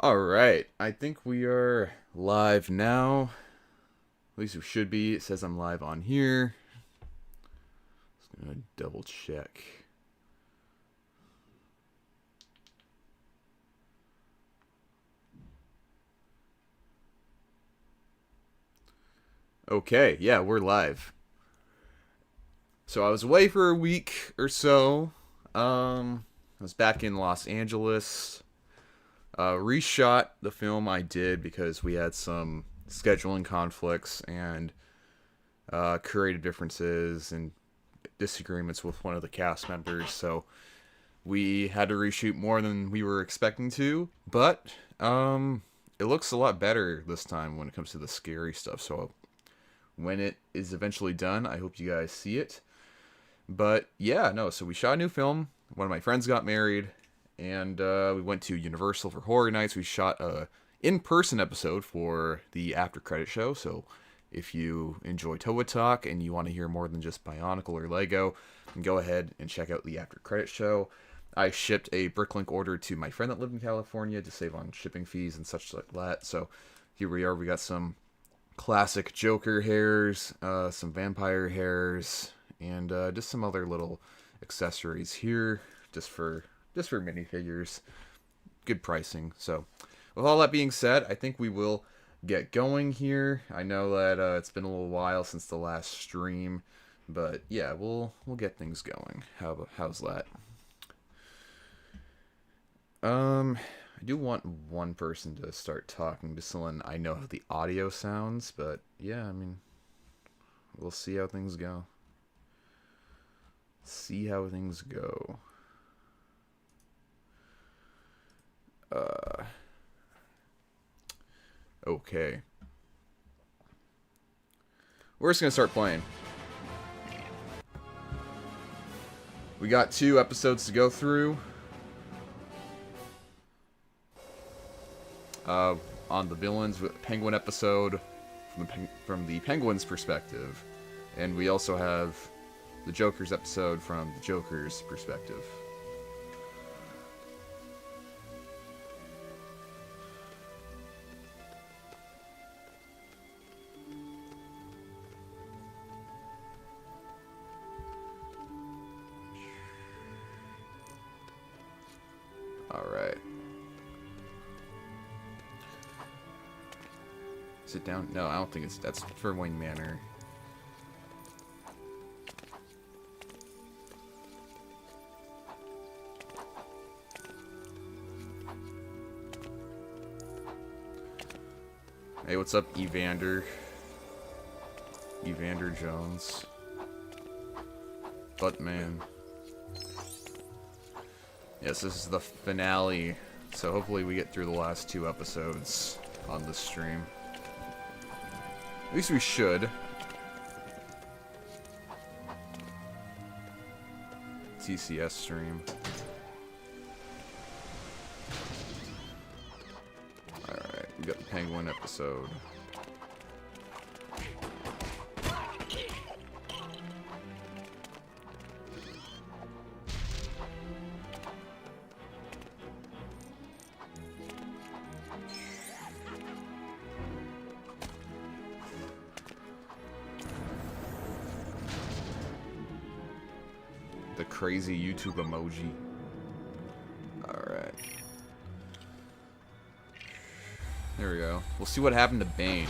Alright, I think we are live now. At least we should be. It says I'm live on here. Just gonna double check. Okay, yeah, we're live. So I was away for a week or so. I was back in Los Angeles. Reshot the film I did because we had some scheduling conflicts and creative differences and disagreements with one of the cast members. So we had to reshoot more than we were expecting to, but it looks a lot better this time when it comes to the scary stuff. So when it is eventually done, I hope you guys see it. But yeah, no. So we shot a new film. One of my friends got married, and we went to Universal for Horror Nights. We shot a in-person episode for the after credit show. So if you enjoy Toa Talk and you want to hear more than just Bionicle or Lego, go ahead and check out the after credit show. I shipped a Bricklink order to my friend that lived in California to save on shipping fees and such like that. So here we are. We got some classic Joker hairs, some vampire hairs, and just some other little accessories here, just for minifigures. Good pricing. So, with all that being said, I think we will get going here. I know that it's been a little while since the last stream, but yeah, we'll get things going. How's that? I do want one person to start talking, just so then I know how the audio sounds. But yeah, I mean, we'll see how things go. See how things go. Okay. We're just gonna start playing. We got 2 episodes to go through. On the villains, Penguin episode from the Penguin's perspective, and we also have the Joker's episode from the Joker's perspective. Alright. Sit down? No, I don't think that's for Wayne Manor. Hey, what's up, Evander? Evander Jones. Buttman. Yes, this is the finale, so hopefully we get through the last 2 episodes on this stream. At least we should. TCS stream. Alright, we got the Penguin episode. The crazy YouTube emoji. Alright. There we go. We'll see what happened to Bane.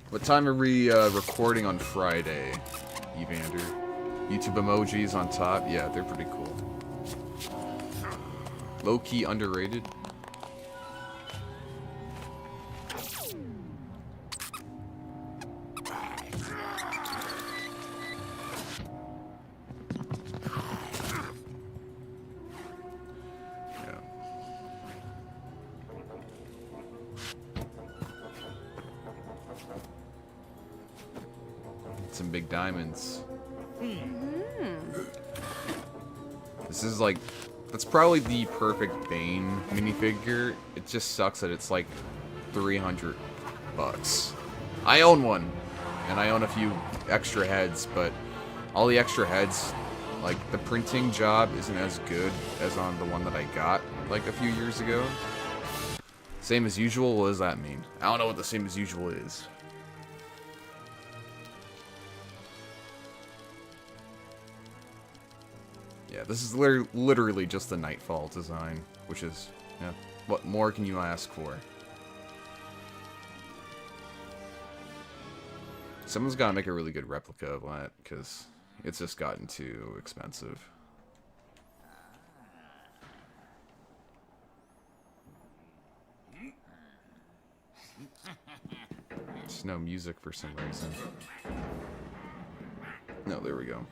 What time are we recording on Friday, Evander? YouTube emojis on top? Yeah, they're pretty cool. Low-key underrated. Some big diamonds. This is like, that's probably the perfect Bane minifigure. It just sucks that it's like $300. I own one, and I own a few extra heads, but all the extra heads, like, the printing job isn't as good as on the one that I got, like, a few years ago. Same as usual? What does that mean? I don't know what the same as usual is. Yeah, this is literally just the Nightfall design, which is, yeah, what more can you ask for? Someone's got to make a really good replica of that, because it's just gotten too expensive. There's no music for some reason. No, there we go.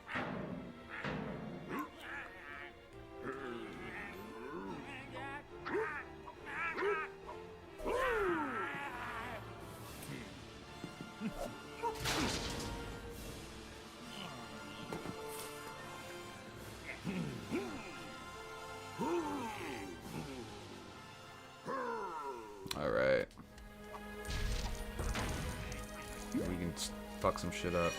Alright. We can fuck some shit up.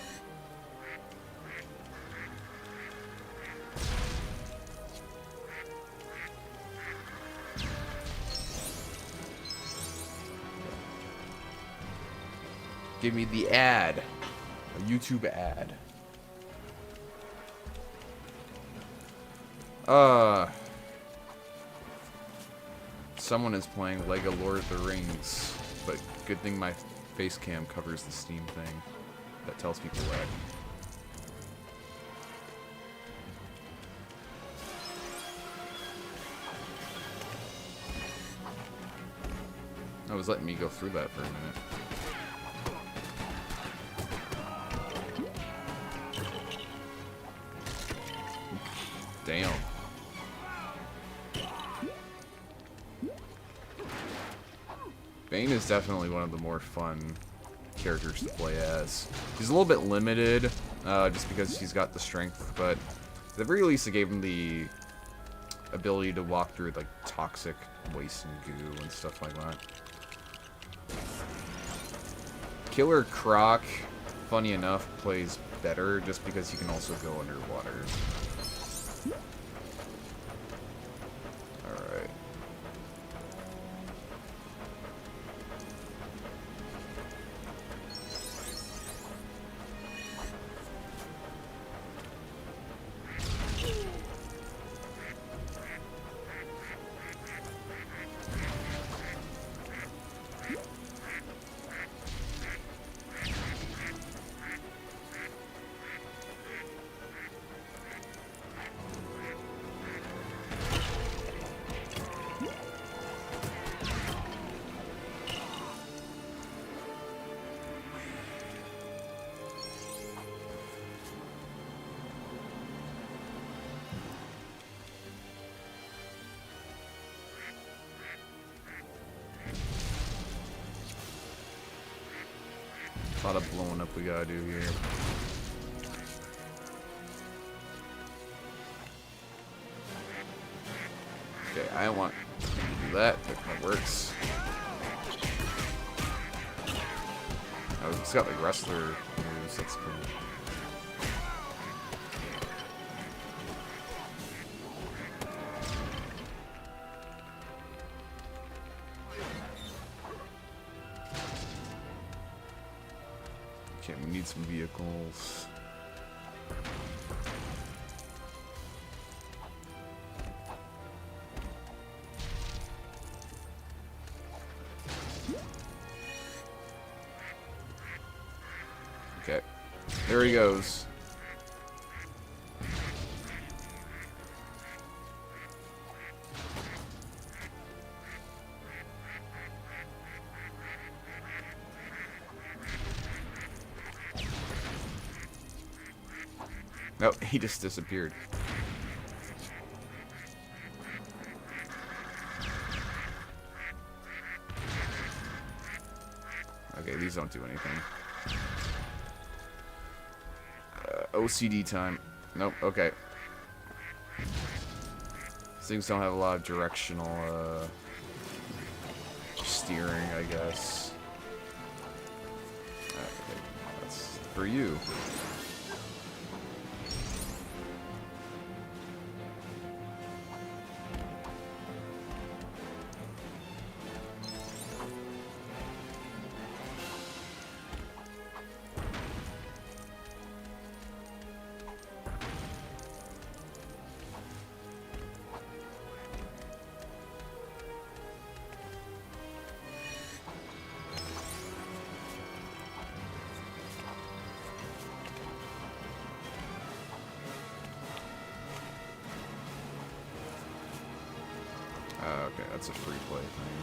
Give me the ad. A YouTube ad. Someone is playing Lego Lord of the Rings, but good thing my face cam covers the Steam thing that tells people lag. I was letting me go through that for a minute. Damn. Bane is definitely one of the more fun characters to play as. He's a little bit limited, just because he's got the strength, but at the very least it gave him the ability to walk through like toxic waste and goo and stuff like that. Killer Croc, funny enough, plays better just because he can also go underwater. Alright. A lot of blowing up we gotta do here. Okay, I want to do that if that works. Oh, it's got like wrestler moves, that's cool. Okay, we need some vehicles. Okay, there he goes. Nope, he just disappeared. Okay, these don't do anything. OCD time. Nope, okay. These things don't have a lot of directional steering, I guess. Okay, that's for you. Okay, that's a free play thing.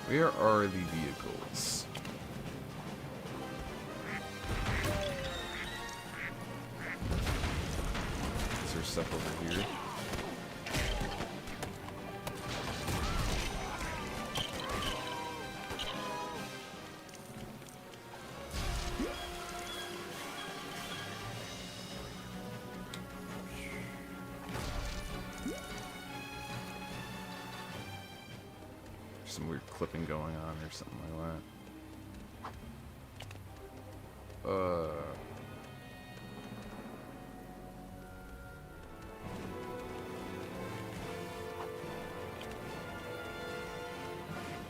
Where are the vehicles? Is there stuff over here? Some weird clipping going on or something like that.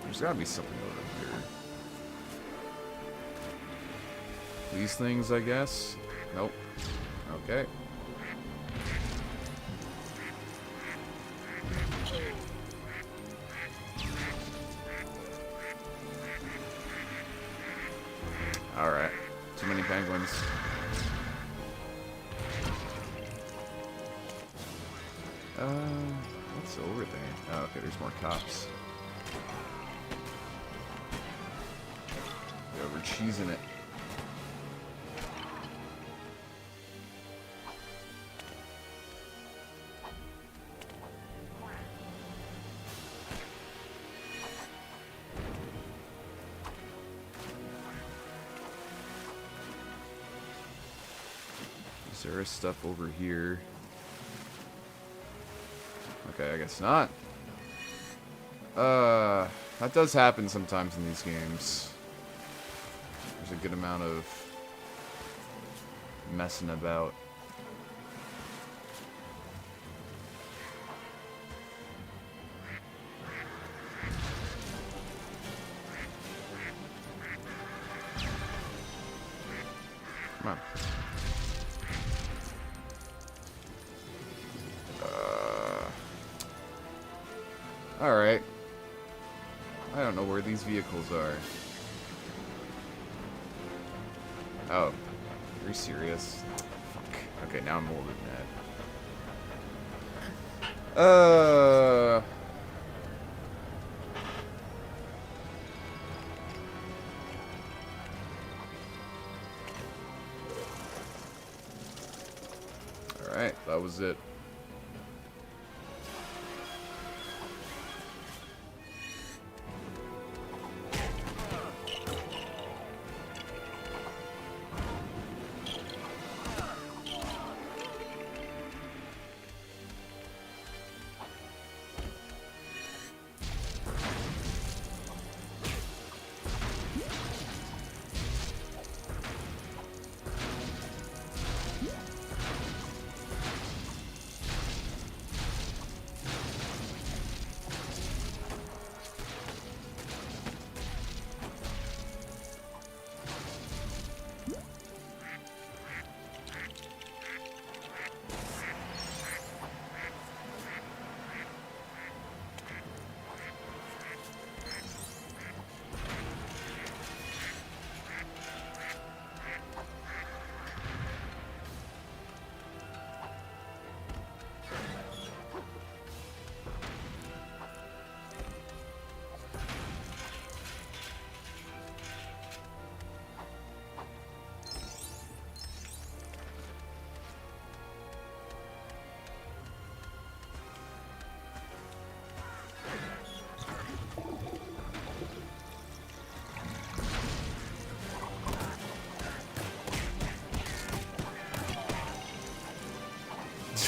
There's gotta be something over here. These things, I guess? Nope. Okay. Alright. Too many penguins. What's over there? Oh, okay, there's more cops. Yeah, we're cheesing it. Is there stuff over here? Okay, I guess not. That does happen sometimes in these games. There's a good amount of messing about. Come on. Alright. I don't know where these vehicles are. Oh. Are you serious? Fuck. Okay, now I'm a little bit mad. Alright, that was it.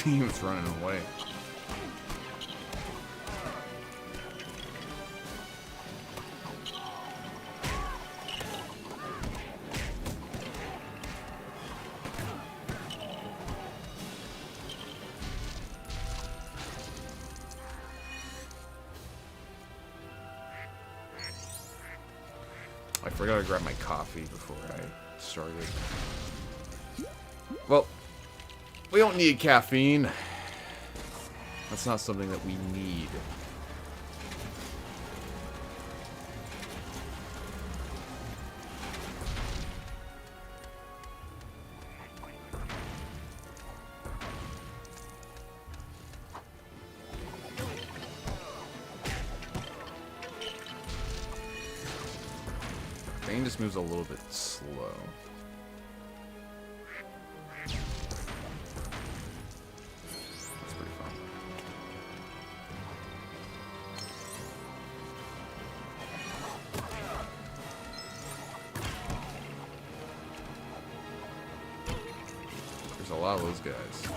He was running away. I forgot to grab my coffee before I started. Well, we don't need caffeine. That's not something that we need. Bane just moves a little bit slow. That's pretty fun. There's a lot of those guys.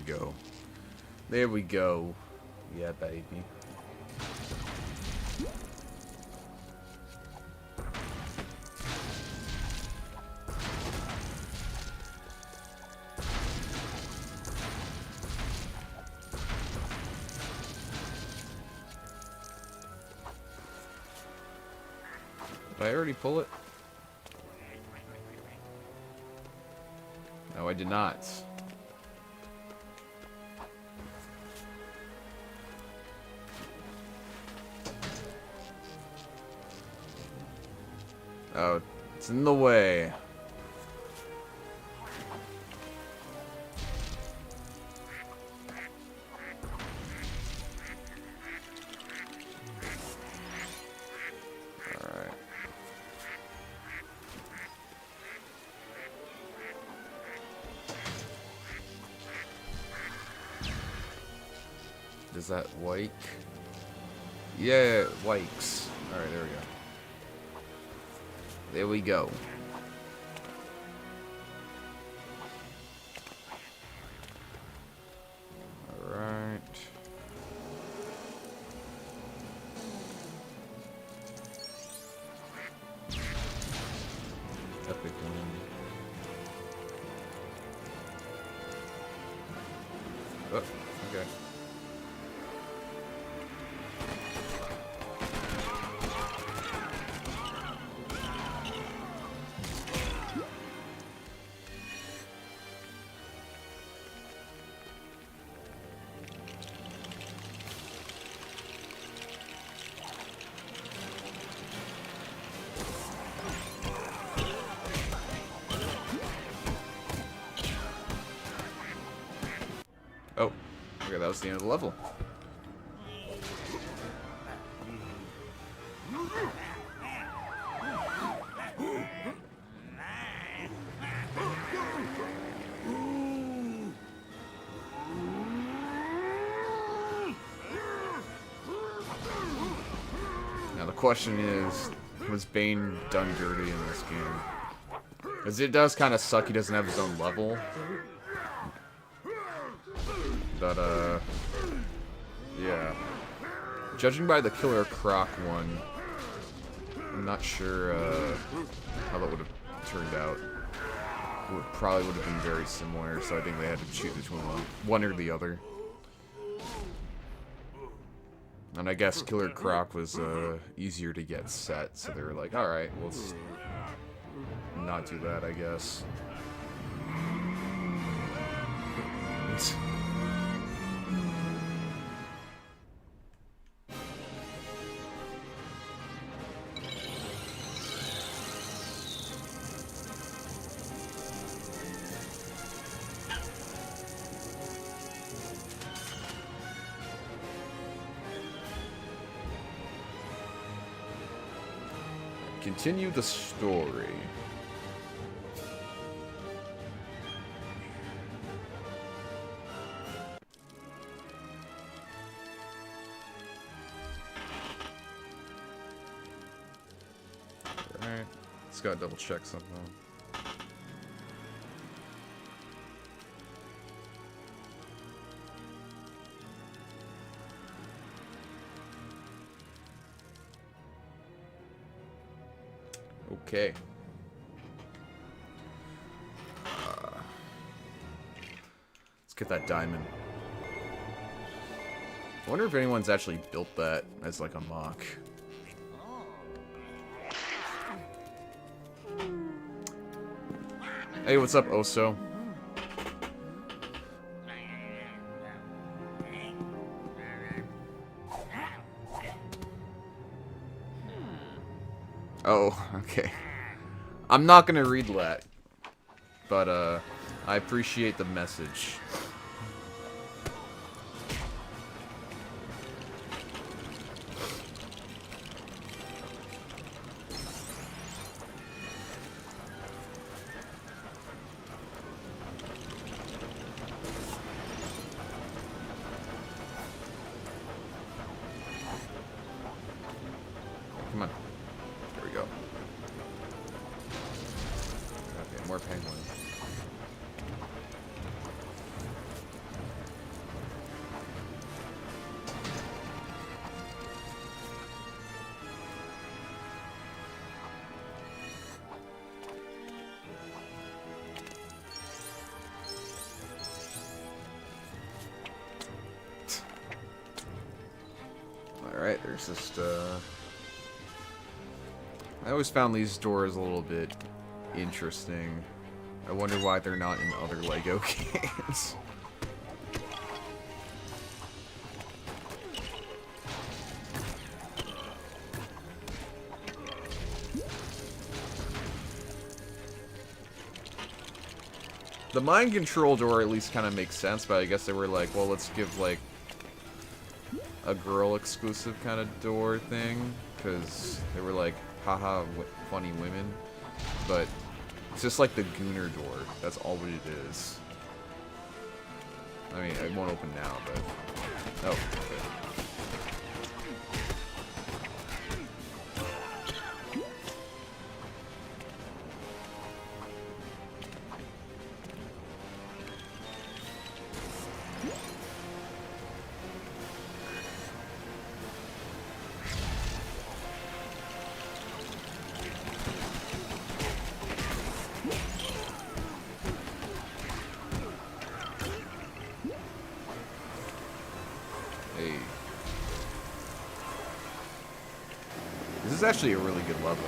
Go. There we go. Yeah, baby. Did I already pull it? No, I did not. Oh, it's in the way. Alright. Does that wake? Yeah, it wakes. Alright, there we go. There we go. All right. Epic win. Oh, okay. Oh, okay, that was the end of the level. Now the question is, was Bane done dirty in this game? Because it does kind of suck he doesn't have his own level. But, yeah. Judging by the Killer Croc one, I'm not sure how that would have turned out. It probably would have been very similar, so I think they had to choose between one or the other. And I guess Killer Croc was easier to get set, so they were like, alright, let's not do that, I guess. Continue the story. Alright, just gotta double check something. Okay. Let's get that diamond. I wonder if anyone's actually built that as like a mock. Hey, what's up, Oso? Oh, okay. I'm not gonna read that, but I appreciate the message. Come on. There we go. Okay, more penguins. Alright, there's just, I always found these doors a little bit interesting. I wonder why they're not in other LEGO games. The mind control door at least kind of makes sense, but I guess they were like, well, let's give, like, a girl-exclusive kind of door thing, because they were like, haha, funny women, but it's just like the Gooner door. That's all what it is. I mean, it won't open now, but... Oh, okay. This is actually a really good level.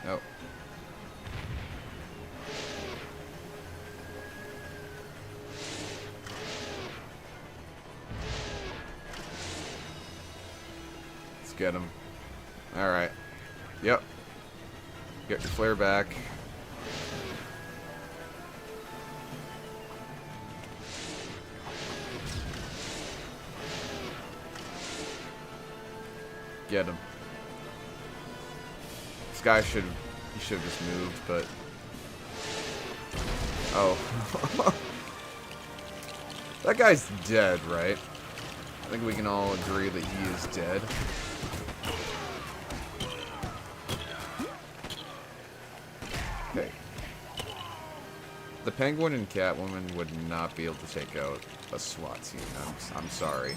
Oh. Let's get him. Alright. Yep. Get your flare back. Get him. This guy should have just moved, but oh. That guy's dead, right? I think we can all agree that he is dead. Okay. the Penguin and Catwoman would not be able to take out a SWAT team. I'm sorry.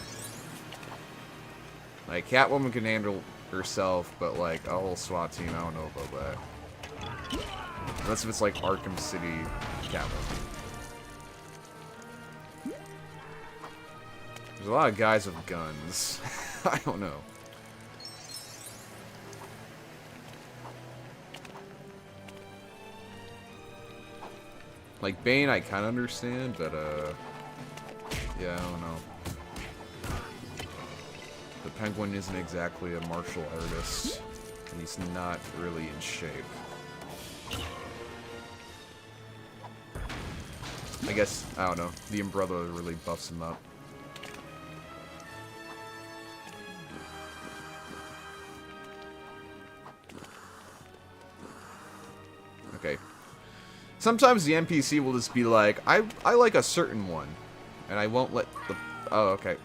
Like, Catwoman can handle herself, but, like, a whole SWAT team, I don't know about that. Unless if it's, like, Arkham City Catwoman. There's a lot of guys with guns. I don't know. Like, Bane, I kind of understand, but, yeah, I don't know. The Penguin isn't exactly a martial artist, and he's not really in shape. I guess, I don't know, the Umbrella really buffs him up. Okay. Sometimes the NPC will just be like, I like a certain one, and I won't let the... Oh, okay.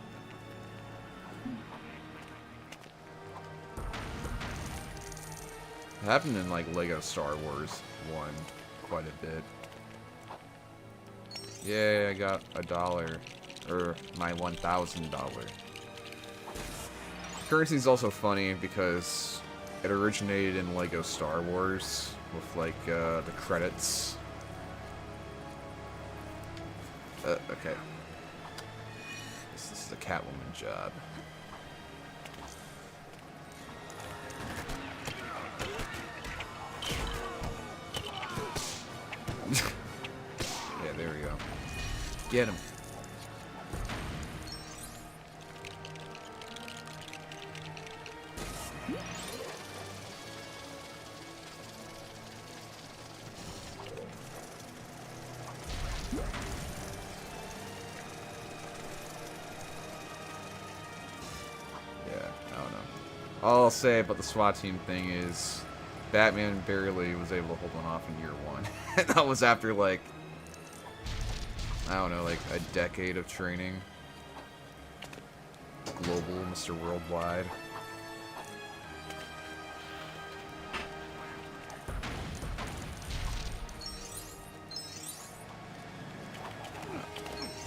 It happened in, like, Lego Star Wars 1 quite a bit. Yeah, I got $1. Or my $1,000. Currency is also funny because it originated in Lego Star Wars with, like, the credits. Okay. This is the Catwoman job. Yeah, there we go. Get him. All I'll say about the SWAT team thing is Batman barely was able to hold one off in year 1. And that was after, like, I don't know, like a decade of training. Global, Mr. Worldwide.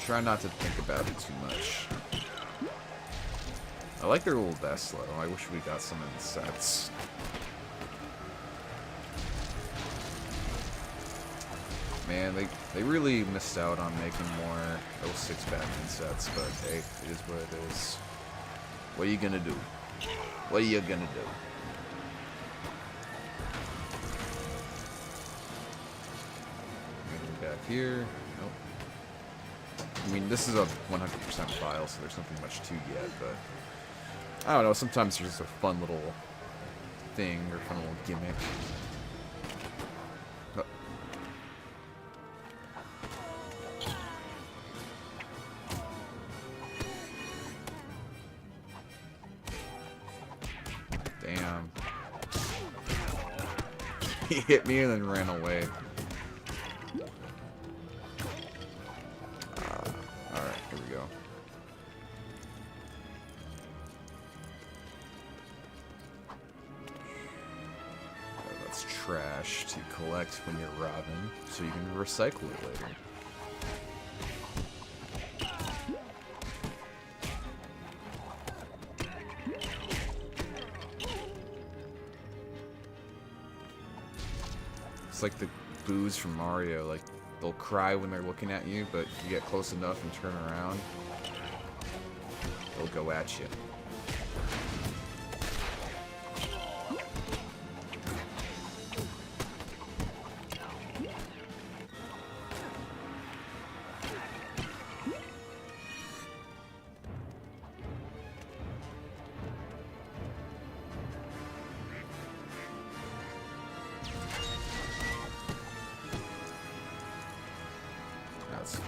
Try not to think about it too much. I like their little vests, though. I wish we got some in the sets. Man, they really missed out on making more 06 Batman sets, but hey, it is what it is. What are you gonna do? What are you gonna do? Moving back here. Nope. I mean, this is a 100% file, so there's nothing much to yet, but I don't know, sometimes there's just a fun little thing or fun little gimmick. Oh. Damn. He hit me and then ran away. Alright, here we go. Trash to collect when you're robbing, so you can recycle it later. It's like the boos from Mario, like they'll cry when they're looking at you, but you get close enough and turn around, they'll go at you.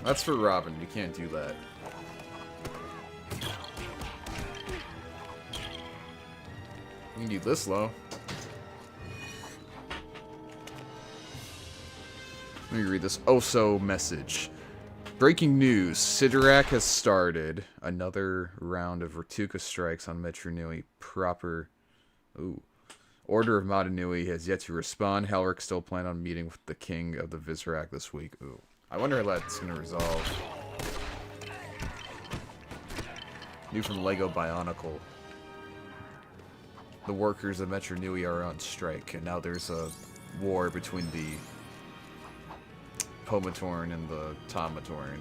That's for Robin. You can't do that. You can do this low. Let me read this oh-so message. Breaking news. Sidorak has started another round of Ratuka strikes on Metro Nui proper. Ooh. Order of Mata Nui has yet to respond. Halric still plan on meeting with the king of the Vizrak this week. Ooh. I wonder how that's gonna resolve. New from Lego Bionicle. The workers of Metro Nui are on strike, and now there's a war between the Pomatorn and the Tomatorn.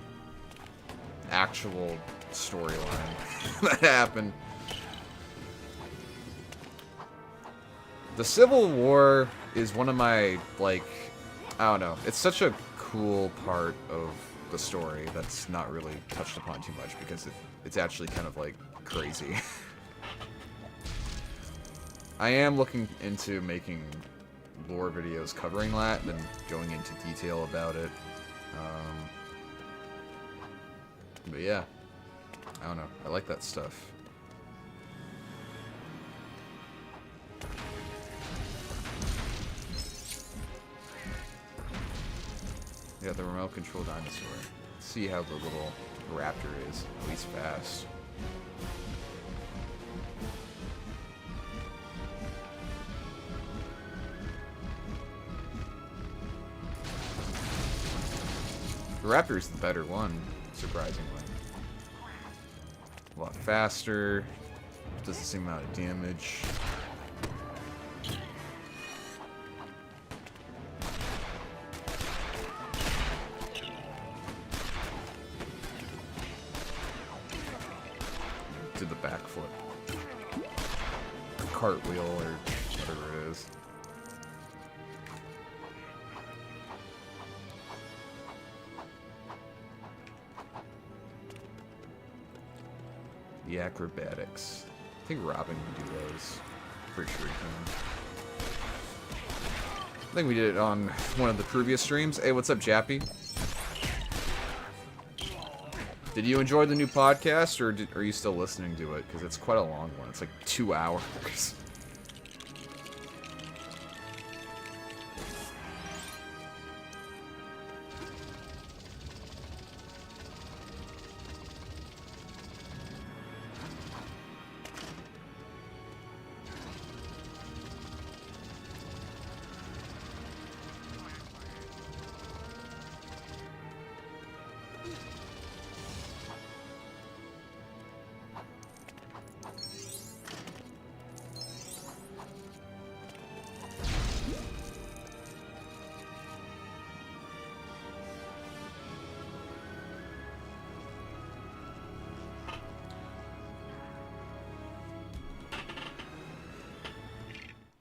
Actual storyline that happened. The Civil War is one of my, like, I don't know. It's such a cool part of the story that's not really touched upon too much because it's actually kind of, like, crazy. I am looking into making lore videos covering that and going into detail about it. But yeah, I don't know. I like that stuff. Yeah, the remote control dinosaur. See how the little raptor is, at least fast. The raptor's the better one, surprisingly. A lot faster, does the same amount of damage. Did the backflip. Cartwheel or whatever it is. The acrobatics. I think Robin can do those. Pretty sure he can. I think we did it on one of the previous streams. Hey, what's up, Jappy? Did you enjoy the new podcast, or are you still listening to it? Because it's quite a long one. It's like 2 hours.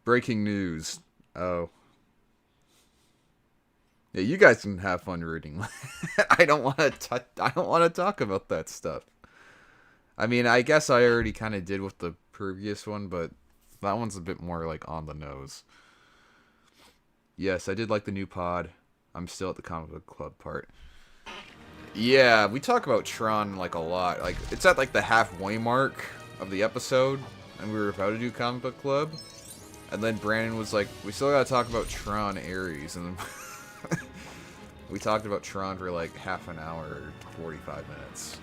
Breaking news. Oh. Yeah, you guys can have fun reading. I don't want to talk about that stuff. I mean, I guess I already kind of did with the previous one, but that one's a bit more like on the nose. Yes, I did like the new pod. I'm still at the comic book club part. Yeah, we talk about Tron like a lot. Like it's at like the halfway mark of the episode, and we were about to do comic book club. And then Brandon was like, we still gotta talk about Tron Ares. And then we talked about Tron for like half an hour or 45 minutes.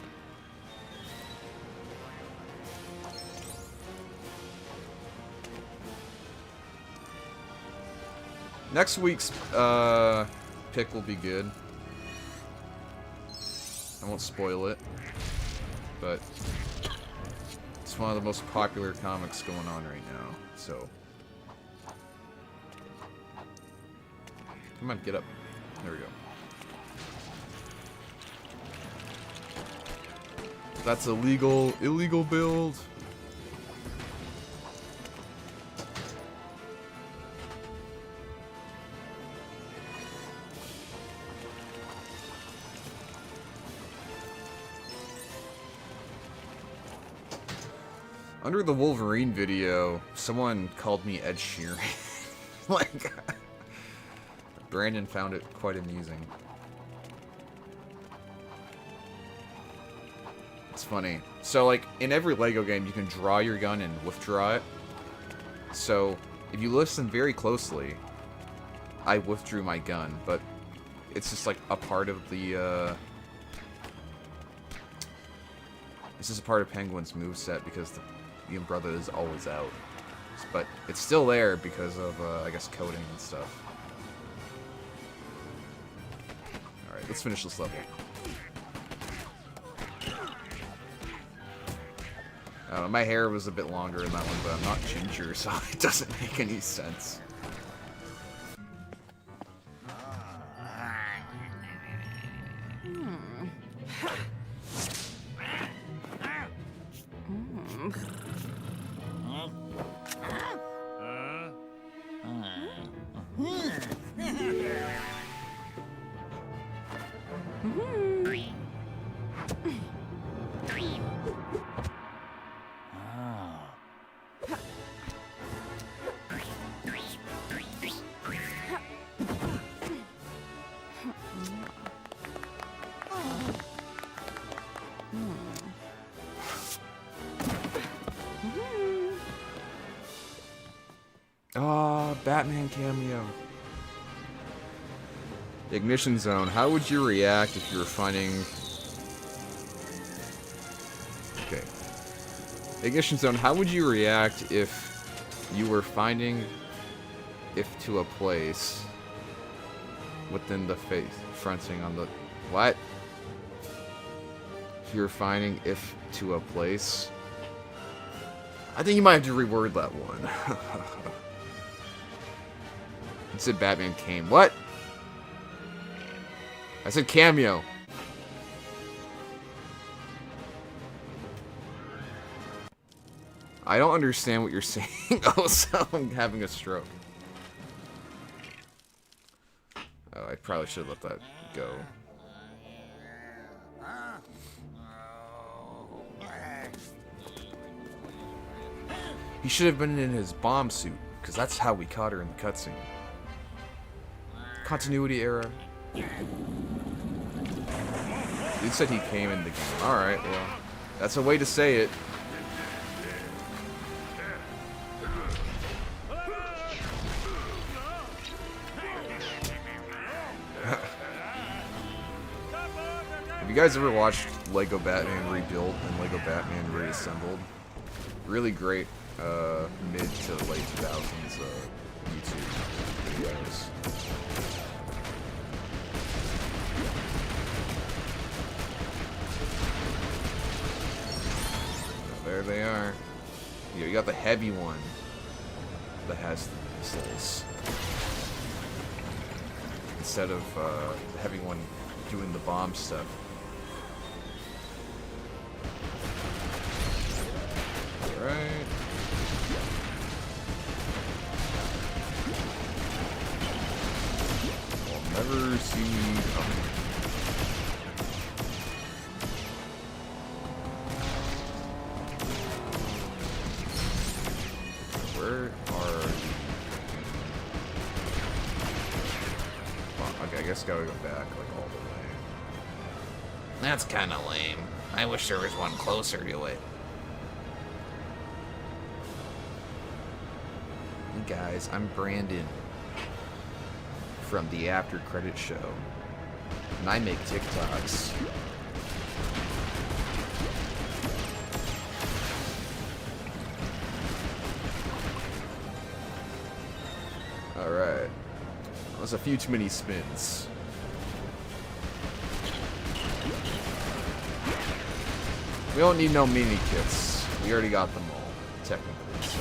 Next week's pick will be good. I won't spoil it. But it's one of the most popular comics going on right now. So... come on, get up. There we go. That's illegal build. Under the Wolverine video, someone called me Ed Sheeran. Like... Brandon found it quite amusing. It's funny. So, like, in every LEGO game, you can draw your gun and withdraw it. So, if you listen very closely, I withdrew my gun, but it's just, like, a part of the, This is a part of Penguin's moveset because the umbrella is always out. But it's still there because of, I guess, coding and stuff. let's finish this level. I don't know, my hair was a bit longer in that one, but I'm not ginger, so it doesn't make any sense. Batman cameo. Ignition Zone. How would you react if you were finding... Okay. Ignition Zone. How would you react if you were finding if to a place within the face fronting on the... What? If you were finding if to a place... I think you might have to reword that one. It said Batman came. What? I said cameo. I don't understand what you're saying. Oh, so I'm having a stroke. Oh, I probably should let that go. He should have been in his bomb suit, because that's how we caught her in the cutscene. Continuity error. Dude said he came in the game. Alright, well, that's a way to say it. Have you guys ever watched Lego Batman Rebuilt and Lego Batman Reassembled? Really great mid to late 2000s YouTube videos. There they are. You got the heavy one that has the missiles instead of the heavy one doing the bomb stuff. Alright. We'll never see me coming. Where are you? Well, okay, I guess gotta go back like all the way. That's kinda lame. I wish there was one closer to it. Hey guys, I'm Brandon from the After Credit Show, and I make TikToks. Alright. That was a few too many spins. We don't need no mini kits. We already got them all, technically, so.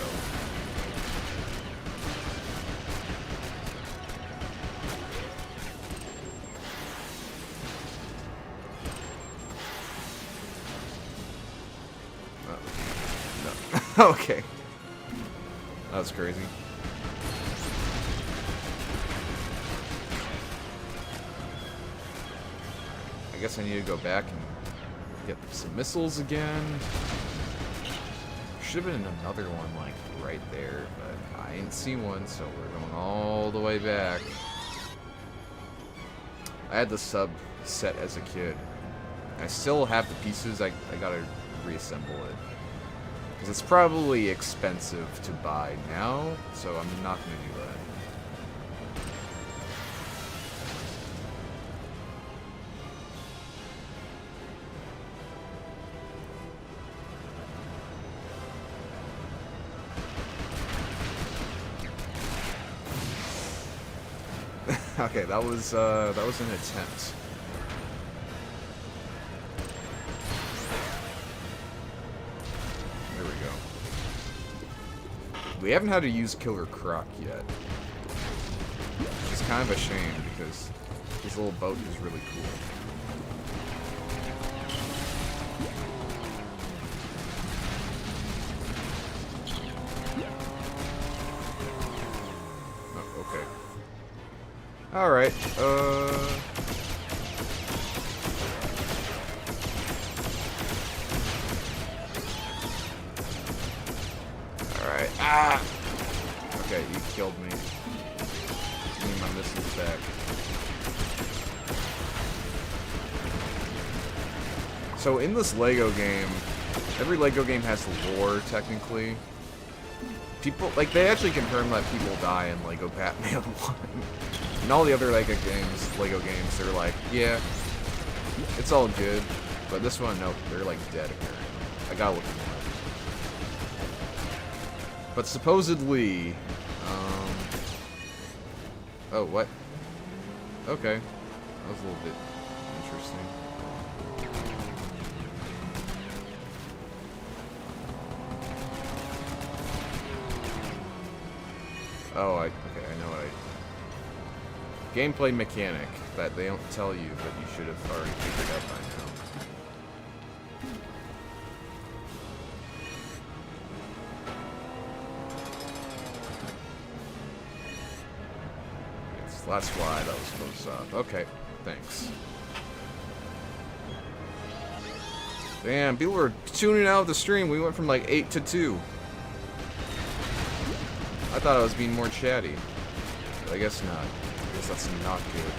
No. Okay. That was crazy. I guess I need to go back and get some missiles again. Should have been another one like right there, but I ain't seen one, so we're going all the way back. I had the sub set as a kid. I still have the pieces. I gotta reassemble it. Because it's probably expensive to buy now, so I'm not gonna do that. Okay, that was an attempt. We haven't had to use Killer Croc yet. Which is kind of a shame, because his little boat is really cool. Oh, okay. Alright, Alright, ah! Okay, you killed me. Give me my missiles back. So in this Lego game, every Lego game has lore, technically. People, like, they actually confirm that people die in Lego Batman 1. And all the other Lego games, they're like, yeah, it's all good. But this one, nope, they're like dead apparently. I gotta look at that. But supposedly, oh, what? Okay. That was a little bit interesting. Oh, okay, I know what gameplay mechanic that they don't tell you, but you should have already figured out by now. Yes, that's why that was close up. Okay, thanks. Damn, people were tuning out the stream. We went from like 8 to 2. I thought I was being more chatty. But I guess not. I guess that's not good.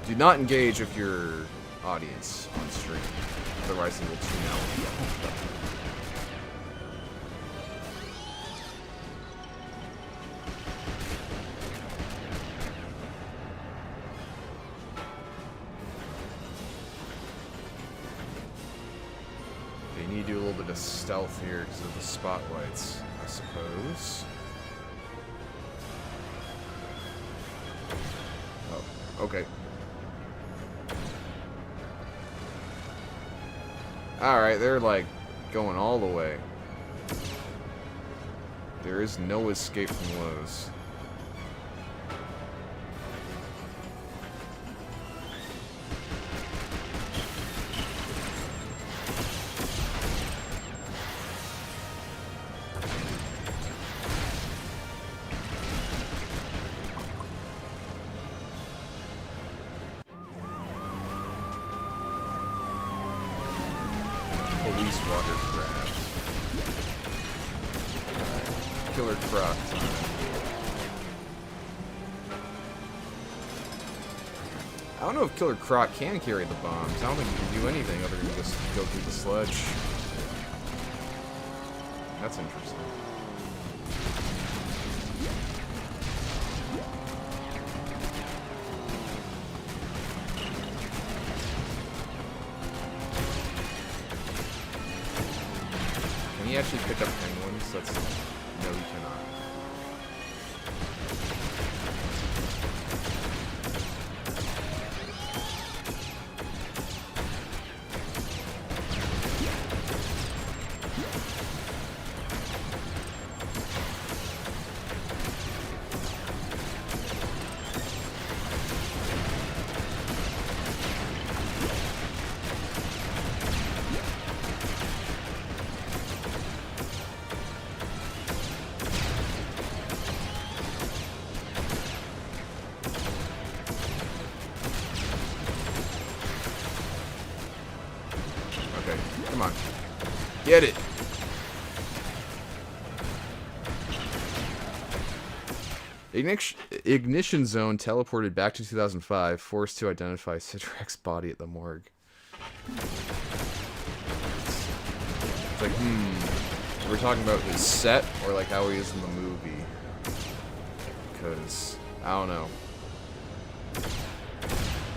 Do not engage with your audience on stream. Otherwise they will tune out. They need to do a little bit of stealth here because of the spotlights, I suppose. Oh, okay. Alright, they're like going all the way. There is no escape from Lowe's. Police watercraft. Killer Croc time. I don't know if Killer Croc can carry the bombs. I don't think he can do anything other than just go through the sledge. That's interesting. Can he actually pick up penguins? That's... no, he cannot. Come on. Get it. Ignition Zone teleported back to 2005, forced to identify Citrak's body at the morgue. It's like, we're talking about his set, or like how he is in the movie. Because, I don't know.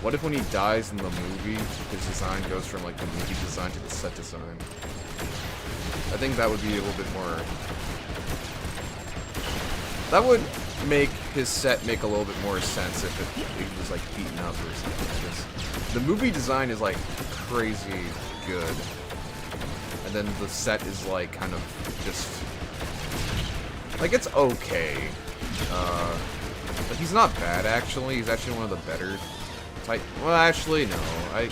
What if when he dies in the movie, his design goes from like the movie design to the set design? I think that would be a little bit more... that would make his set make a little bit more sense if it was like beaten up or something. Because the movie design is like crazy good. And then the set is like kind of just Like, it's okay. But he's not bad, actually. He's actually one of the better type. Well, actually, no. I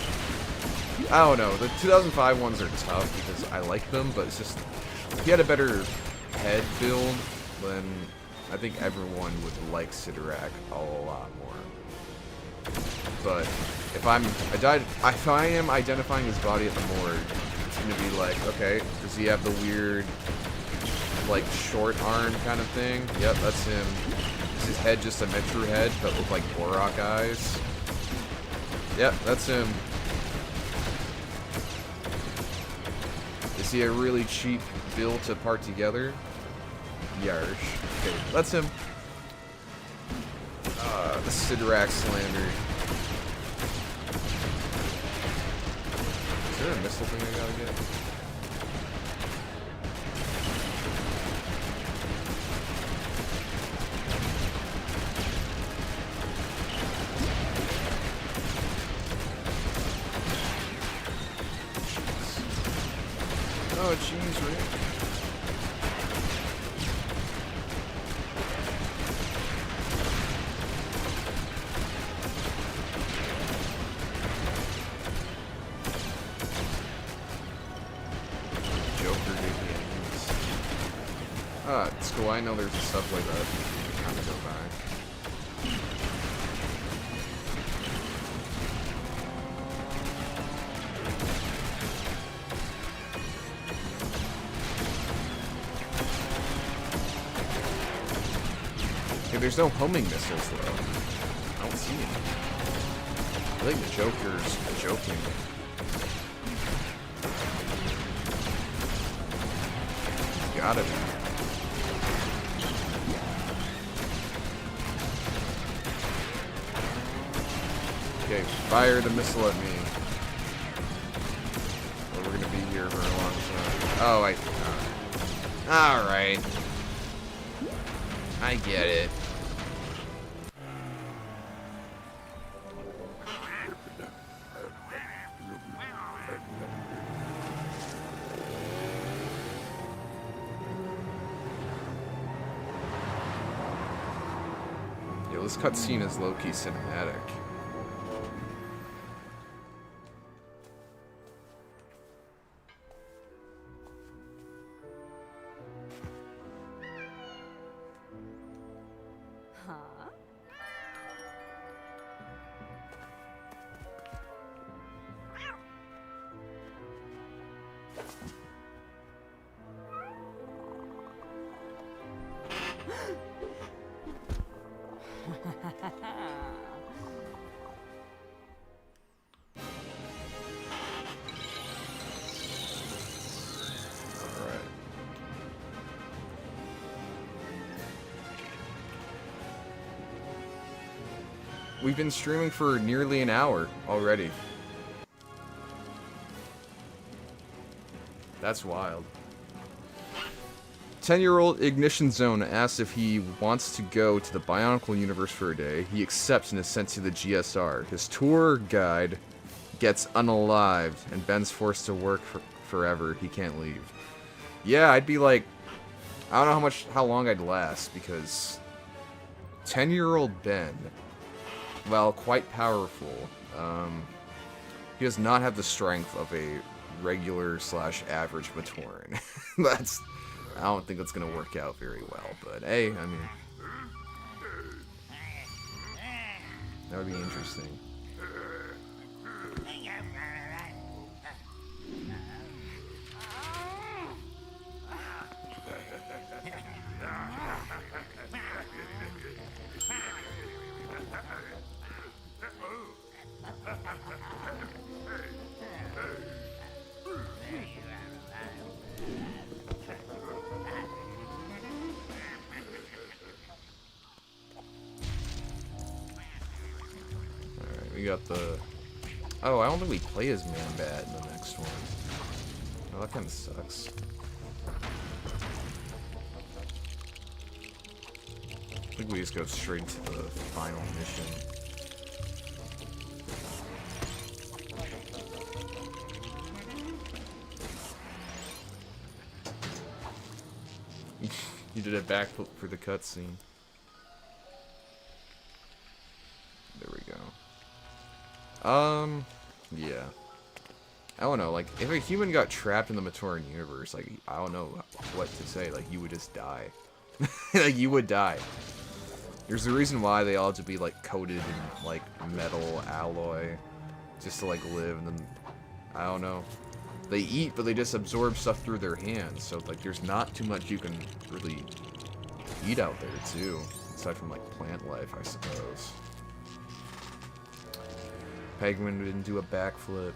don't know. The 2005 ones are tough because I like them, but it's just if he had a better head build, then I think everyone would like Sidorak a lot more. But if I am identifying his body at the morgue, it's gonna be like, okay, does he have the weird, like, short arm kind of thing? Yep, that's him. Is his head just a Metru head, but with, like, Borak eyes? Yep, that's him. Is he a really cheap build to part together? Yarsh. Okay, that's him. The Sidorak slander. Is there a missile thing I gotta get? Oh, jeez, Rick. Joker gave me enemies. It's cool. I know there's a subway that I kind of go by. There's no homing missiles, though. I don't see any. I think the Joker's joking. Gotta be. Okay, fire the missile at me. Or we're gonna be here for a long time. Oh, alright. I get it. This cutscene is low-key cinematic. We've been streaming for nearly an hour already. That's wild. 10-year-old Ignition Zone asks if he wants to go to the Bionicle universe for a day. He accepts and is sent to the GSR. His tour guide gets unalived, and Ben's forced to work forever. He can't leave. Yeah, I'd be like, I don't know how long I'd last, because 10-year-old Ben, while quite powerful, he does not have the strength of a regular/average Matoran. I don't think that's gonna work out very well, but hey, I mean, that would be interesting. We got the... Oh, I don't think we play as Man-Bat in the next one. Oh, that kind of sucks. I think we just go straight to the final mission. You did a backflip for the cutscene. There we go. Yeah. I don't know, like, if a human got trapped in the Matoran universe, like, I don't know what to say. Like, you would just die. Like, you would die. There's a reason why they all have to be, like, coated in, like, metal alloy. Just to, like, live, and then, I don't know. They eat, but they just absorb stuff through their hands, so, like, there's not too much you can really eat out there, too. Aside from, like, plant life, I suppose. Pegman didn't do a backflip.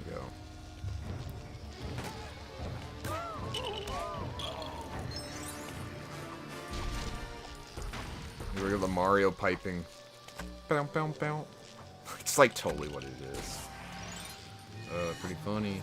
Go. Here we go, the Mario piping. Bow, bow, bow. It's like totally what it is. Pretty funny.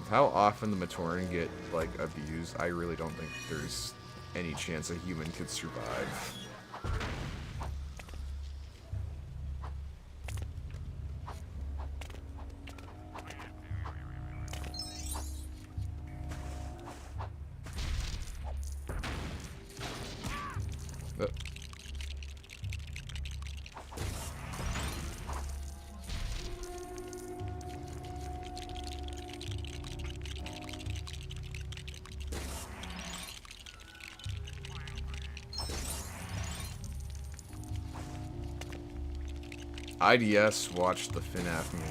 How often the Matoran get, like, abused, I really don't think there's any chance a human could survive. IDS watched the FNAF movie.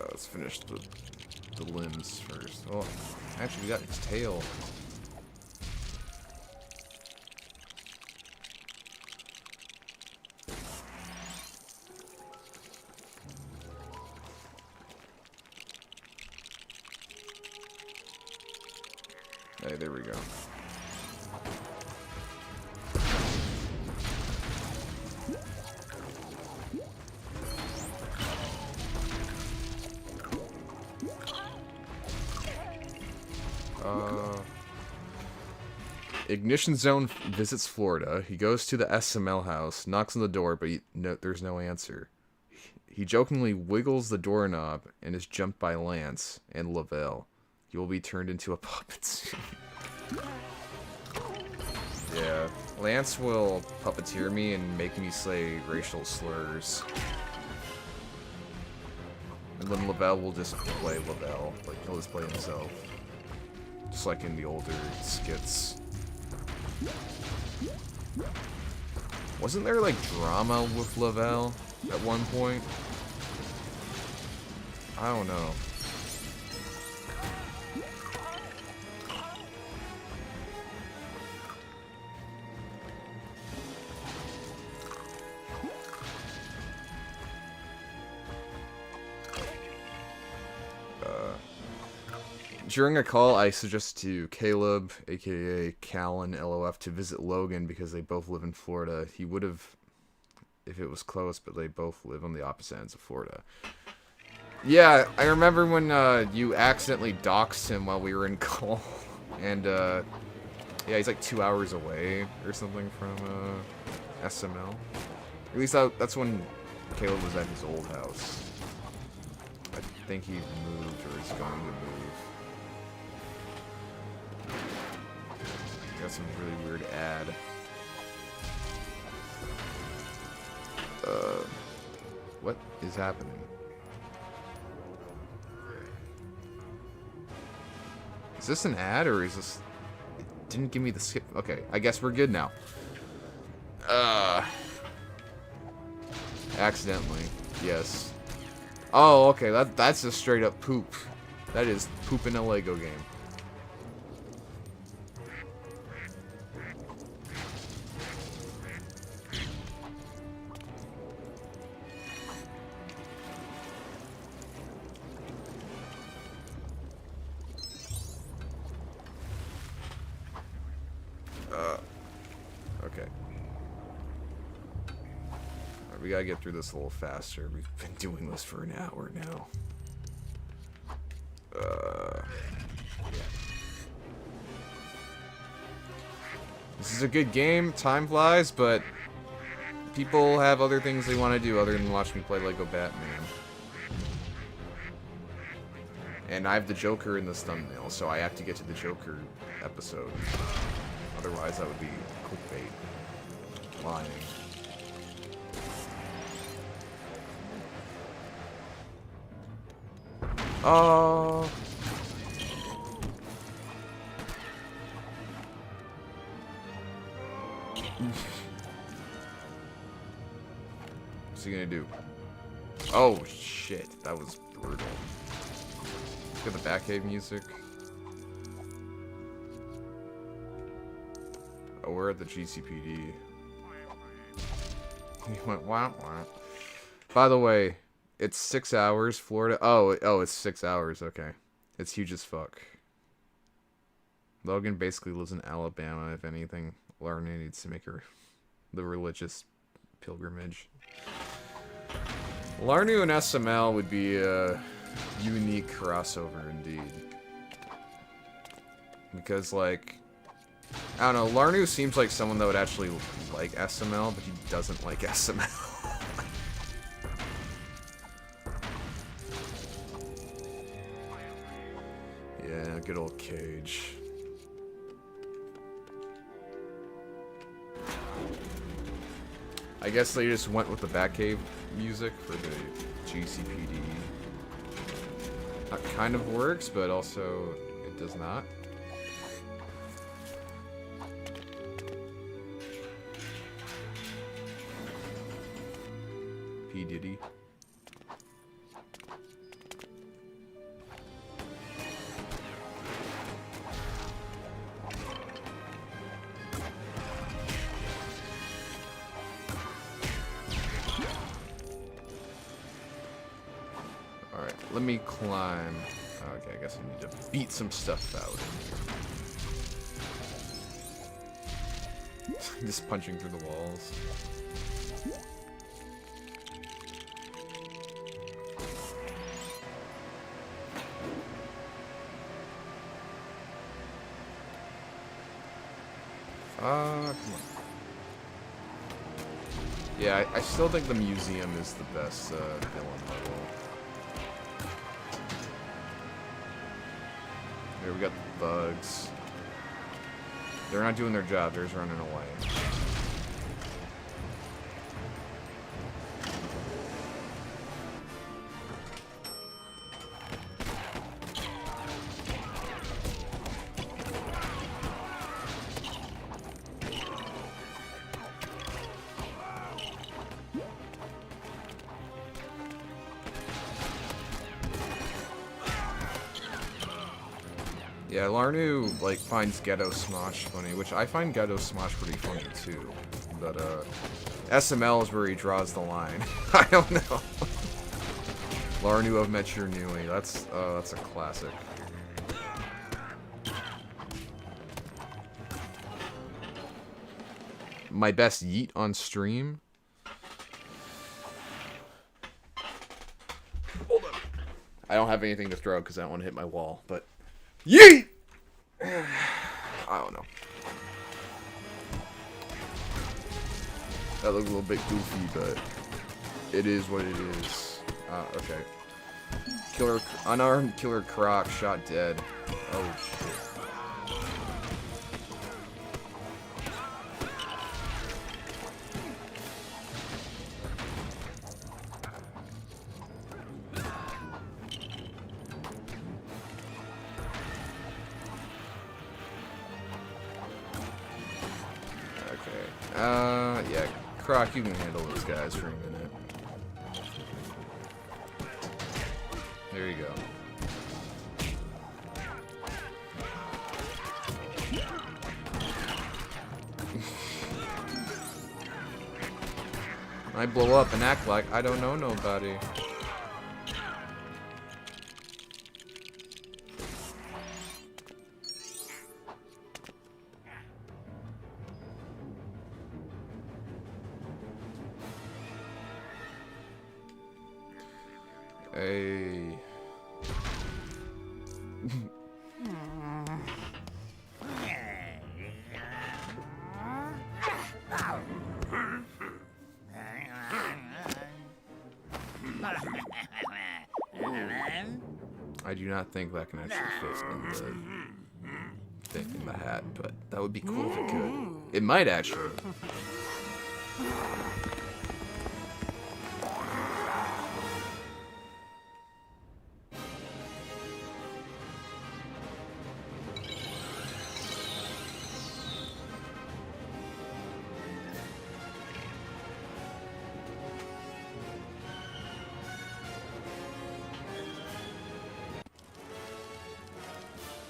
Let's finish the limbs first. Oh, actually, we got its tail. Hey, there we go. Ignition Zone visits Florida. He goes to the SML house, knocks on the door, but there's no answer. He jokingly wiggles the doorknob and is jumped by Lance and Lavelle. He will be turned into a puppet soon. Yeah, Lance will puppeteer me and make me say racial slurs. And then Lavelle will just play Lavelle. Like, he'll just play himself. Just like in the older skits. Wasn't there, like, drama with Lavelle at one point? I don't know. During a call, I suggest to Caleb, aka Callan LOF, to visit Logan because they both live in Florida. He would have, if it was close, but they both live on the opposite ends of Florida. Yeah, I remember when you accidentally doxed him while we were in call. And, yeah, he's like 2 hours away or something from SML. At least that's when Caleb was at his old house. I think he moved or is going to move. Got some really weird ad. What is happening? Is this an ad or is this... It didn't give me the skip... Okay, I guess we're good now. Accidentally. Yes. Oh, okay, that's just straight up poop. That is poop in a Lego game. Okay. Alright, we gotta get through this a little faster. We've been doing this for an hour now. This is a good game. Time flies, but people have other things they want to do other than watch me play Lego Batman. And I have the Joker in this thumbnail, so I have to get to the Joker episode. Otherwise, that would be clickbait. Lying. Oh. What's he gonna do? Oh shit, that was brutal. Look at the Batcave music. Oh, we're at the GCPD. He went wow wow. By the way, it's 6 hours, Florida. Oh, it's 6 hours. Okay, it's huge as fuck. Logan basically lives in Alabama. If anything, Larna needs to make her the religious pilgrimage. Larnu and SML would be a unique crossover indeed. Because, like, I don't know, Larnu seems like someone that would actually like SML, but he doesn't like SML. Yeah, good old Cage. I guess they just went with the Batcave music for the GCPD. That kind of works, but also it does not. P. Diddy. Alright, let me climb. Okay, I guess I need to beat some stuff out in here. Just punching through the walls. Come on. Yeah, I still think the museum is the best villain level. Here we got the bugs. They're not doing their job, they're just running away. Yeah, Larnu, like, finds Ghetto Smosh funny, which I find Ghetto Smosh pretty funny, too. But, SML is where he draws the line. I don't know. Larnu of Met Your Newey, that's a classic. My best yeet on stream? Hold up. I don't have anything to throw because I don't want to hit my wall, but... Yeet! I don't know. That looked a little bit goofy, but it is what it is. Okay. Unarmed Killer Croc shot dead. Oh shit. Yeah, Croc, you can handle those guys for a minute. There you go. I blow up and act like I don't know nobody. Hey. I do not think that can actually fit in the hat, but that would be cool if it could. It might actually.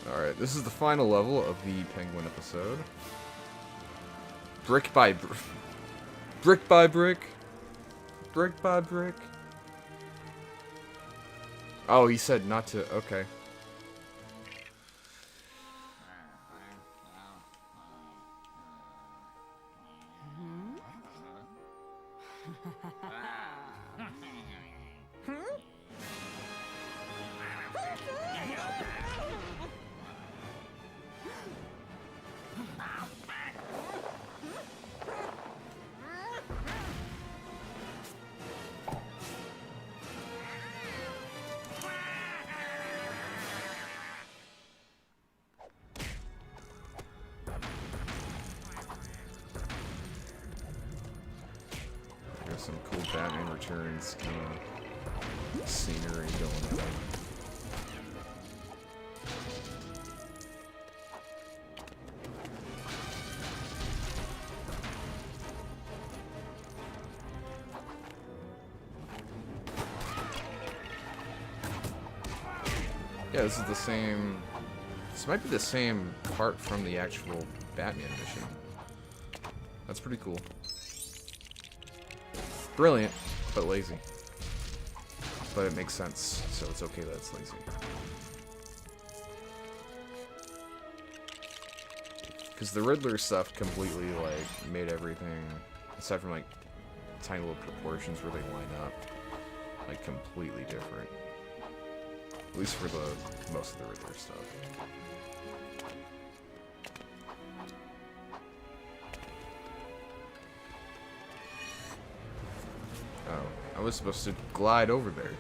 Alright, this is the final level of the Penguin episode. Brick by brick. Brick by brick. Brick by brick. Oh, he said not to. Okay. Some cool Batman Returns kind of scenery going on. Yeah, this is the same. This might be the same part from the actual Batman mission. That's pretty cool. Brilliant, but lazy. But it makes sense, so it's okay that it's lazy. Because the Riddler stuff completely, like, made everything, aside from, like, tiny little proportions where they line up, like, completely different. At least for the most of the Riddler stuff. I was supposed to glide over there.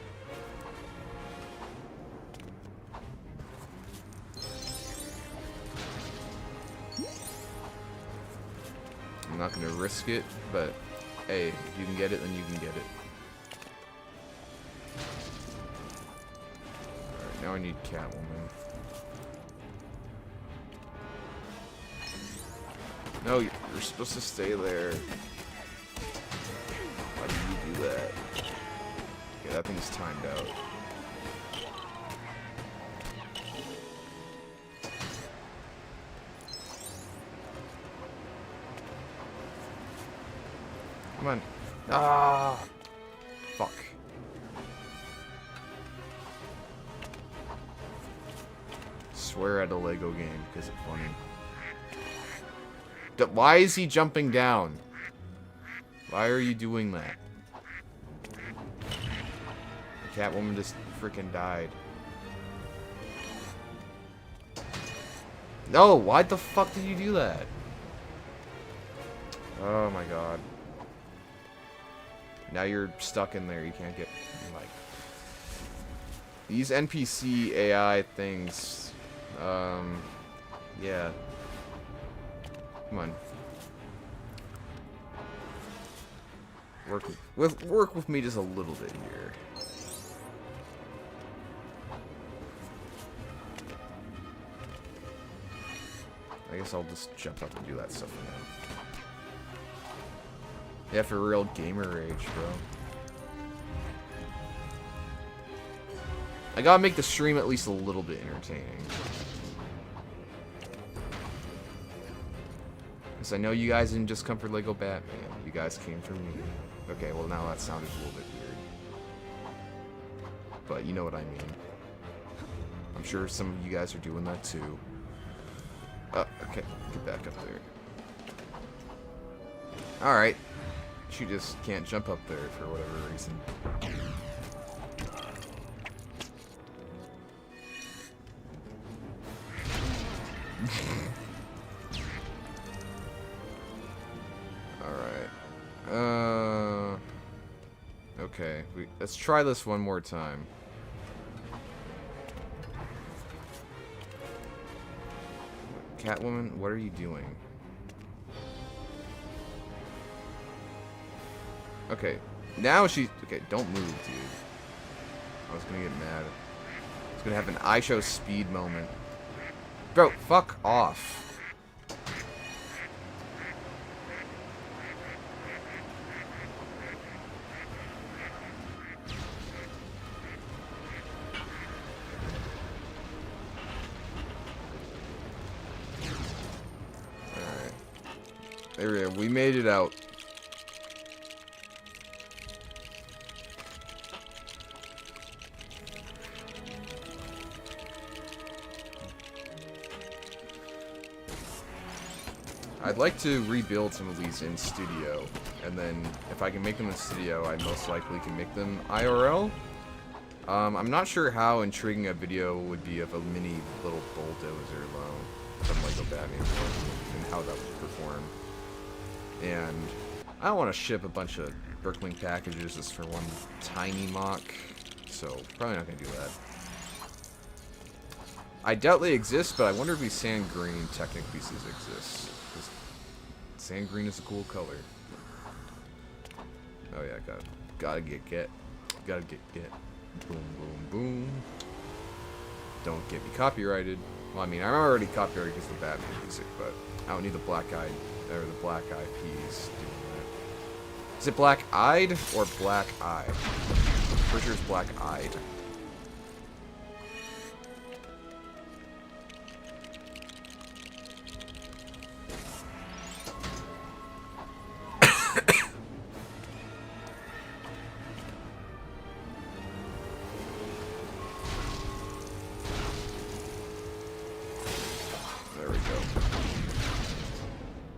I'm not gonna risk it, but hey, if you can get it, then you can get it. Alright, now I need Catwoman. No, you're supposed to stay there. Why do you do that? Yeah, that thing's timed out. Come on. Ah! Fuck. Swear at a Lego game because it's funny. Why is he jumping down? Why are you doing that? The Catwoman just freaking died. No, why the fuck did you do that? Oh my god. Now you're stuck in there, you can't get, like... These NPC AI things, yeah. Come on. Work with me just a little bit here. I guess I'll just jump up and do that stuff for now. Yeah, for real gamer age, bro. I gotta make the stream at least a little bit entertaining. Because I know you guys didn't just come for Lego Batman. You guys came for me. Okay, well now that sounded a little bit weird. But you know what I mean. I'm sure some of you guys are doing that too. Okay, get back up there. Alright. She just can't jump up there for whatever reason. Alright. Okay. Let's try this one more time. Catwoman, what are you doing? Okay. Now she... Okay, don't move, dude. I was gonna get mad. I was gonna have an iShow speed moment. Bro, fuck off. Alright. There we go. We made it out. I'd like to rebuild some of these in studio, and then if I can make them in studio, I most likely can make them IRL. I'm not sure how intriguing a video would be of a mini little bulldozer from Lego Batman and how that would perform. And I don't want to ship a bunch of Brooklyn packages just for one tiny mock, so probably not going to do that. I doubt they exist, but I wonder if these sand green Technic pieces exist. Sand green is a cool color. Oh yeah, gotta get. Boom, boom, boom. Don't get me copyrighted. Well, I mean, I'm already copyrighted because of the Batman music, but I don't need the black-eyed, or the black-eyed peas doing that. Is it black-eyed or black-eyed? For sure it's black-eyed.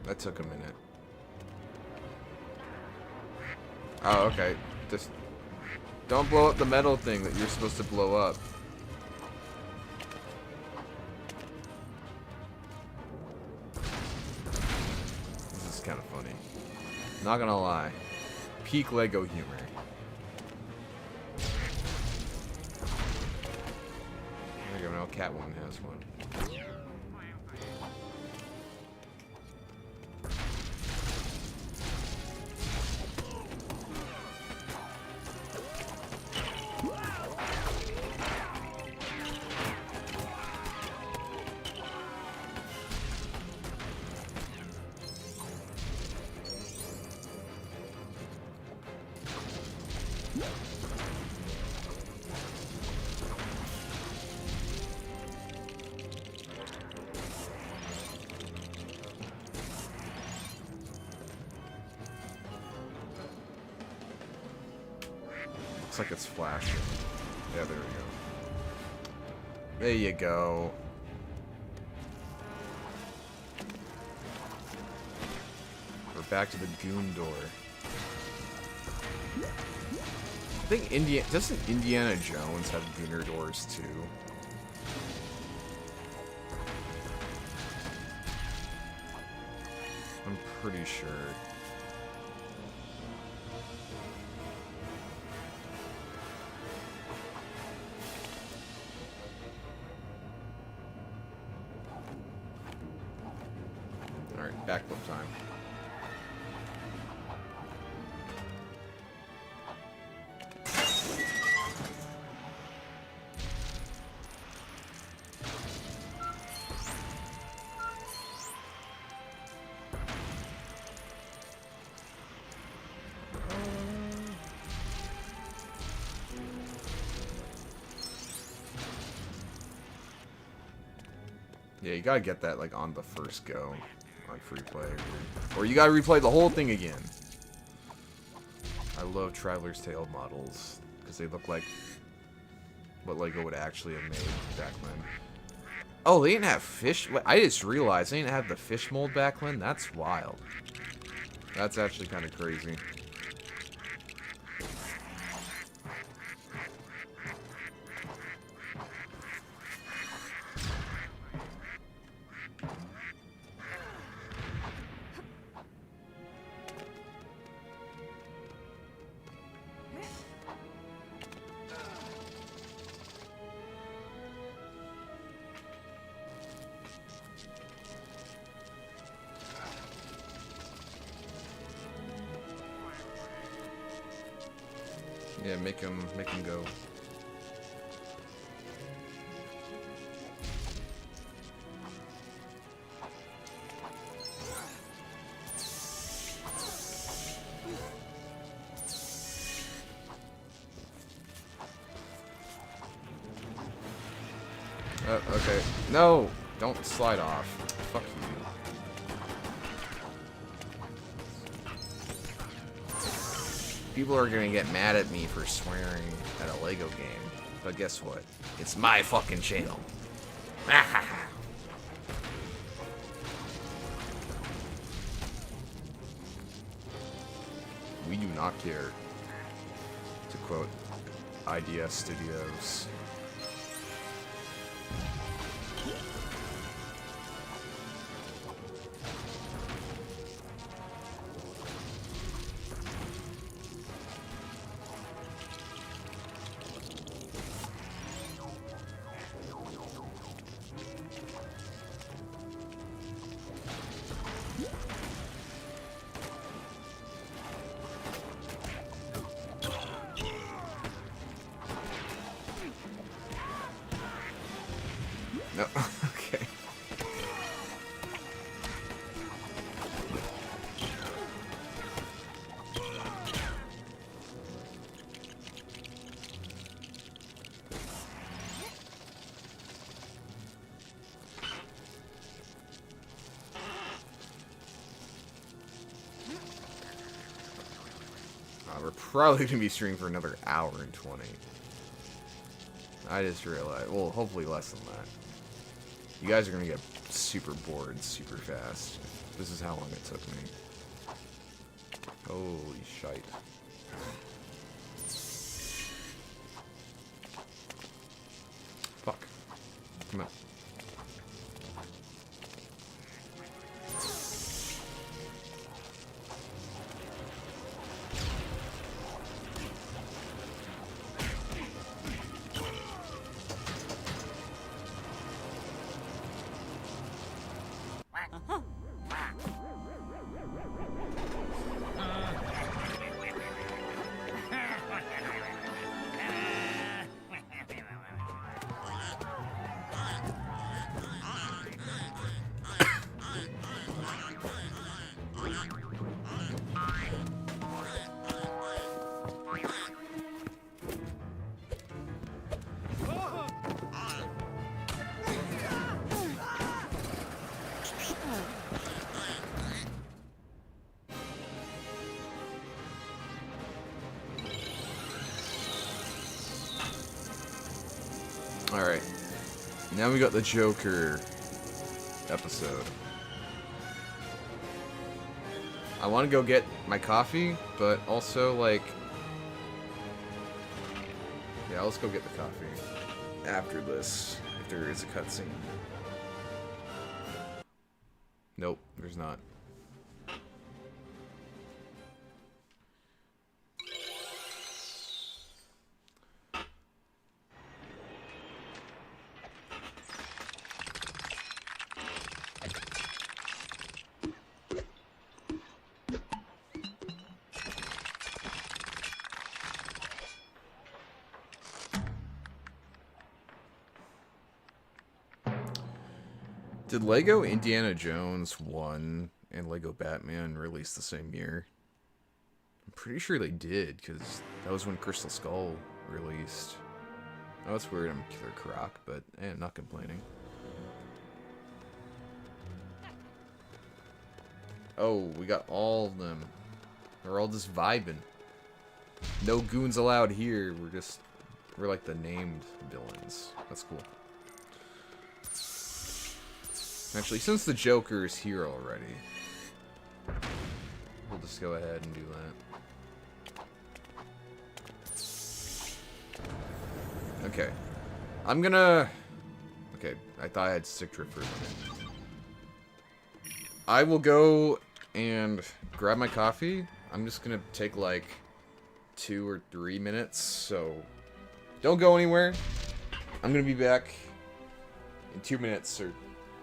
That took a minute. Oh, okay. Just don't blow up the metal thing that you're supposed to blow up. This is kind of funny. Not gonna lie. Peak Lego humor. There you go, now Catwoman has one. Looks like it's flashing. Yeah, there we go. There you go. We're back to the goon door. I think doesn't Indiana Jones have gooner doors too? I'm pretty sure. Alright, backflip time. Yeah, you gotta get that like on the first go. On free play, or you gotta replay the whole thing again. I love Traveler's Tale models because they look like what Lego would actually have made back then. Oh, they didn't have fish. I just realized they didn't have the fish mold back then. That's wild. That's actually kind of crazy. Yeah, make him go. Okay. No! Don't slide off. Fuck you. People are gonna get mad at me for swearing at a Lego game. But guess what? It's my fucking channel. We do not care. To quote IDS Studios. No, okay. We're probably gonna be streaming for another hour and 20. I just realized, well, hopefully less than that. You guys are gonna get super bored super fast. This is how long it took me. Holy shite. Fuck. Come on. Alright. Now we got the Joker episode. I want to go get my coffee, but also, like... Yeah, let's go get the coffee after this, if there is a cutscene. Nope, there's not. Did Lego Indiana Jones 1 and Lego Batman release the same year? I'm pretty sure they did, because that was when Crystal Skull released. Oh, it's weird I'm Killer Croc, but I'm not complaining. Oh, we got all of them. They're all just vibing. No goons allowed here. We're like the named villains. That's cool. Actually, since the Joker is here already, we'll just go ahead and do that. Okay. I'm gonna... Okay, I thought I had stick drift for a minute. I will go and grab my coffee. I'm just gonna take like 2 or 3 minutes, so don't go anywhere. I'm gonna be back in 2 minutes, or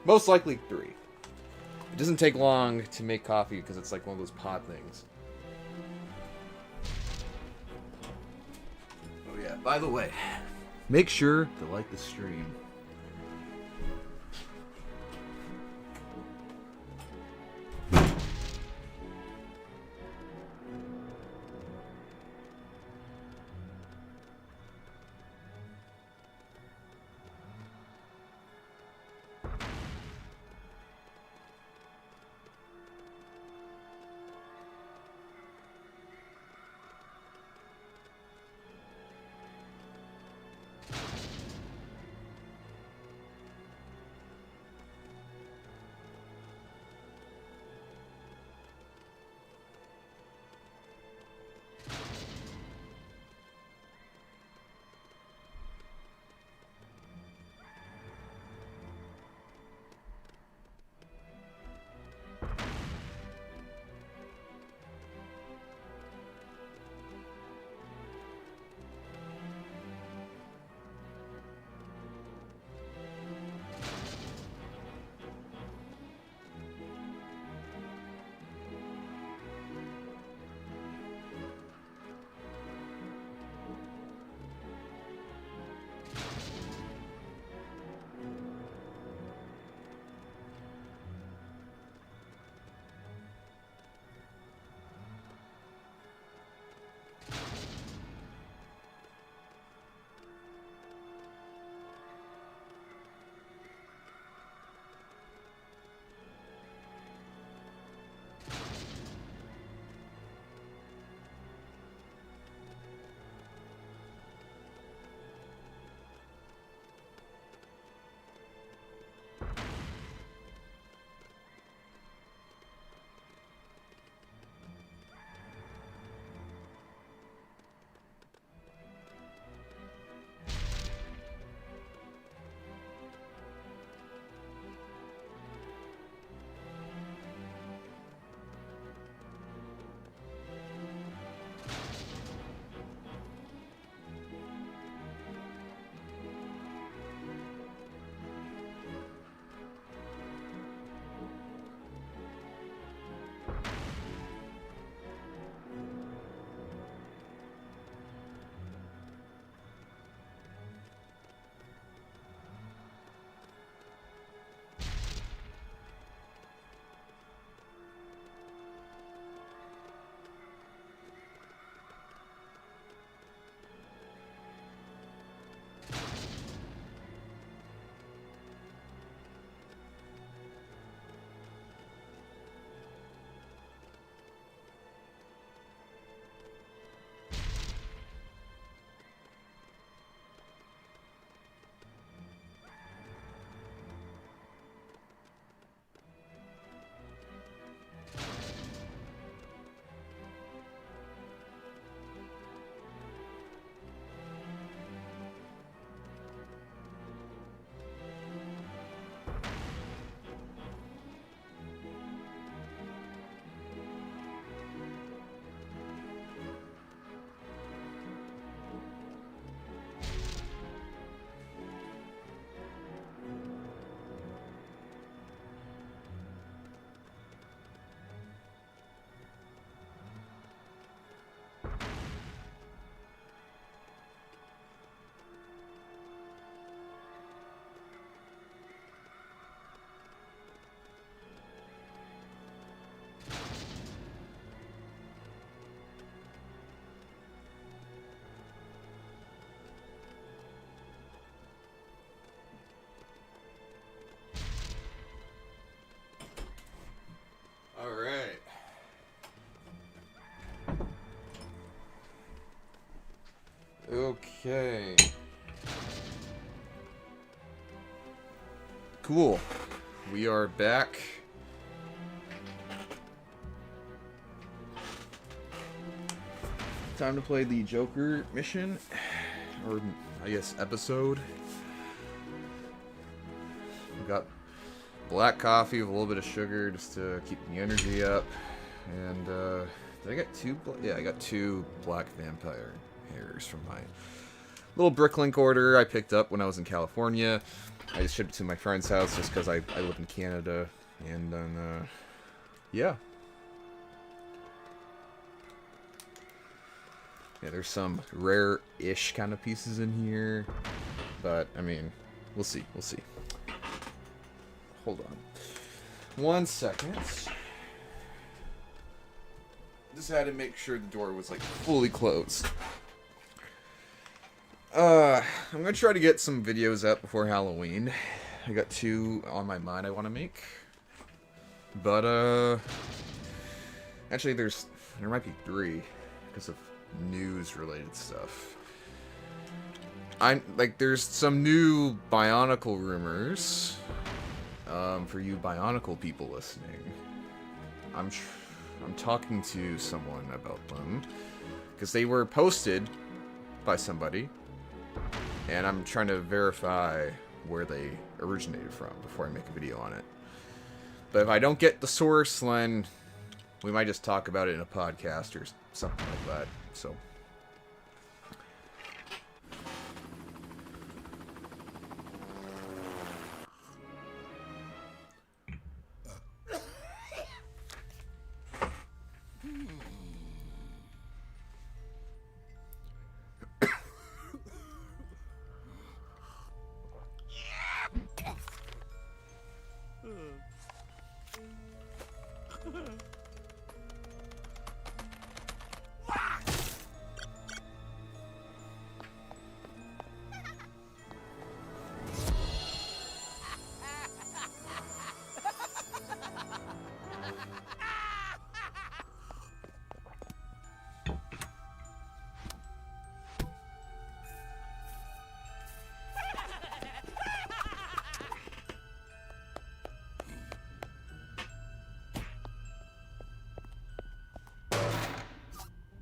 most likely 3. It doesn't take long to make coffee because it's like one of those pod things. yeah, by the way, make sure to like the stream. All right. Okay. Cool. We are back. Time to play the Joker mission, or I guess episode. We got black coffee with a little bit of sugar just to keep the energy up. And did I get two? Yeah, I got 2 black vampire hairs from my little Bricklink order I picked up when I was in California. I just shipped it to my friend's house just because I live in Canada. And then, yeah. Yeah, there's some rare-ish kind of pieces in here. But, I mean, we'll see. We'll see. Hold on. 1 second. Just had to make sure the door was, like, fully closed. I'm gonna try to get some videos up before Halloween. I got 2 on my mind I want to make. But, actually, there might be 3 because of news-related stuff. There's some new bionicle rumors. For you bionicle people listening. I'm talking to someone about them. Because they were posted by somebody. And I'm trying to verify where they originated from before I make a video on it. But if I don't get the source, then we might just talk about it in a podcast or something like that. So.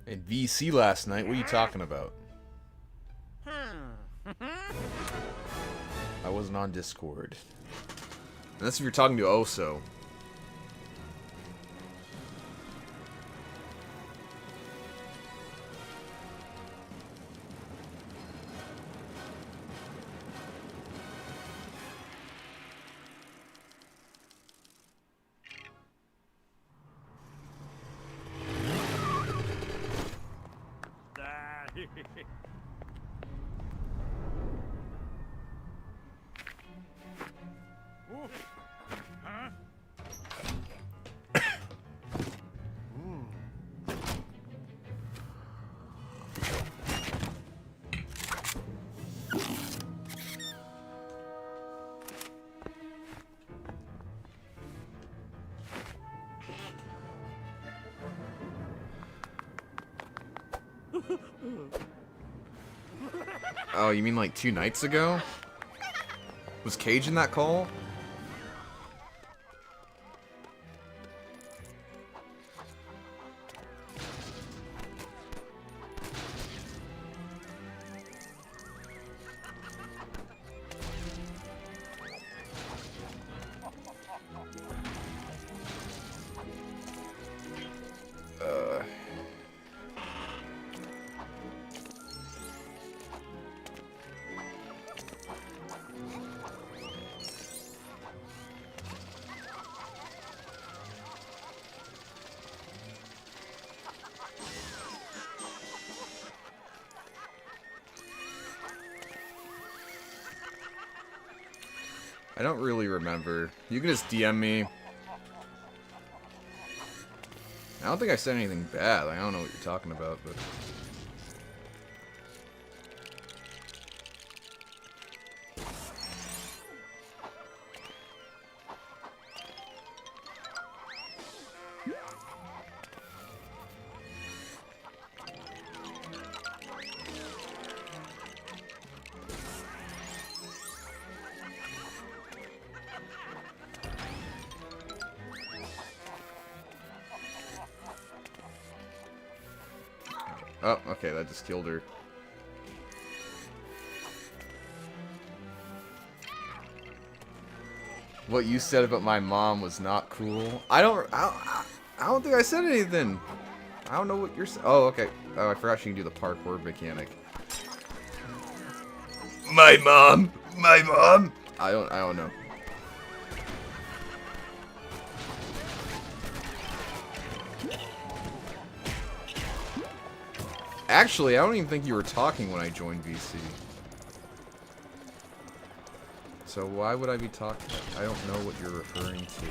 In VC last night, what are you talking about? I wasn't on Discord. Unless if you're talking to Oso. Oh, you mean like 2 nights ago? Was Cage in that call? I don't really remember. You can just DM me. I don't think I said anything bad. I don't know what you're talking about, but... Oh, okay, that just killed her. What you said about my mom was not cool. I don't think I said anything. I don't know what you're saying. Oh, okay. Oh, I forgot she can do the parkour mechanic. My mom. I don't know. Actually, I don't even think you were talking when I joined VC. So why would I be talking? I don't know what you're referring to.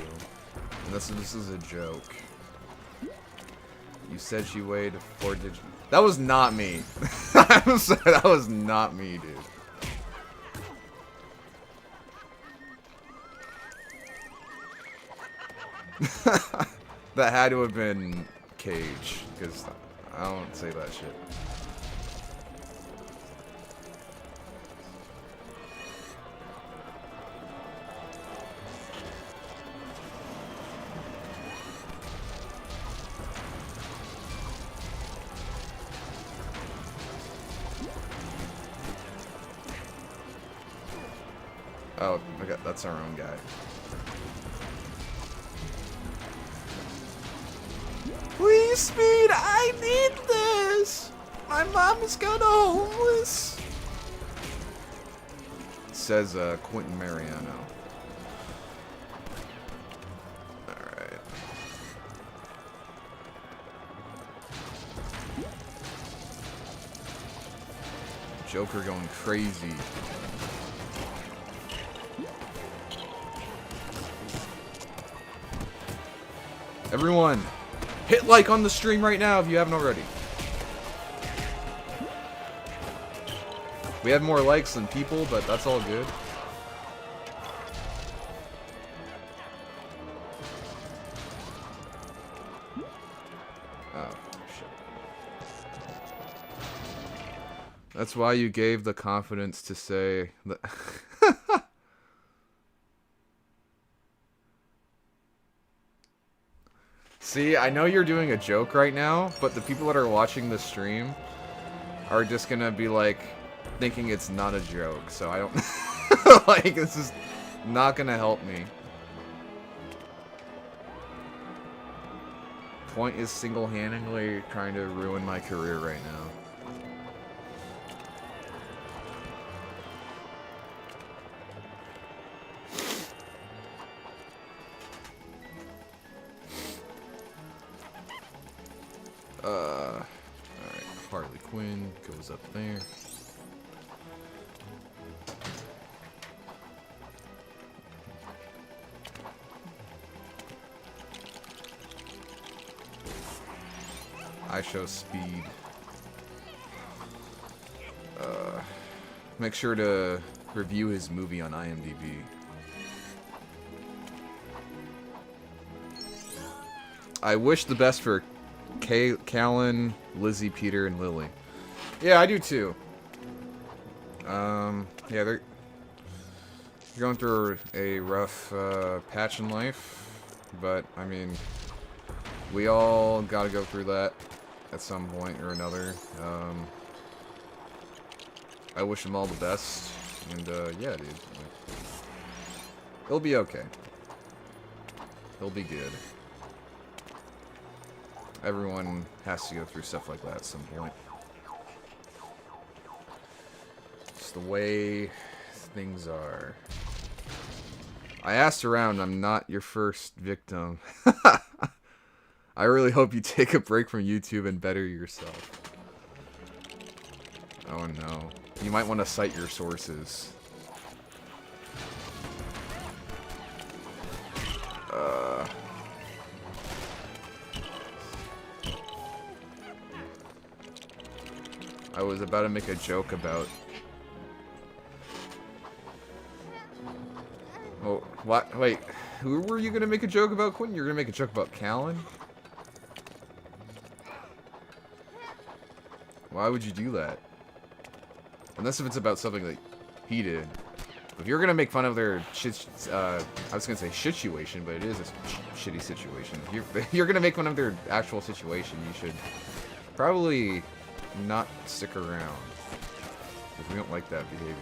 And this is a joke. You said she weighed 4 digits. That was not me. I'm sorry, that was not me, dude. That had to have been Cage, because I don't say that shit. Oh, okay, that's our own guy. Please, Speed, I need this! My mom is kinda homeless! Says, Quentin Mariano. Alright. Joker going crazy. Everyone, hit like on the stream right now if you haven't already. We have more likes than people, but that's all good. Oh, shit. That's why you gave the confidence to say that. See, I know you're doing a joke right now, but the people that are watching the stream are just gonna be like, thinking it's not a joke, so I don't like, this is not gonna help me. Point is single-handedly trying to ruin my career right now. Alright, Harley Quinn goes up there. I show speed. Make sure to review his movie on IMDb. I wish the best for Callan, Lizzie, Peter, and Lily. Yeah, I do too. Yeah, they're going through a rough patch in life, but I mean, we all gotta go through that at some point or another. I wish them all the best, and yeah, dude, it'll be okay. It'll be good. Everyone has to go through stuff like that at some point. It's the way things are. I asked around, I'm not your first victim. I really hope you take a break from YouTube and better yourself. Oh no. You might want to cite your sources. I was about to make a joke about... Oh, what? Wait, who were you gonna make a joke about, Quentin? You're gonna make a joke about Callan? Why would you do that? Unless if it's about something that he did. If you're gonna make fun of their shit, I was gonna say situation, but it is a shitty situation. If you're gonna make fun of their actual situation, you should probably not stick around. Because we don't like that behavior.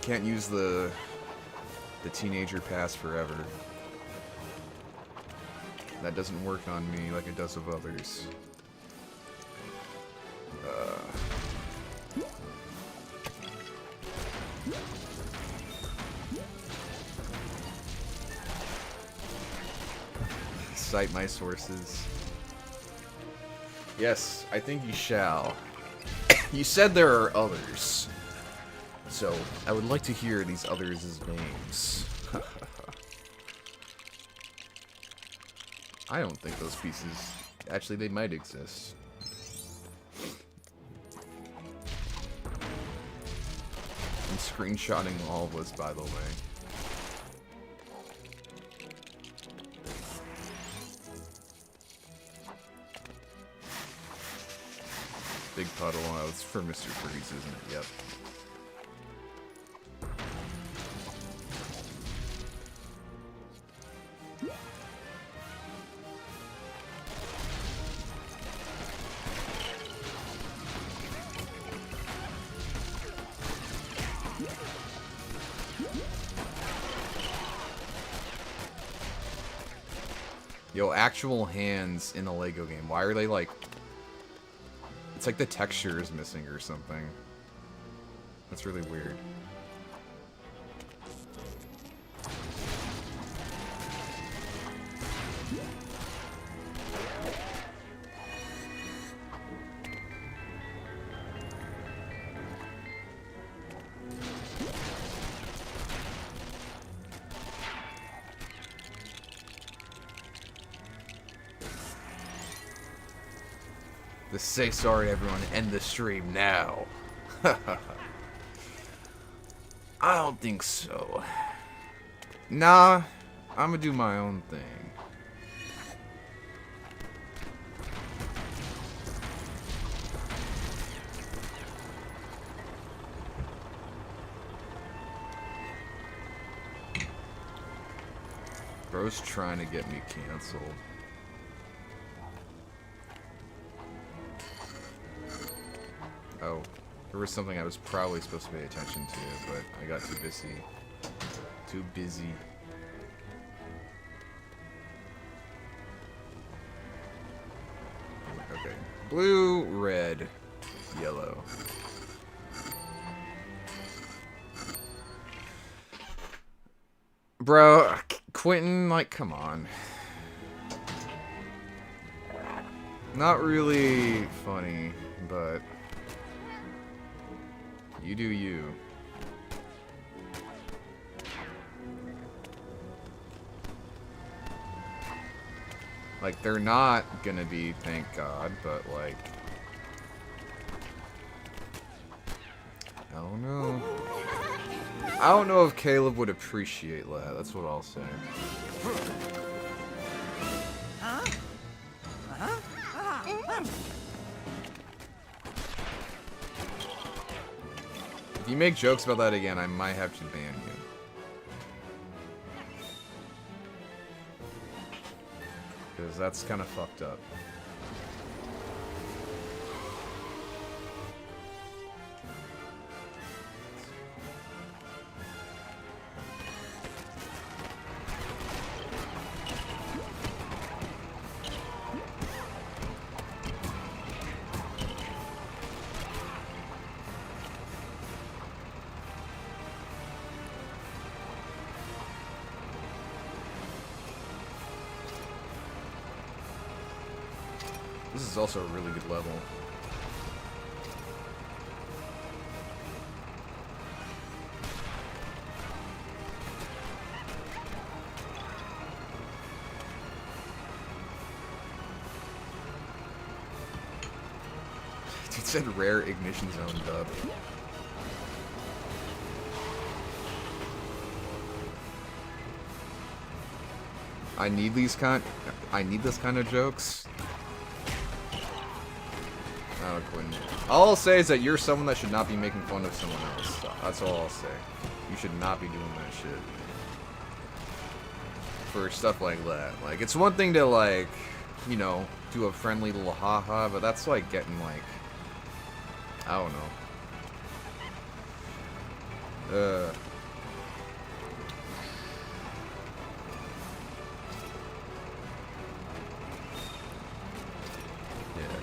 Can't use the teenager pass forever. That doesn't work on me like it does with others. cite my sources. Yes, I think you shall. You said there are others. So, I would like to hear these others' names. I don't think those pieces... Actually, they might exist. I'm screenshotting all of this, by the way. Big puddle. Oh, it's for Mr. Freeze, isn't it? Yep. Yo, actual hands in a Lego game. Why are they like... It's like the texture is missing or something. That's really weird. Just say sorry, everyone. End the stream now. I don't think so. Nah, I'm gonna do my own thing. Bro's trying to get me canceled. Oh, there was something I was probably supposed to pay attention to, but I got too busy. Too busy. Okay. Blue, red, yellow. Bro, Quentin, like, come on. Not really funny, but... You do you. Like, they're not gonna be, thank God, but like... I don't know. I don't know if Caleb would appreciate that, that's what I'll say. If you make jokes about that again, I might have to ban you. Because that's kind of fucked up. This is also a really good level. Dude said rare ignition zone dub. I need this kind of jokes. Oh, Quinn. All I'll say is that you're someone that should not be making fun of someone else. That's all I'll say. You should not be doing that shit. For stuff like that. Like, it's one thing to, like, you know, do a friendly little haha, but that's like getting, like, I don't know.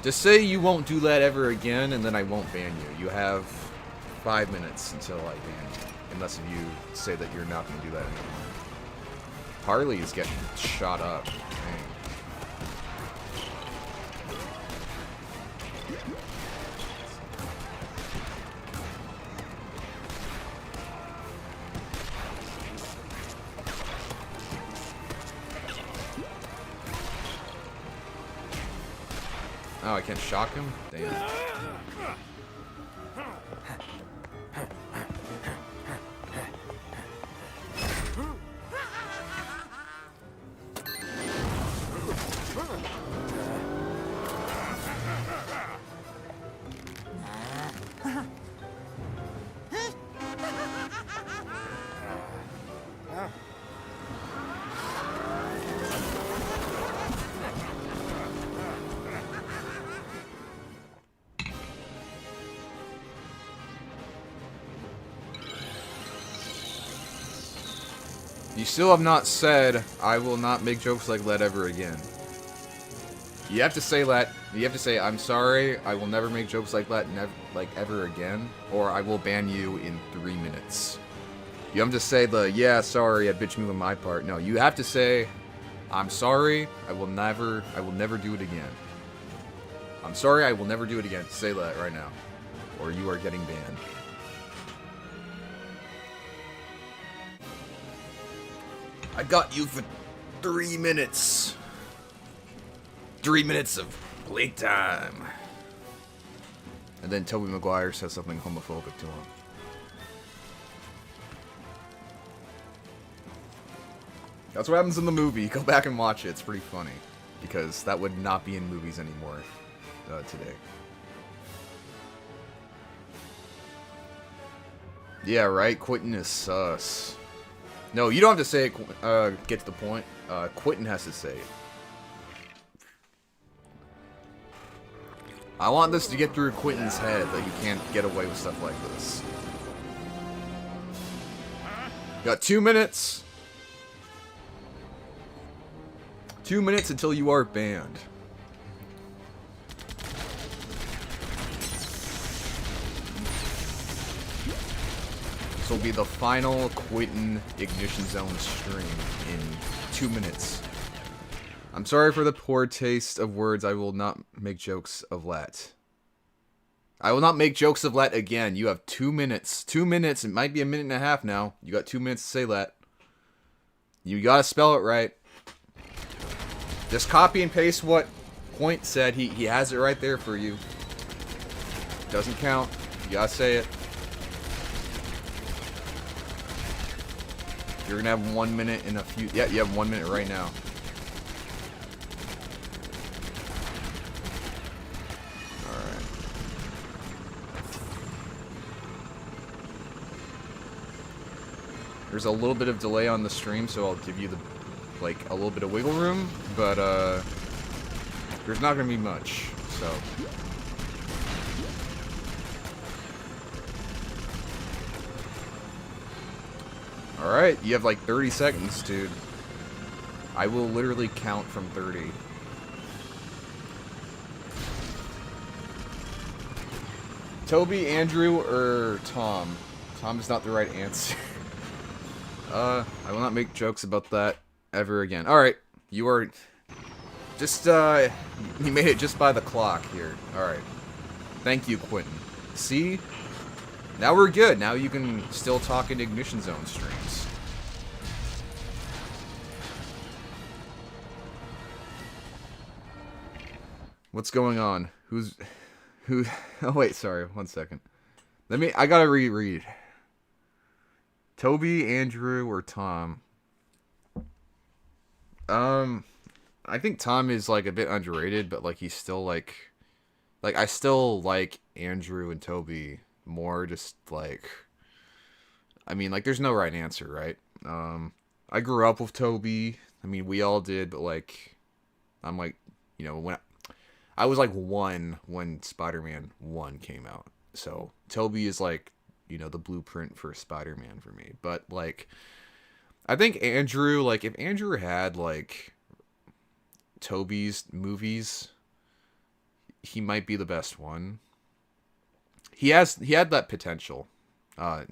Just say you won't do that ever again, and then I won't ban you. You have 5 minutes until I ban you. Unless you say that you're not going to do that anymore. Harley is getting shot up. Dang. Oh, I can't shock him? Damn. You still have not said, I will not make jokes like that ever again. You have to say that. You have to say, I'm sorry, I will never make jokes like that ever again, or I will ban you in 3 minutes. You have to say yeah, sorry, I bitch me with my part. No, you have to say, I'm sorry, I will never do it again. I'm sorry, I will never do it again. Say that right now, or you are getting banned. I got you for 3 minutes. 3 minutes of playtime. And then Tobey Maguire says something homophobic to him. That's what happens in the movie. Go back and watch it. It's pretty funny. Because that would not be in movies anymore today. Yeah, right? Quentin is sus. No, you don't have to say it, get to the point. Quentin has to say it. I want this to get through Quentin's head that you can't get away with stuff like this. Got 2 minutes. 2 minutes until you are banned. This will be the final Quentin Ignition Zone stream in 2 minutes. I'm sorry for the poor taste of words. I will not make jokes of that. I will not make jokes of that again. You have 2 minutes. 2 minutes. It might be a minute and a half now. You got 2 minutes to say that. You gotta spell it right. Just copy and paste what Point said. He has it right there for you. Doesn't count. You gotta say it. You're gonna have 1 minute in a few. Yeah, you have 1 minute right now. Alright. There's a little bit of delay on the stream, so I'll give you a little bit of wiggle room, but there's not gonna be much, so. Alright, you have like 30 seconds, dude. I will literally count from 30. Toby, Andrew, or Tom? Tom is not the right answer. I will not make jokes about that ever again. Alright, you are just, you made it just by the clock here. Alright. Thank you, Quentin. See? Now we're good. Now you can still talk in Ignition Zone streams. What's going on? Who? Oh wait, sorry. 1 second. I gotta reread. Toby, Andrew, or Tom? I think Tom is like a bit underrated, but like he's still like I still like Andrew and Toby more, just like, I mean, like, there's no right answer, right? I grew up with Toby. I mean, we all did, but like, I'm like, you know, when I was like 1 when Spider-Man 1 came out, so Toby is like, you know, the blueprint for Spider-Man for me. But like, I think Andrew, like, if Andrew had like Toby's movies, he might be the best one. He had that potential.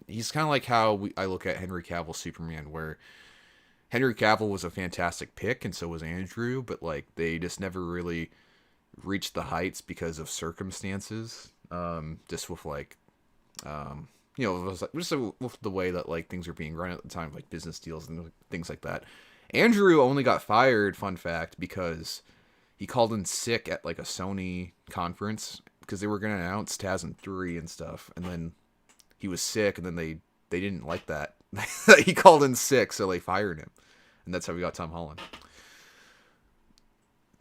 He's kind of like how I look at Henry Cavill's Superman, where Henry Cavill was a fantastic pick, and so was Andrew, but like they just never really reached the heights because of circumstances. Just with like, you know, it was like, just with the way that like things were being run at the time, like business deals and things like that. Andrew only got fired, fun fact, because he called in sick at like a Sony conference because they were gonna announce TASM 3 and stuff, and then he was sick, and then they didn't like that. He called in sick, so they fired him, and that's how we got Tom Holland.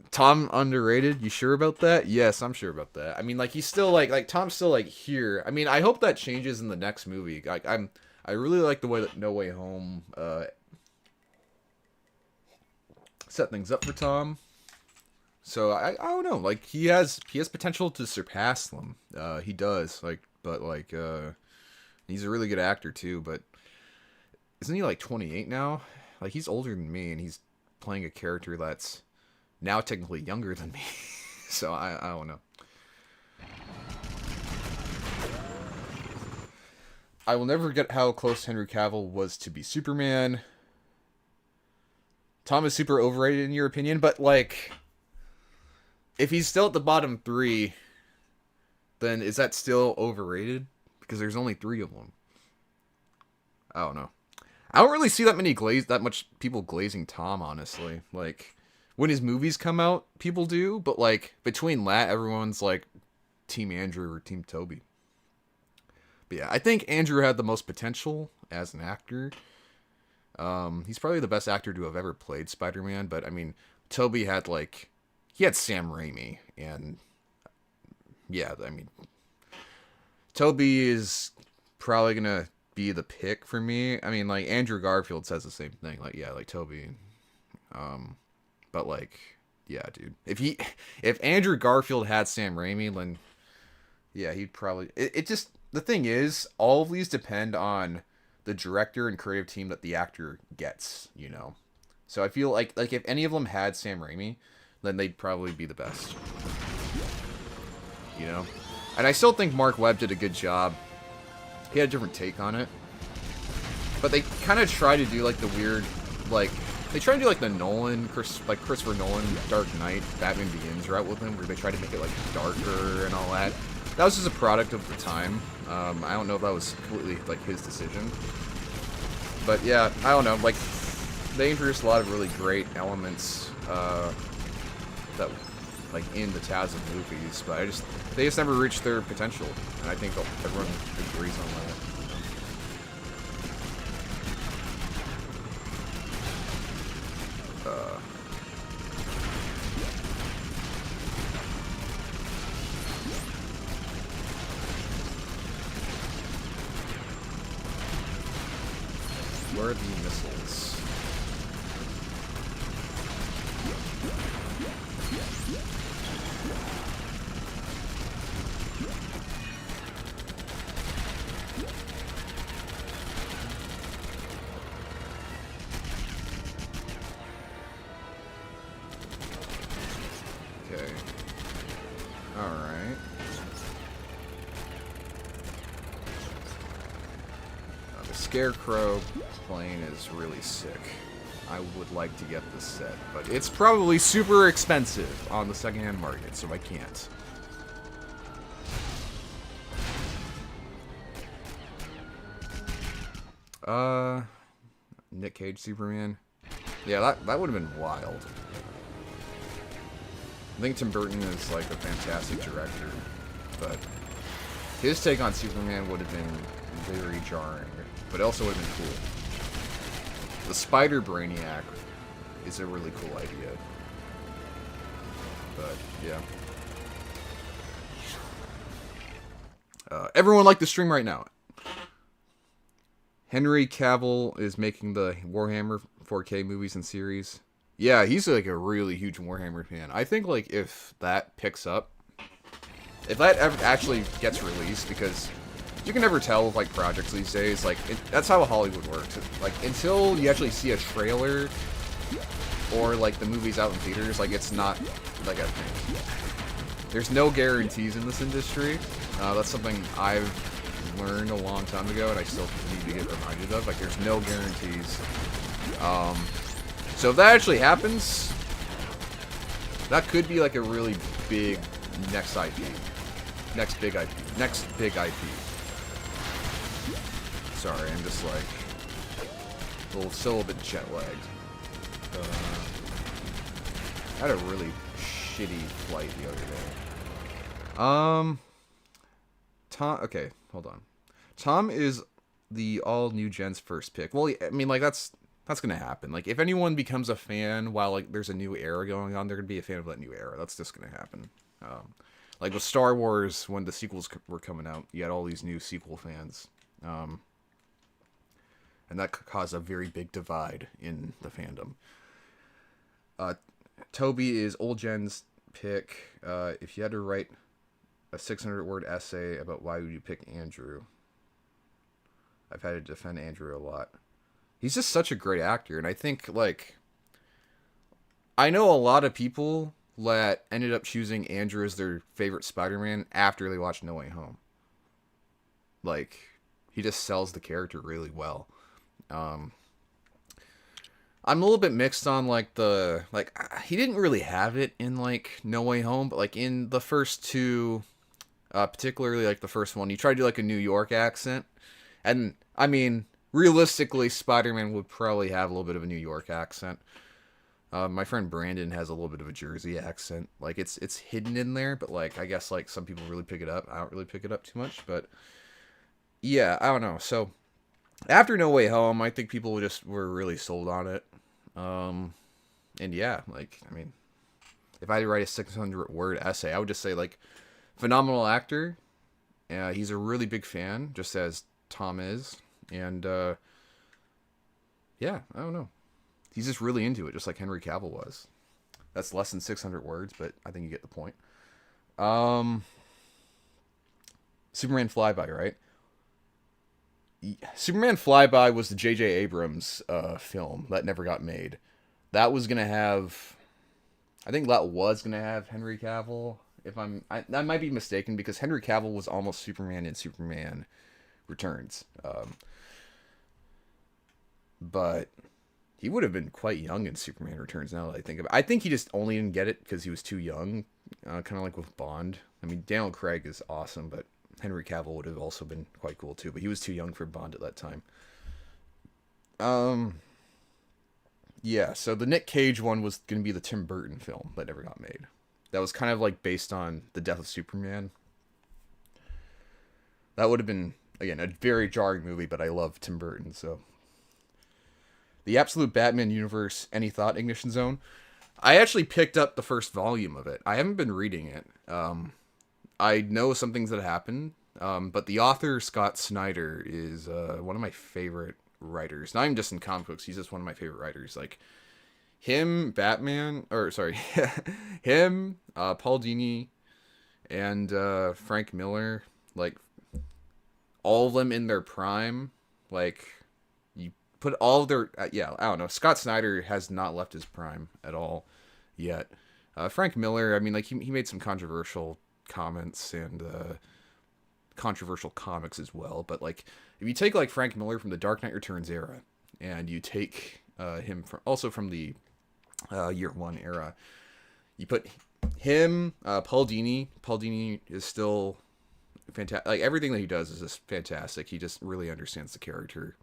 Tom underrated? You sure about that? Yes, I'm sure about that. I mean, like, he's still like Tom's still like here. I mean, I hope that changes in the next movie. Like, I really like the way that No Way Home set things up for Tom. So I don't know. Like, he has potential to surpass them. He does. Like, but like he's a really good actor too. But isn't he like 28 now? Like, he's older than me, and he's playing a character that's now technically younger than me. So I don't know. I will never forget how close Henry Cavill was to be Superman. Tom is super overrated in your opinion, but like, if he's still at the bottom 3, then is that still overrated? Because there's only 3 of them. I don't know. I don't really see that much people glazing Tom, honestly. Like, when his movies come out, people do, but like, between that, everyone's like Team Andrew or Team Toby. But yeah, I think Andrew had the most potential as an actor. He's probably the best actor to have ever played Spider-Man, but I mean, Toby had he had Sam Raimi, and yeah, I mean, Toby is probably gonna be the pick for me. I mean, like, Andrew Garfield says the same thing. Like, yeah, like Toby. But like, yeah, dude. If Andrew Garfield had Sam Raimi, then yeah, he'd probably. It just, the thing is, all of these depend on the director and creative team that the actor gets, you know. So I feel like if any of them had Sam Raimi, then they'd probably be the best, you know. And I still think Mark Webb did a good job. He had a different take on it, but they kind of try to do like the weird, like, they try to do like the Christopher Nolan Dark Knight Batman Begins route with him, where they try to make it like darker and all that. That was just a product of the time. I don't know if that was completely like his decision, but yeah, I don't know. Like, they introduced a lot of really great elements that like in the TASM movies, but they just never reached their potential, and I think everyone agrees on that. Where are the missiles? Okay. Alright. The Scarecrow plane is really sick. I would like to get this set, but it's probably super expensive on the secondhand market, so I can't. Nick Cage Superman. Yeah, that would have been wild. I think Tim Burton is like a fantastic director, but his take on Superman would have been very jarring, but also would have been cool. The Spider Brainiac is a really cool idea, but yeah. Everyone like the stream right now. Henry Cavill is making the Warhammer 4K movies and series. Yeah, he's like a really huge Warhammer fan. I think like if that picks up, if that ever actually gets released, because you can never tell with like projects these days. Like that's how Hollywood works. Like until you actually see a trailer or like the movie's out in theaters, like it's not like a thing. There's no guarantees in this industry. That's something I've learned a long time ago, and I still need to get reminded of. Like there's no guarantees. So if that actually happens, that could be like a really big next IP. Next big IP. Next big IP. Sorry, I'm just like still a bit jet lagged. I had a really shitty flight the other day. Um, Tom. Okay, hold on. Tom is the all new gen's first pick. Well, I mean, like that's gonna happen. Like, if anyone becomes a fan while like there's a new era going on, they're gonna be a fan of that new era. That's just gonna happen. Like with Star Wars, when the sequels were coming out, you had all these new sequel fans, and that caused a very big divide in the fandom. Toby is old gen's pick. If you had to write a 600-word essay about why would you pick Andrew, I've had to defend Andrew a lot. He's just such a great actor, and I think, like, I know a lot of people that ended up choosing Andrew as their favorite Spider-Man after they watched No Way Home. Like, he just sells the character really well. I'm a little bit mixed on, like, he didn't really have it in, like, No Way Home, but, like, in the first two, particularly, like, the first one, he tried to do, like, a New York accent, and, I mean, realistically, Spider-Man would probably have a little bit of a New York accent. My friend Brandon has a little bit of a Jersey accent. Like, it's hidden in there, but, like, I guess, like, some people really pick it up. I don't really pick it up too much, but, yeah, I don't know. So, after No Way Home, I think people just were really sold on it. And yeah, like, I mean, if I had to write a 600-word essay, I would just say, like, phenomenal actor. He's a really big fan, just as Tom is. And, yeah, I don't know. He's just really into it, just like Henry Cavill was. That's less than 600 words, but I think you get the point. Superman Flyby, right? Superman Flyby was the J.J. Abrams film that never got made. That was going to have... I think that was going to have Henry Cavill. I might be mistaken, because Henry Cavill was almost Superman in Superman Returns. But he would have been quite young in Superman Returns, now that I think of it. I think he just only didn't get it because he was too young. Kind of like with Bond. I mean, Daniel Craig is awesome, but Henry Cavill would have also been quite cool too. But he was too young for Bond at that time. Yeah, so the Nick Cage one was going to be the Tim Burton film that never got made. That was kind of like based on the death of Superman. That would have been, again, a very jarring movie, but I love Tim Burton, so... The Absolute Batman Universe, Any Thought, Ignition Zone. I actually picked up the first volume of it. I haven't been reading it. I know some things that happen, but the author, Scott Snyder, is one of my favorite writers. Not even just in comic books, he's just one of my favorite writers. Like, him, Paul Dini, and Frank Miller, like, all of them in their prime, like... Put all of their... yeah, I don't know. Scott Snyder has not left his prime at all yet. Frank Miller, I mean, like, he made some controversial comments and controversial comics as well. But, like, if you take, like, Frank Miller from the Dark Knight Returns era, and you take him from the Year One era, you put him, Paul Dini. Paul Dini is still fantastic. Like, everything that he does is just fantastic. He just really understands the character.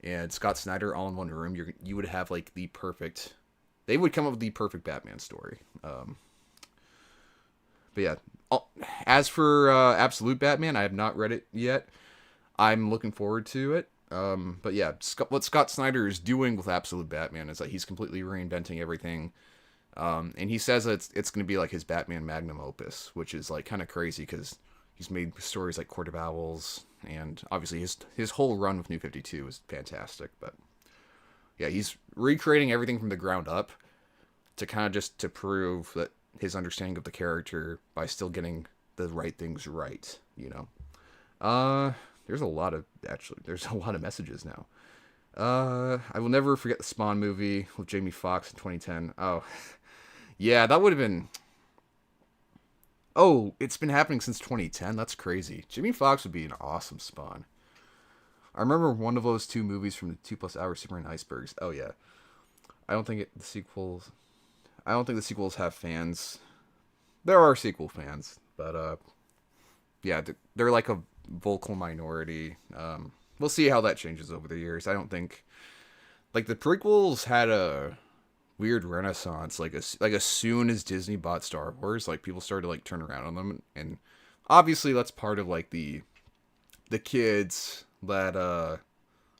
And Scott Snyder all in one room, you would have, like, the perfect... They would come up with the perfect Batman story. But yeah, as for Absolute Batman, I have not read it yet. I'm looking forward to it. But yeah, what Scott Snyder is doing with Absolute Batman is that he's completely reinventing everything. And he says that it's going to be like his Batman magnum opus, which is, like, kind of crazy because he's made stories like Court of Owls... And obviously his whole run with New 52 is fantastic. But yeah, he's recreating everything from the ground up to kind of just to prove that his understanding of the character by still getting the right things right, you know. There's a lot of messages now. I will never forget the Spawn movie with Jamie Foxx in 2010. Oh, yeah, that would have been... Oh, it's been happening since 2010? That's crazy. Jimmy Fox would be an awesome Spawn. I remember one of those two movies from the 2+ hour Superman Icebergs. Oh, yeah. I don't think the sequels have fans. There are sequel fans, but, yeah, they're like a vocal minority. We'll see how that changes over the years. I don't think... Like, the prequels had a weird renaissance. Like as soon as Disney bought Star Wars, like people started to like turn around on them, and obviously that's part of like the kids that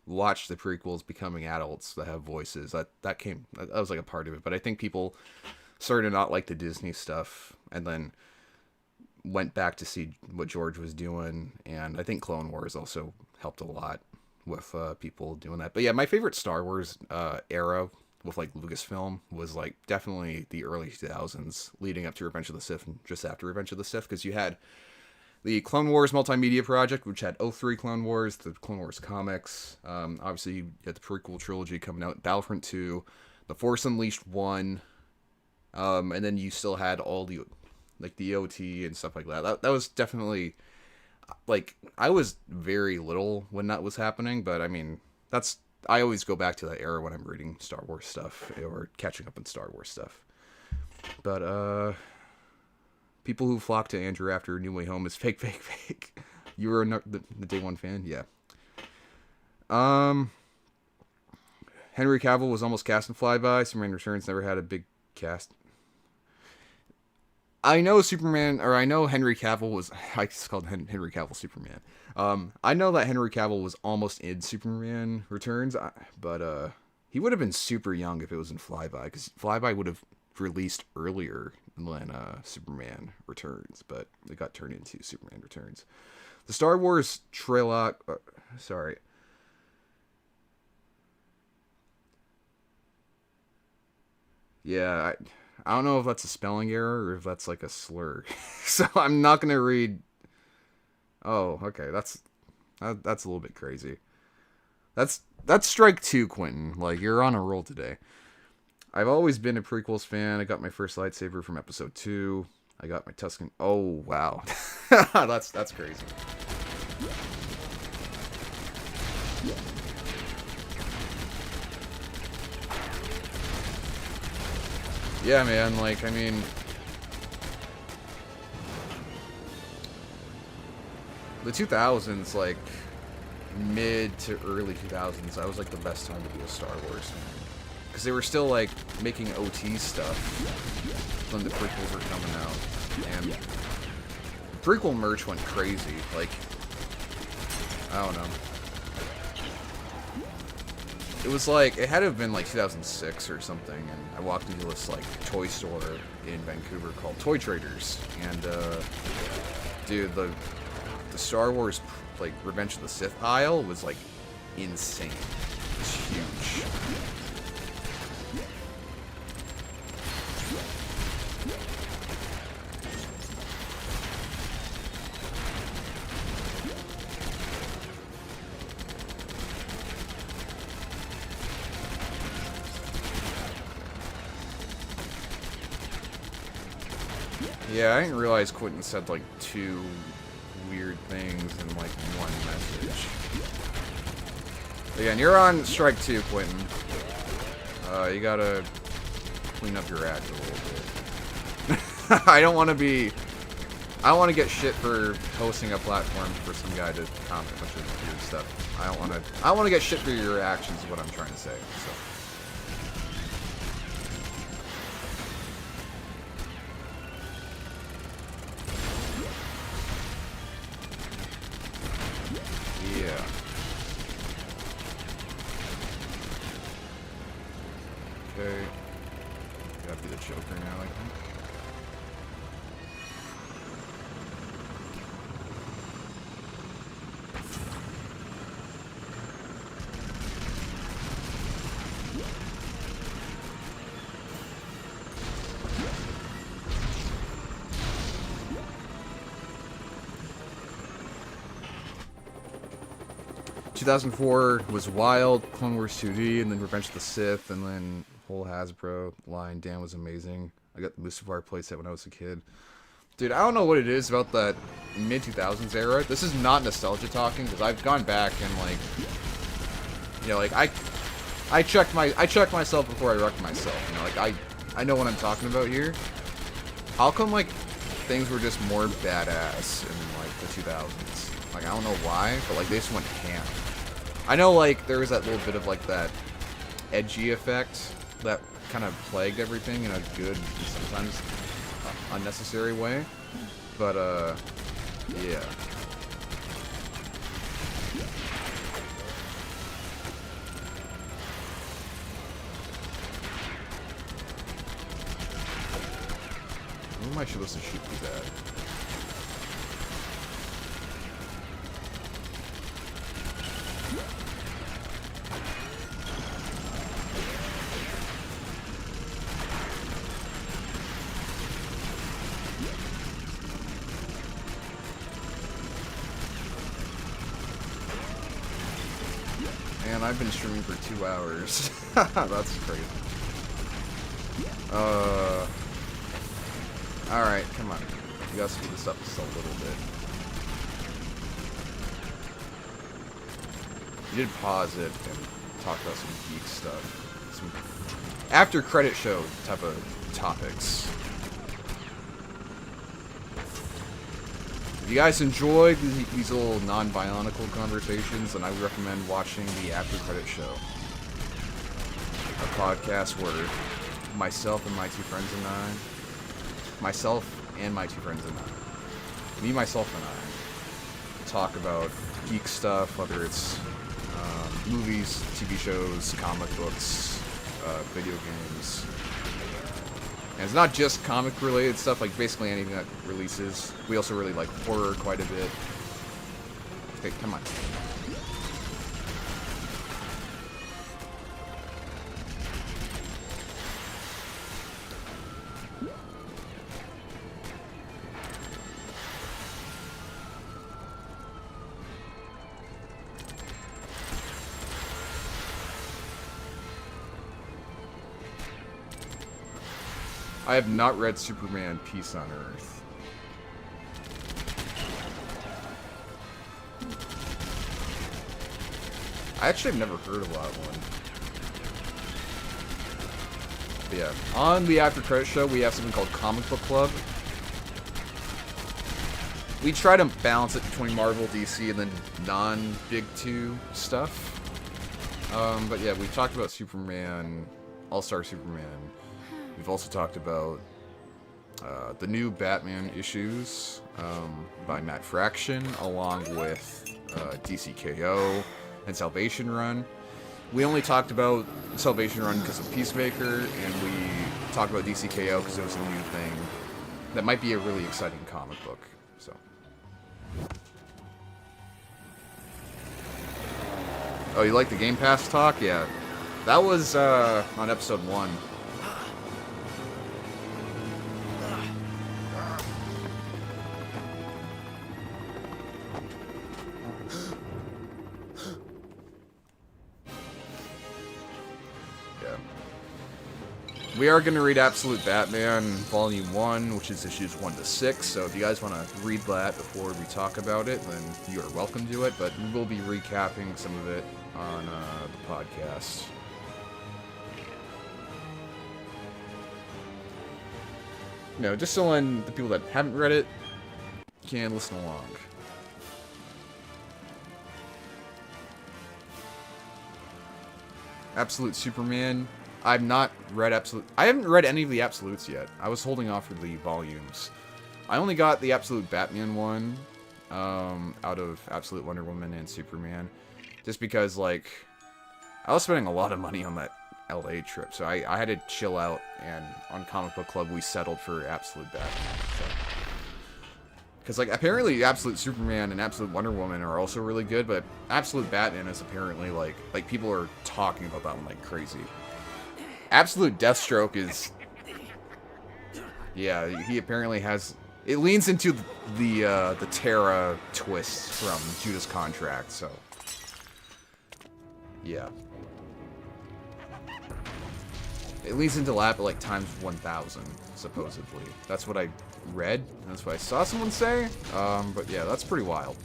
watch the prequels becoming adults that have voices. That was like a part of it. But I think people started to not like the Disney stuff, and then went back to see what George was doing, and I think Clone Wars also helped a lot with people doing that. But yeah, my favorite Star Wars era with like Lucasfilm was like definitely the early 2000s leading up to Revenge of the Sith and just after Revenge of the Sith, because you had the Clone Wars multimedia project, which had 03 Clone Wars, the Clone Wars comics. Obviously, you had the prequel trilogy coming out, Battlefront 2, The Force Unleashed 1, and then you still had all the like the OT and stuff like that. That was definitely, like, I was very little when that was happening, but I mean, I always go back to that era when I'm reading Star Wars stuff or catching up on Star Wars stuff. But people who flock to Andrew after New Way Home is fake, fake, fake. You were the day one fan, yeah. Henry Cavill was almost cast in Flyby. Superman Returns never had a big cast. I know Henry Cavill was. I just called Henry Cavill Superman. I know that Henry Cavill was almost in Superman Returns, but he would have been super young if it was in Flyby, because Flyby would have released earlier than Superman Returns, but it got turned into Superman Returns. The Star Wars trilogy. Sorry. Yeah, I don't know if that's a spelling error or if that's like a slur. So I'm not gonna read. Oh, okay, that's a little bit crazy. That's strike two, Quentin. Like, you're on a roll today. I've always been a prequels fan. I got my first lightsaber from episode 2. I got my Tusken. Oh wow, that's crazy. Yeah, man. Like, I mean, the 2000s, like mid to early 2000s, that was like the best time to be a Star Wars fan, because they were still like making OT stuff when the prequels were coming out, and prequel merch went crazy. Like, I don't know. It was like, it had to have been like 2006 or something, and I walked into this like toy store in Vancouver called Toy Traders, and dude, the Star Wars like Revenge of the Sith aisle was like insane. It was huge. Yeah, I didn't realize Quentin said like 2 weird things in like one message. But yeah, and you're on strike 2, Quentin. You gotta clean up your act a little bit. I don't want to get shit for hosting a platform for some guy to comment a bunch of weird stuff. I don't want to get shit for your actions is what I'm trying to say. So. Yeah. Okay. Gotta be the Joker now, I think. Two 2004 was wild, Clone Wars 2D, and then Revenge of the Sith, and then whole Hasbro line. Damn, was amazing. I got the Mustafar playset when I was a kid. Dude, I don't know what it is about that mid-2000s era. This is not nostalgia talking, because I've gone back and, like, you know, like, I checked myself before I wrecked myself, you know, like, I know what I'm talking about here. How come, like, things were just more badass in, like, the 2000s? Like, I don't know why, but, like, they just went ham. I know, like, there was that little bit of, like, that edgy effect that kind of plagued everything in a good, sometimes unnecessary way. But, yeah. Who am I supposed to shoot through that? Man, I've been streaming for 2 hours. That's crazy. Alright, come on. You gotta speed this up just a little bit. You did pause it and talk about some geek stuff. Some after credit show type of topics. If you guys enjoy these little non-bionicle conversations, then I would recommend watching the After Credit Show. A podcast where myself and my two friends and I, myself and I, talk about geek stuff, whether it's movies, TV shows, comic books, video games. And it's not just comic-related stuff, like basically anything that releases. We also really like horror quite a bit. Okay, come on. I have not read Superman Peace on Earth. I actually have never heard of that one. But yeah, on the After Credit Show, we have something called Comic Book Club. We try to balance it between Marvel, DC, and then non-Big Two stuff. But yeah, we talked about Superman, All-Star Superman. We've also talked about the new Batman issues by Matt Fraction, along with DCKO and Salvation Run. We only talked about Salvation Run because of Peacemaker, and we talked about DCKO because it was a new thing that might be a really exciting comic book. So, oh, you like the Game Pass talk? Yeah, that was on episode 1. We are going to read Absolute Batman Volume 1, which is issues 1 to 6, so if you guys want to read that before we talk about it, then you are welcome to it, but we will be recapping some of it on the podcast. No, just so when the people that haven't read it can listen along. Absolute Superman. I haven't read any of the Absolutes yet. I was holding off for the volumes. I only got the Absolute Batman one out of Absolute Wonder Woman and Superman. Just because, like, I was spending a lot of money on that LA trip. So I had to chill out, and on Comic Book Club we settled for Absolute Batman. So. Because, like, apparently Absolute Superman and Absolute Wonder Woman are also really good, but Absolute Batman is apparently, like people are talking about that one like crazy. Absolute Deathstroke is... Yeah, he apparently has... It leans into the Terra twist from Judas Contract, so... Yeah. It leans into that, but like times 1,000, supposedly. That's what I read. That's what I saw someone say. But yeah, that's pretty wild.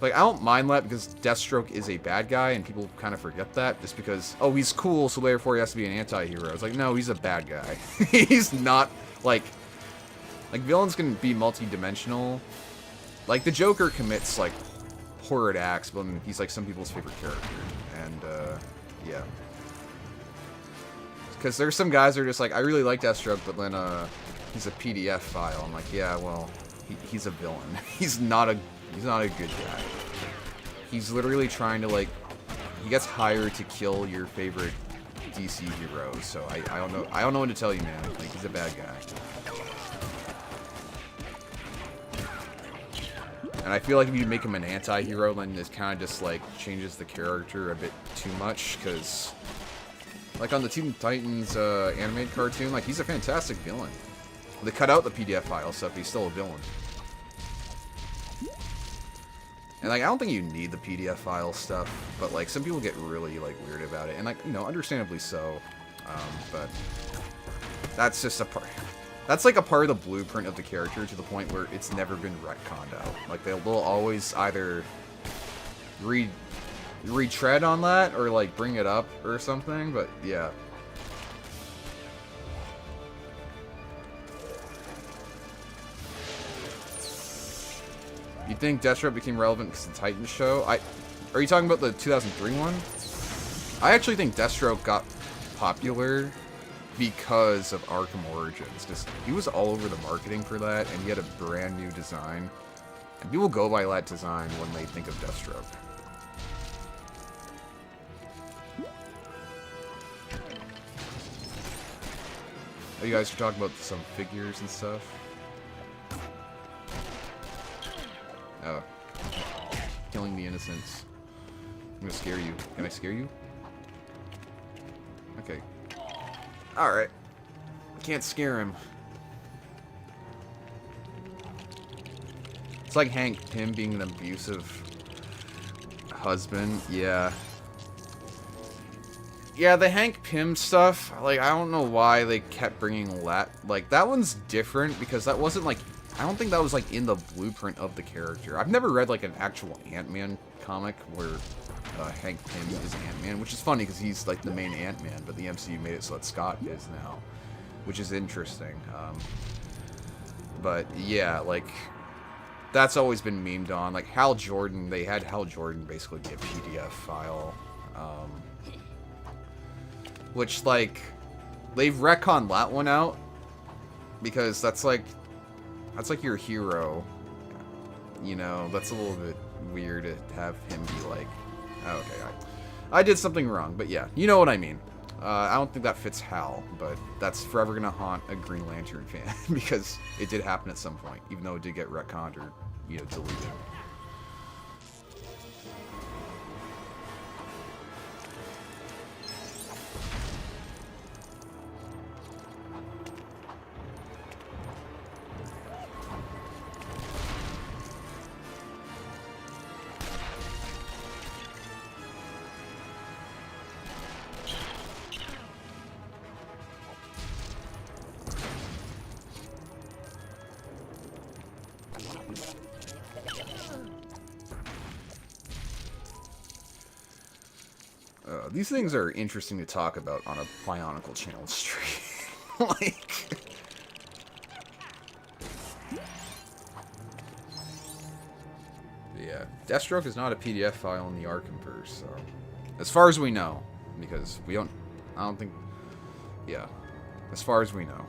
Like, I don't mind that because Deathstroke is a bad guy, and people kind of forget that, just because, oh, he's cool, so therefore he has to be an anti-hero. It's like, no, he's a bad guy. He's not, like, villains can be multi-dimensional. Like, the Joker commits, like, horrid acts, but he's, like, some people's favorite character. And, yeah. Because there's some guys that are just like, I really like Deathstroke, but then he's a PDF file. I'm like, yeah, well, he's a villain. He's not a good guy. He's literally trying to, like, he gets hired to kill your favorite DC hero. So I don't know. I don't know what to tell you, man. Like, he's a bad guy. And I feel like if you make him an anti-hero, then this kind of just, like, changes the character a bit too much, because, like, on the Teen Titans animated cartoon, like, he's a fantastic villain. They cut out the PDF file stuff, he's still a villain. And, like, I don't think you need the PDF file stuff, but, like, some people get really, like, weird about it, and, like, you know, understandably so, but that's just a part... That's like a part of the blueprint of the character to the point where it's never been retconned out. Like, they'll always either retread on that or, like, bring it up or something, but yeah. You think Deathstroke became relevant because of the Titans show? Are you talking about the 2003 one? I actually think Deathstroke got popular because of Arkham Origins, because he was all over the marketing for that, and he had a brand new design. And people go by that design when they think of Deathstroke. Oh, you guys are talking about some figures and stuff? Oh. Killing the innocents. I'm gonna scare you. Can I scare you? Okay. Alright. Can't scare him. It's like Hank Pym being an abusive husband. Yeah. Yeah, the Hank Pym stuff, like, I don't know why they kept bringing that. Like, that one's different because that wasn't, like, I don't think that was, like, in the blueprint of the character. I've never read, like, an actual Ant-Man comic where Hank Pym is Ant-Man, which is funny because he's, like, the main Ant-Man, but the MCU made it so that Scott is now, which is interesting. But, yeah, like, that's always been memed on. Like, Hal Jordan, they had Hal Jordan basically be a PDF file. Which, like, they've retconned that one out because that's like your hero, you know. That's a little bit weird to have him be like, oh, okay, I did something wrong, but yeah, you know what I mean. I don't think that fits Hal, but that's forever gonna haunt a Green Lantern fan because it did happen at some point, even though it did get retconned or, you know, deleted. These things are interesting to talk about on a Bionicle channel stream. Like... Yeah, Deathstroke is not a PDF file in the Arkhamverse, so... As far as we know, because we don't... I don't think... Yeah, as far as we know.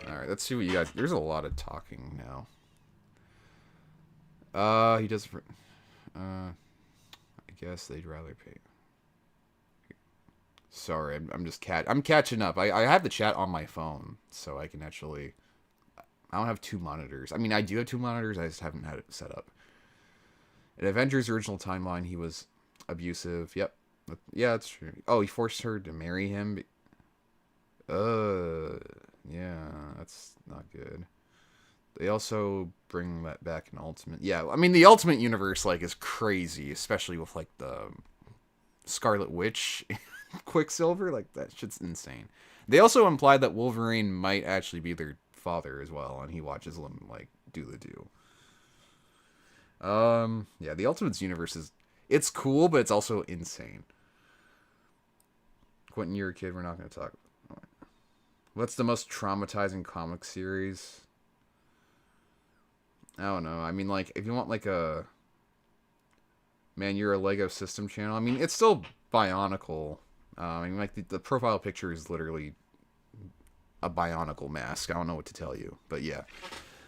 Alright, let's see what you guys... There's a lot of talking now. He does... I guess they'd rather pay. Sorry, I'm just I'm catching up. I have the chat on my phone, so I can actually... I don't have two monitors. I mean, I do have two monitors, I just haven't had it set up. In Avengers' original timeline, he was abusive. Yep. Yeah, that's true. Oh, he forced her to marry him. Yeah, that's not good. They also bring that back in Ultimate. Yeah, I mean, the Ultimate Universe, like, is crazy, especially with, like, the Scarlet Witch Quicksilver. Like, that shit's insane. They also implied that Wolverine might actually be their father as well, and he watches them, like, do the do. Yeah, the Ultimates Universe is... It's cool, but it's also insane. Quentin, you're a kid, we're not going to talk. What's the most traumatizing comic series? I don't know. I mean, like, if you want, like, a man, you're a Lego system channel. I mean, it's still Bionicle. I mean, like the profile picture is literally a Bionicle mask. I don't know what to tell you, but yeah.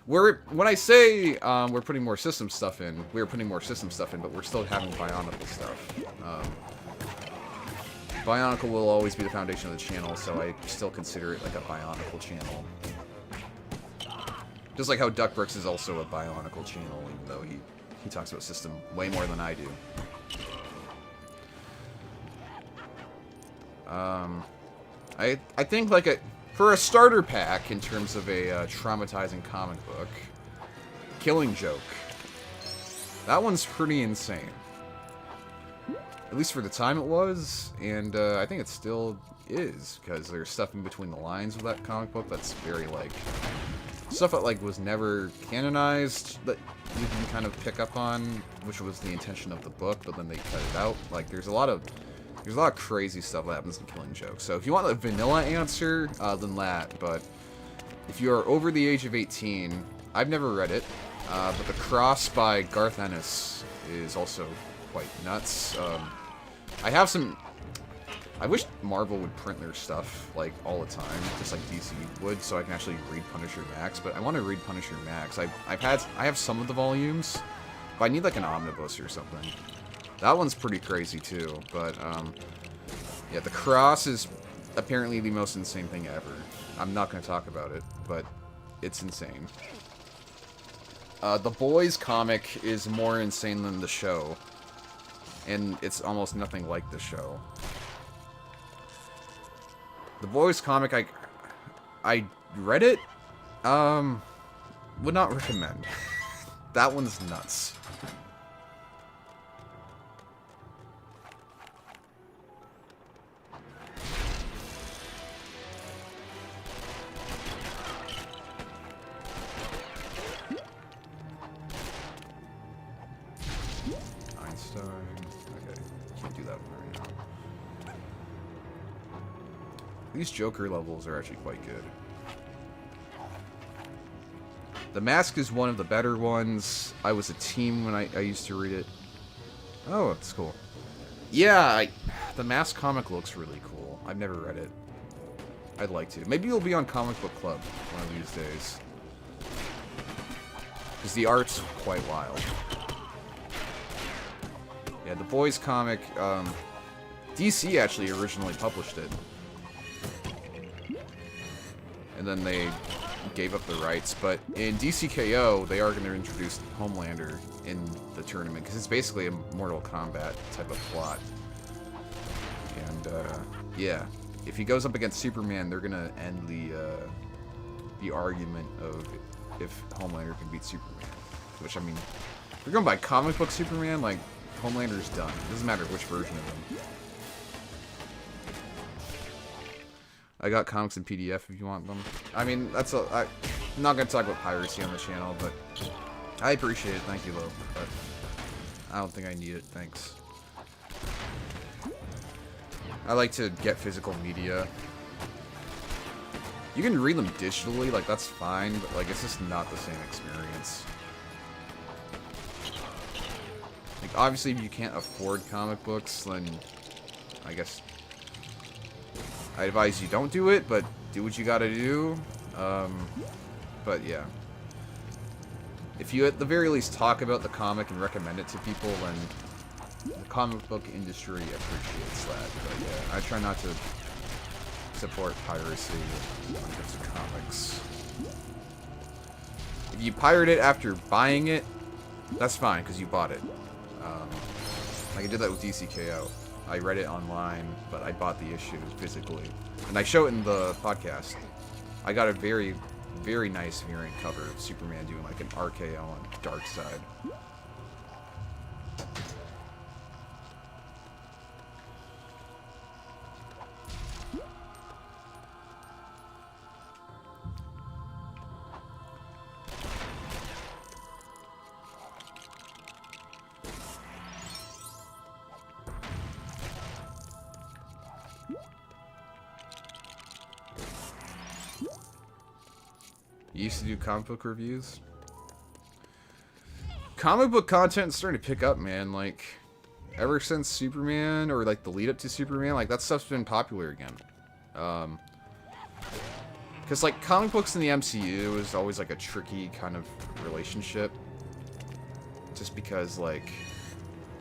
When I say we're putting more system stuff in, we're putting more system stuff in, but we're still having Bionicle stuff. Bionicle will always be the foundation of the channel, so I still consider it like a Bionicle channel. Just like how Duckbrooks is also a Bionicle channel, even though he talks about system way more than I do. I think like for a starter pack in terms of a traumatizing comic book, Killing Joke. That one's pretty insane. At least for the time it was, and I think it still is, because there's stuff in between the lines of that comic book that's very, like, stuff that, like, was never canonized that you can kind of pick up on, which was the intention of the book, but then they cut it out. Like, there's a lot of crazy stuff that happens in Killing Joke. So if you want a vanilla answer, then that, but if you are over the age of 18, I've never read it, but The Cross by Garth Ennis is also quite nuts. I wish Marvel would print their stuff, like, all the time, just like DC would, so I can actually read Punisher Max, but I want to read Punisher Max. I have some of the volumes, but I need, like, an omnibus or something. That one's pretty crazy, too, but, yeah, The Cross is apparently the most insane thing ever. I'm not going to talk about it, but it's insane. The Boys comic is more insane than the show, and it's almost nothing like the show. The Boys comic, I read it, would not recommend. That one's nuts. Einstein, okay, can't do that one right now. These Joker levels are actually quite good. The Mask is one of the better ones. I was a team when I used to read it. Oh, it's cool. Yeah, the Mask comic looks really cool. I've never read it. I'd like to. Maybe it'll be on Comic Book Club one of these days. Because the art's quite wild. Yeah, the Boys comic, DC actually originally published it. And then they gave up the rights, but in DCKO, they are going to introduce Homelander in the tournament, because it's basically a Mortal Kombat type of plot. And, yeah, if he goes up against Superman, they're going to end the argument of if Homelander can beat Superman. Which, I mean, if you're going by comic book Superman, like, Homelander's done. It doesn't matter which version of him. I got comics in PDF if you want them. I mean, I'm not going to talk about piracy on the channel, but I appreciate it. Thank you, Lo. But I don't think I need it. Thanks. I like to get physical media. You can read them digitally, like, that's fine, but, like, it's just not the same experience. Like, obviously, if you can't afford comic books, then I guess I advise you don't do it, but do what you gotta do. But yeah. If you at the very least talk about the comic and recommend it to people, then the comic book industry appreciates that. But yeah, I try not to support piracy when it comes to comics. If you pirate it after buying it, that's fine, because you bought it. Like I did that with DCKO. I read it online, but I bought the issue physically. And I show it in the podcast. I got a very, very nice variant cover of Superman doing like an RKO on Darkseid. You used to do comic book reviews? Comic book content is starting to pick up, man. Like, ever since Superman, or like the lead up to Superman, like that stuff's been popular again. Because like comic books in the MCU is always like a tricky kind of relationship. Just because like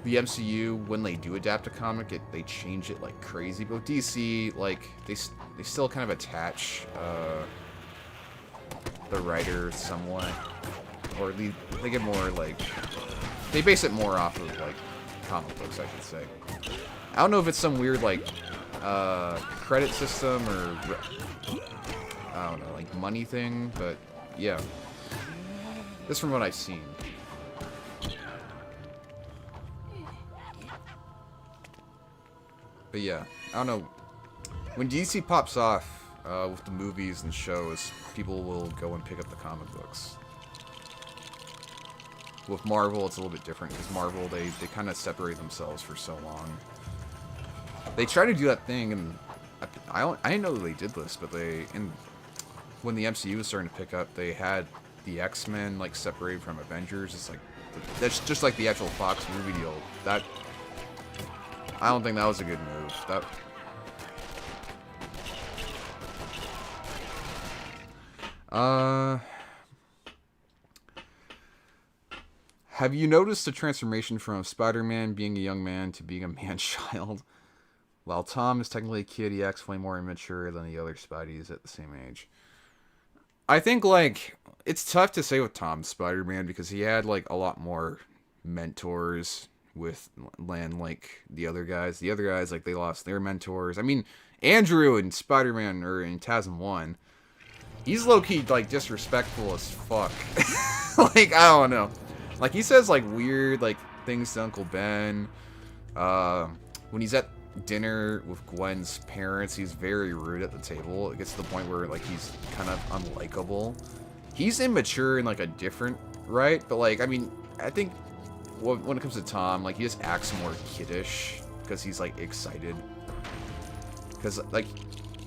the MCU, when they do adapt a comic, they change it like crazy. But with DC, like they still kind of attach the writer somewhat, or they get more like they base it more off of like comic books, I should say. I don't know if it's some weird like credit system or I don't know, like money thing, but yeah, this from what I've seen. But yeah, I don't know. When DC pops off with the movies and shows, people will go and pick up the comic books. With Marvel, it's a little bit different, because Marvel, they kind of separate themselves for so long. They try to do that thing, and I didn't know they did this, but when the MCU was starting to pick up, they had the X-Men like separated from Avengers. It's like that's just like the actual Fox movie deal. That I don't think that was a good move. Have you noticed the transformation from Spider-Man being a young man to being a man-child? While Tom is technically a kid, he acts way more immature than the other Spideys at the same age. I think, like, it's tough to say with Tom's Spider-Man because he had, like, a lot more mentors than, like, the other guys. The other guys, like, they lost their mentors. I mean, Andrew in Spider-Man, or in TASM 1, he's low-key, like, disrespectful as fuck. Like, I don't know. Like, he says, like, weird, like, things to Uncle Ben. When he's at dinner with Gwen's parents, he's very rude at the table. It gets to the point where, like, he's kind of unlikable. He's immature in, like, a different right, but, like, I mean, I think when it comes to Tom, like, he just acts more kiddish because he's, like, excited. Because, like,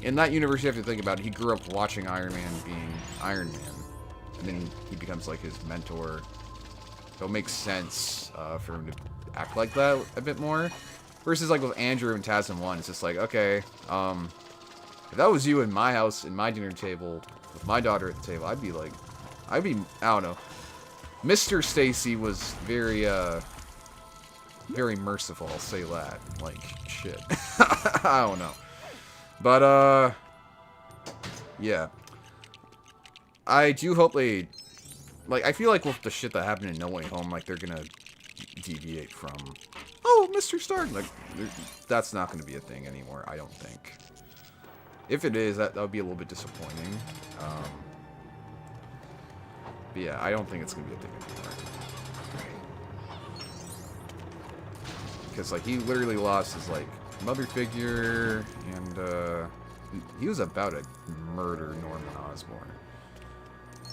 in that universe, you have to think about it, he grew up watching Iron Man being Iron Man, and then he becomes, like, his mentor. So it makes sense for him to act like that a bit more. Versus, like, with Andrew and TASM 1, it's just like, okay, if that was you in my house, in my dinner table, with my daughter at the table, I'd be, I don't know. Mr. Stacy was very merciful, I'll say that. Like, shit. I don't know. But, yeah. I do hope they... Like, I feel like with the shit that happened in No Way Home, like, they're gonna deviate from... Oh, Mr. Stark! Like, that's not gonna be a thing anymore, I don't think. If it is, that would be a little bit disappointing. But yeah, I don't think it's gonna be a thing anymore. Because, like, he literally lost his, like, mother figure, and, he was about to murder Norman Osborn.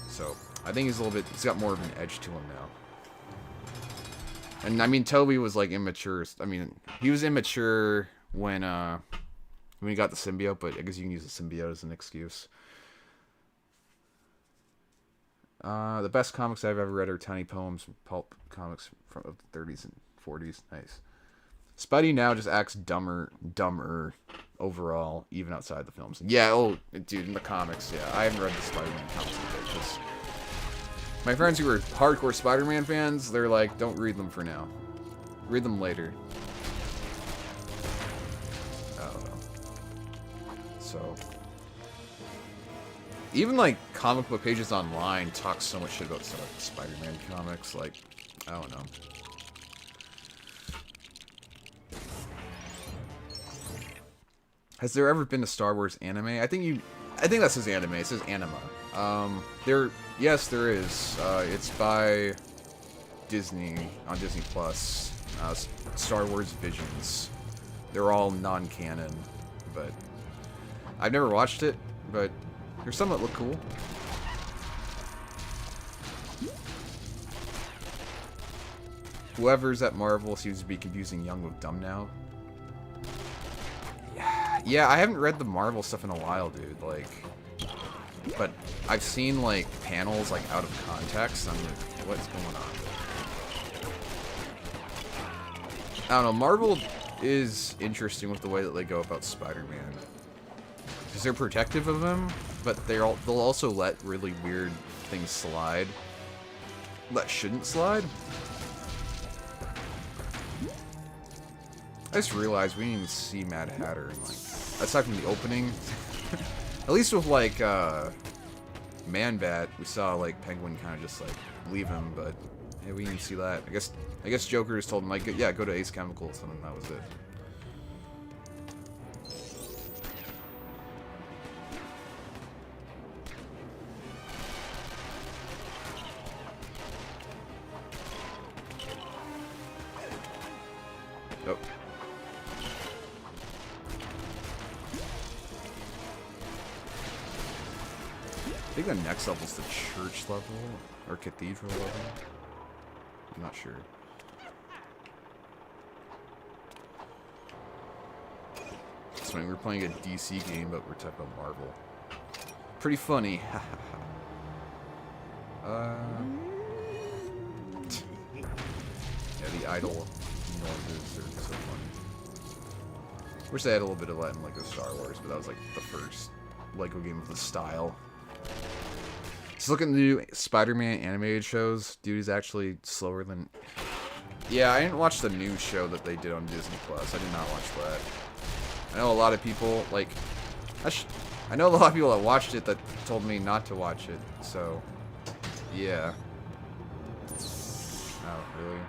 So, I think he's got more of an edge to him now. And, I mean, Toby was, like, immature. I mean, he was immature when he got the symbiote, but I guess you can use the symbiote as an excuse. The best comics I've ever read are tiny poems from pulp comics from the 30s and 40s. Nice. Spidey now just acts dumber overall, even outside the films. Yeah, oh, dude, in the comics, yeah. I haven't read the Spider-Man comics yet, because my friends who are hardcore Spider-Man fans, they're like, don't read them for now. Read them later. I don't know. So, even, like, comic book pages online talk so much shit about some of the Spider-Man comics, like, I don't know. Has there ever been a Star Wars anime? I think that says anime. It says anima. Yes, there is. It's by Disney on Disney Plus. Star Wars Visions. They're all non-canon, but I've never watched it. But there's some that look cool. Whoever's at Marvel seems to be confusing young with dumb now. Yeah, I haven't read the Marvel stuff in a while, dude. Like, but I've seen, like, panels, like, out of context. I'm like, what's going on? I don't know, Marvel is interesting with the way that they go about Spider-Man. Because they're protective of him, but they'll also let really weird things slide that shouldn't slide. I just realized we didn't even see Mad Hatter in, like, aside from the opening. At least with, like, Man-Bat, we saw, like, Penguin kind of just, like, leave him, but yeah, we didn't see that. I guess Joker just told him, like, yeah, go to Ace Chemicals, and that was it. Oh. I think the next level is the church level, or cathedral level. I'm not sure. It's funny, we're playing a DC game, but we're talking about Marvel. Pretty funny. Yeah, the idol noises are so funny. Wish they had a little bit of that in Lego Star Wars, but that was like the first Lego game of the style. Just look at the new Spider-Man animated shows. Dude is actually slower than... Yeah, I didn't watch the new show that they did on Disney Plus. I did not watch that. I know a lot of people, like... I know a lot of people that watched it that told me not to watch it, so... Yeah. Oh, really?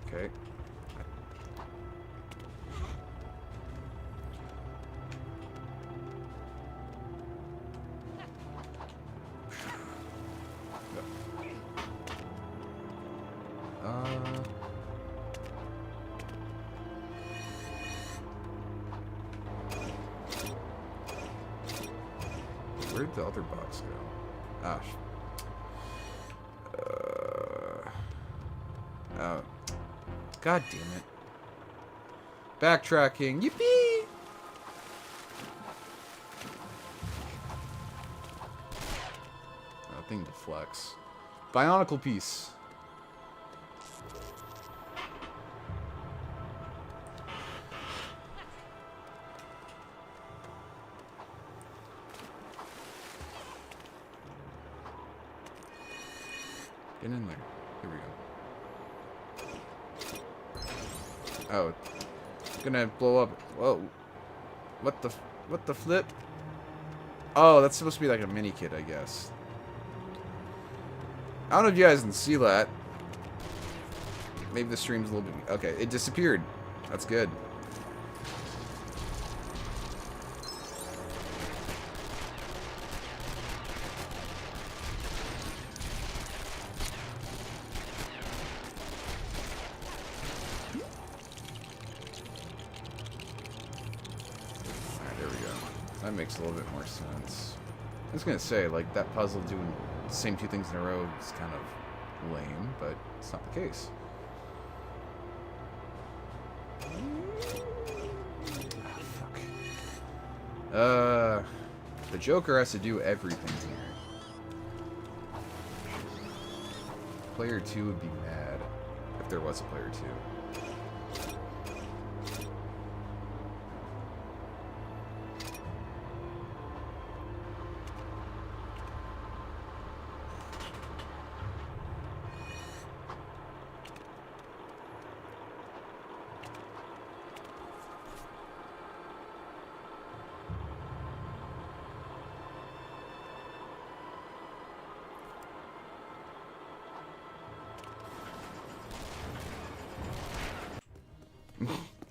Okay. Where'd the other box go? Ah. Oh. God damn it. Backtracking. Yippee! Oh, thing deflects. Bionicle piece. Get in there. Here we go. Oh. It's gonna blow up. Whoa. What the flip? Oh, that's supposed to be like a mini kit, I guess. I don't know if you guys can see that. Maybe the stream's a little bit... Okay, it disappeared. That's good. That makes a little bit more sense. I was gonna say, like, that puzzle doing the same two things in a row is kind of lame, but it's not the case. Oh, fuck. The Joker has to do everything here. Player 2 would be mad if there was a player 2.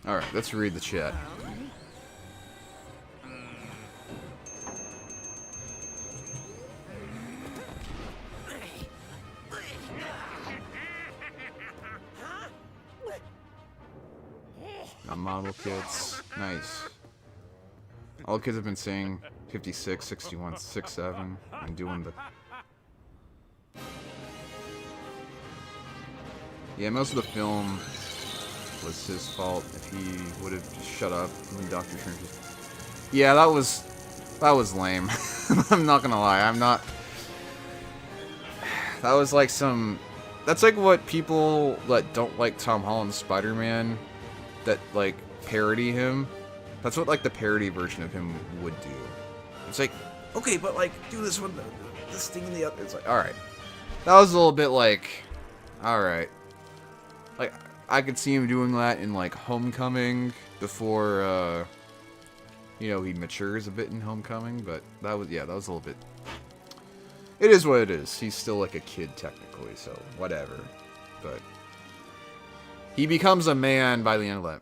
Alright, let's read the chat. Got model kits. Nice. All the kids have been saying 56, 61, 67, and doing the... Yeah, most of the film was his fault. If he would have just shut up when Dr. Strange was... Yeah, that was lame. I'm not gonna lie, I'm not... That was like some That's like what people that don't like Tom Holland's Spider-Man, that like parody him. That's what like the parody version of him would do. It's like, okay, but like do this one, this thing and the other. It's like, all right, that was a little bit like, all right. Like I could see him doing that in like Homecoming before, you know, he matures a bit in Homecoming. But that was, yeah, that was a little bit. It is what it is. He's still like a kid technically, so whatever. But he becomes a man by the end of that.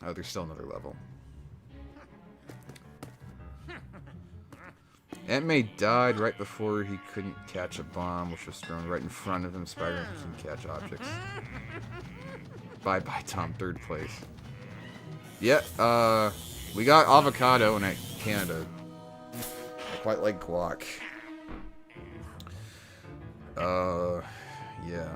Oh, there's still another level. Aunt May died right before he couldn't catch a bomb, which was thrown right in front of him. Spider-Man can catch objects. Bye-bye, Tom. 3rd place. Yeah, we got avocado in Canada. I quite like guac. Yeah.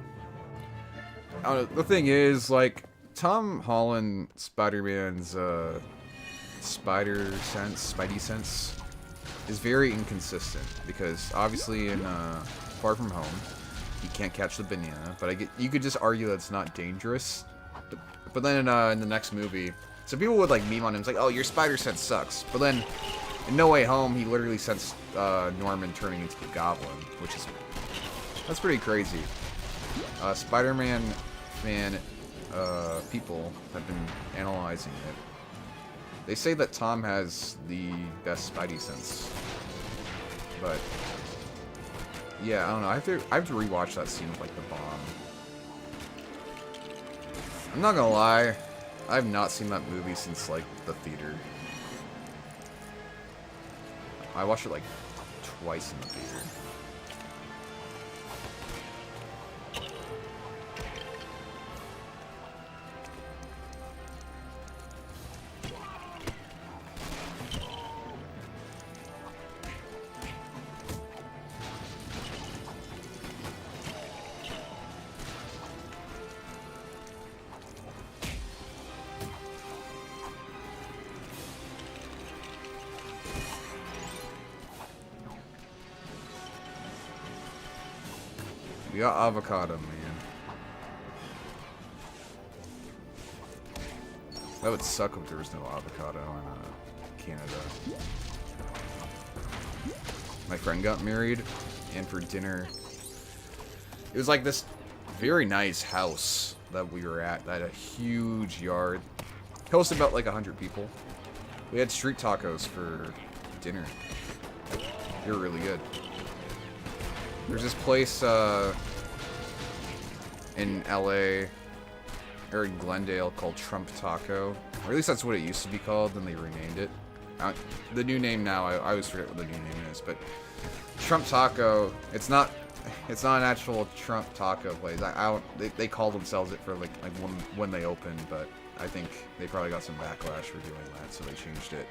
I don't know, the thing is, like, Tom Holland Spider-Man's, Spidey sense is very inconsistent, because obviously in, Far From Home, he can't catch the banana, but you could just argue that it's not dangerous, but then in the next movie, so people would, like, meme on him, it's like, oh, your spider sense sucks, but then, in No Way Home, he literally sensed, Norman turning into the Goblin, which is, that's pretty crazy. Spider-Man fan, people have been analyzing it. They say that Tom has the best Spidey sense. But yeah, I don't know. I have to rewatch that scene with like the bomb. I'm not gonna lie, I have not seen that movie since like the theater. I watched it like twice in the theater. We got avocado, man. That would suck if there was no avocado in Canada. My friend got married, and for dinner, it was like this very nice house that we were at that had a huge yard. It hosted about like 100 people. We had street tacos for dinner. They were really good. There's this place in LA, or in Glendale, called Trump Taco. Or at least that's what it used to be called, then they renamed it. The new name now, I always forget what the new name is, but Trump Taco, it's not an actual Trump Taco place. They call themselves it for like when they opened, but I think they probably got some backlash for doing that, so they changed it.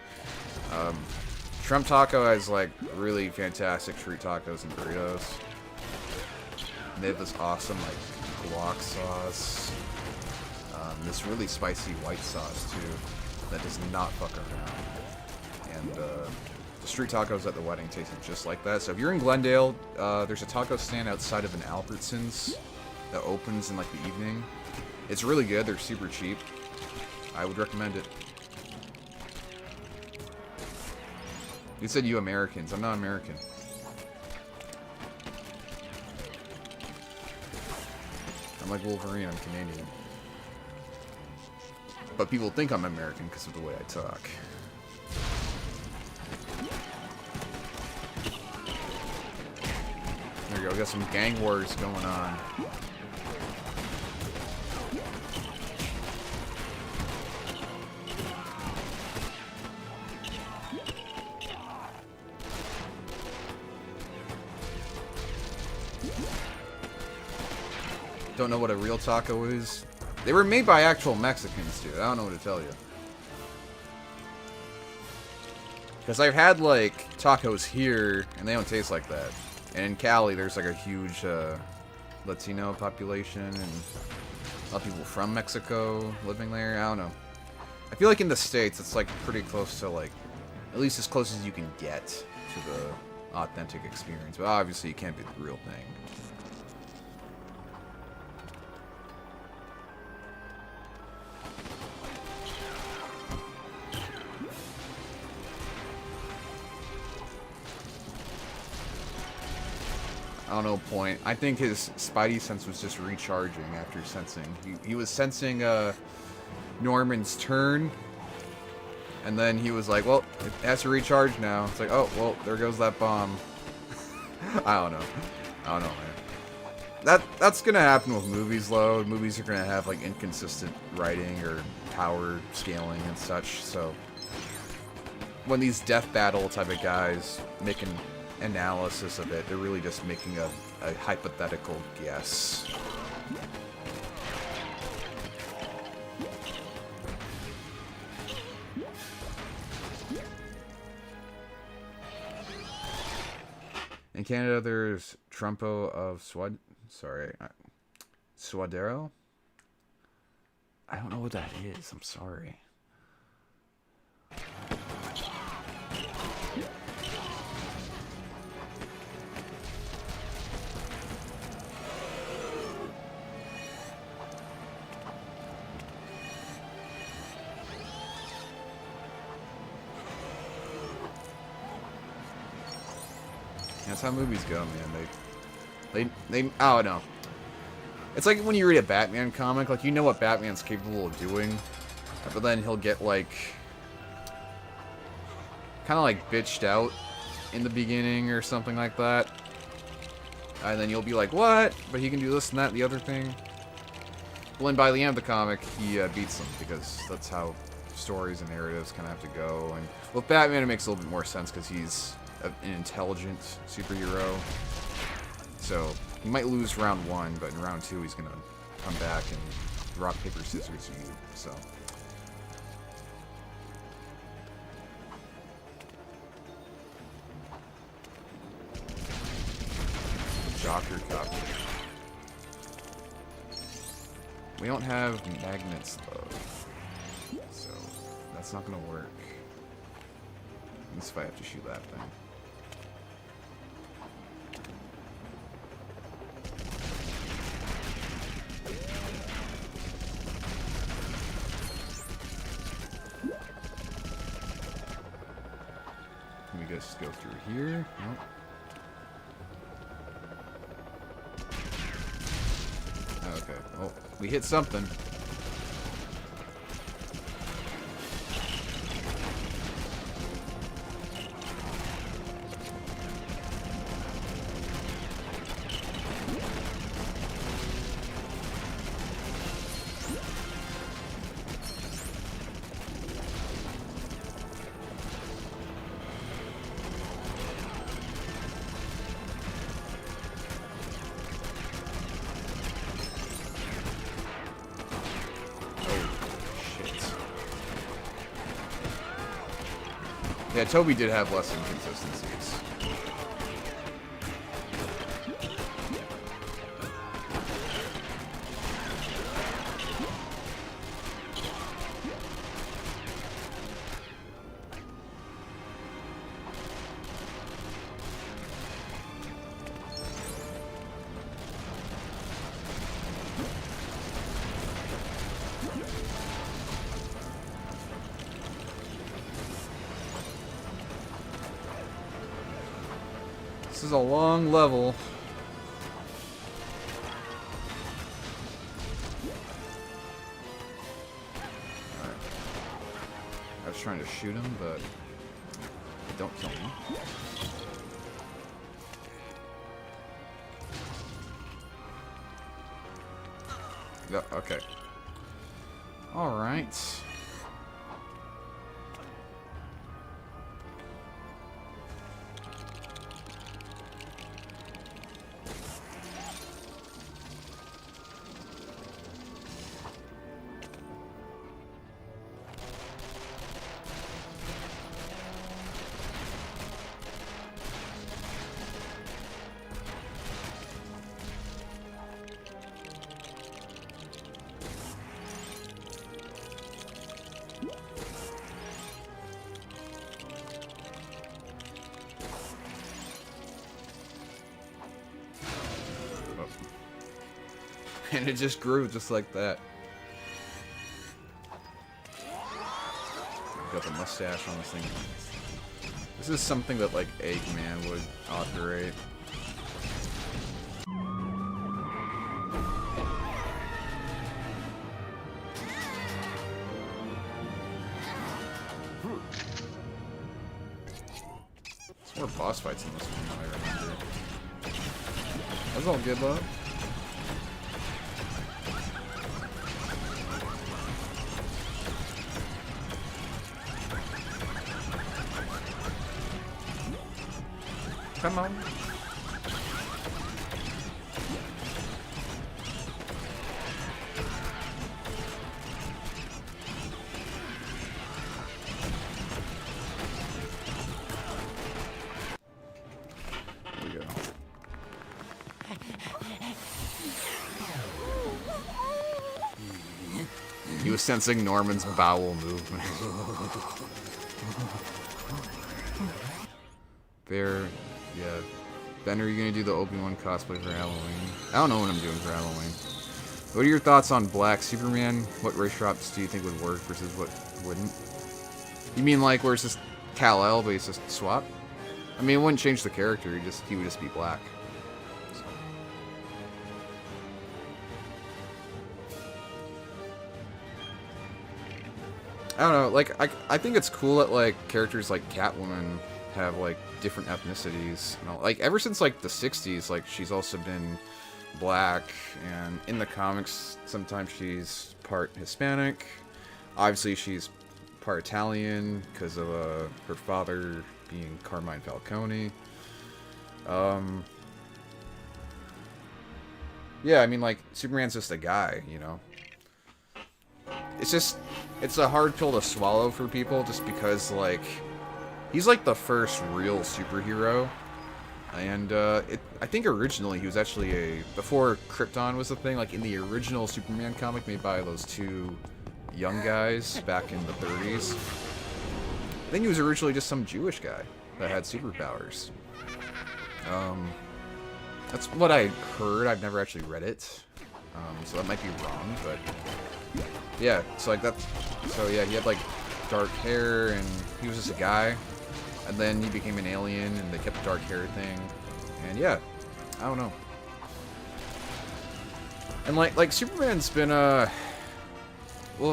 Trump Taco has like really fantastic street tacos and burritos. And they have this awesome like guac sauce. This really spicy white sauce too, that does not fuck around. And the street tacos at the wedding tasted just like that. So if you're in Glendale, there's a taco stand outside of an Albertsons that opens in like the evening. It's really good. They're super cheap. I would recommend it. You said you Americans. I'm not American. I'm like Wolverine. I'm Canadian. But people think I'm American because of the way I talk. There you go. We got some gang wars going on. Don't know what a real taco is. They were made by actual Mexicans, dude. I don't know what to tell you. Because I've had, like, tacos here, and they don't taste like that. And in Cali, there's, like, a huge Latino population, and a lot of people from Mexico living there. I don't know. I feel like in the States, it's, like, pretty close to, like, at least as close as you can get to the authentic experience. But obviously, it can't be the real thing. don't know, point. I think his Spidey sense was just recharging after sensing. He was sensing Norman's turn, and then he was like, well, it has to recharge now. It's like, oh, well, there goes that bomb. I don't know. Man. That's gonna happen with movies, though. Movies are gonna have, like, inconsistent writing or power scaling and such, so when these death battle type of guys make an analysis of it, they're really just making a hypothetical guess. In Canada, there's Trumpo of Swadero? I don't know what that is. I'm sorry. That's how movies go, man. They I don't know. It's like when you read a Batman comic, like, you know what Batman's capable of doing, but then he'll get, like, kind of like bitched out in the beginning or something like that, and then you'll be like, what? But he can do this and that and the other thing. But then by the end of the comic, he beats them, because that's how stories and narratives kind of have to go. And with Batman, it makes a little bit more sense because he's an intelligent superhero. So he might lose round 1, but in round 2 he's gonna come back and rock, paper, scissors you. So Jocker copy. We don't have magnets though, so that's not gonna work. At least if I have to shoot that thing. Can we just go through here? Nope. Okay, well, we hit something. Yeah, Toby did have less inconsistencies. This is a long level. Alright. I was trying to shoot him, but don't kill me. Yep, okay. Alright. And it just grew just like that. Got the mustache on this thing. This is something that, like, Eggman would operate. More boss fights in this one, I remember. That's all good, though. Come on. There we go. He was sensing Norman's bowel movement. There, yeah. Ben, are you gonna do the Obi-Wan cosplay for Halloween? I don't know what I'm doing for Halloween. What are your thoughts on Black Superman? What race shops do you think would work versus what wouldn't? You mean like where it's just Kal-El, but it's just swap? I mean, it wouldn't change the character. He would just be black. So. I don't know. Like, I think it's cool that like characters like Catwoman have like different ethnicities. You know? Like ever since like the '60s, like she's also been black, and in the comics, sometimes she's part Hispanic. Obviously, she's part Italian because of her father being Carmine Falcone. Yeah, I mean, like, Superman's just a guy, you know? It's a hard pill to swallow for people just because, like, he's, like, the first real superhero. And, I think originally he was actually before Krypton was a thing, like, in the original Superman comic made by those two young guys back in the 30s. I think he was originally just some Jewish guy that had superpowers. That's what I heard. I've never actually read it, so that might be wrong. But yeah, so like that. So yeah, he had like dark hair, and he was just a guy. And then he became an alien, and they kept the dark hair thing. And yeah, I don't know. And like Superman's been well,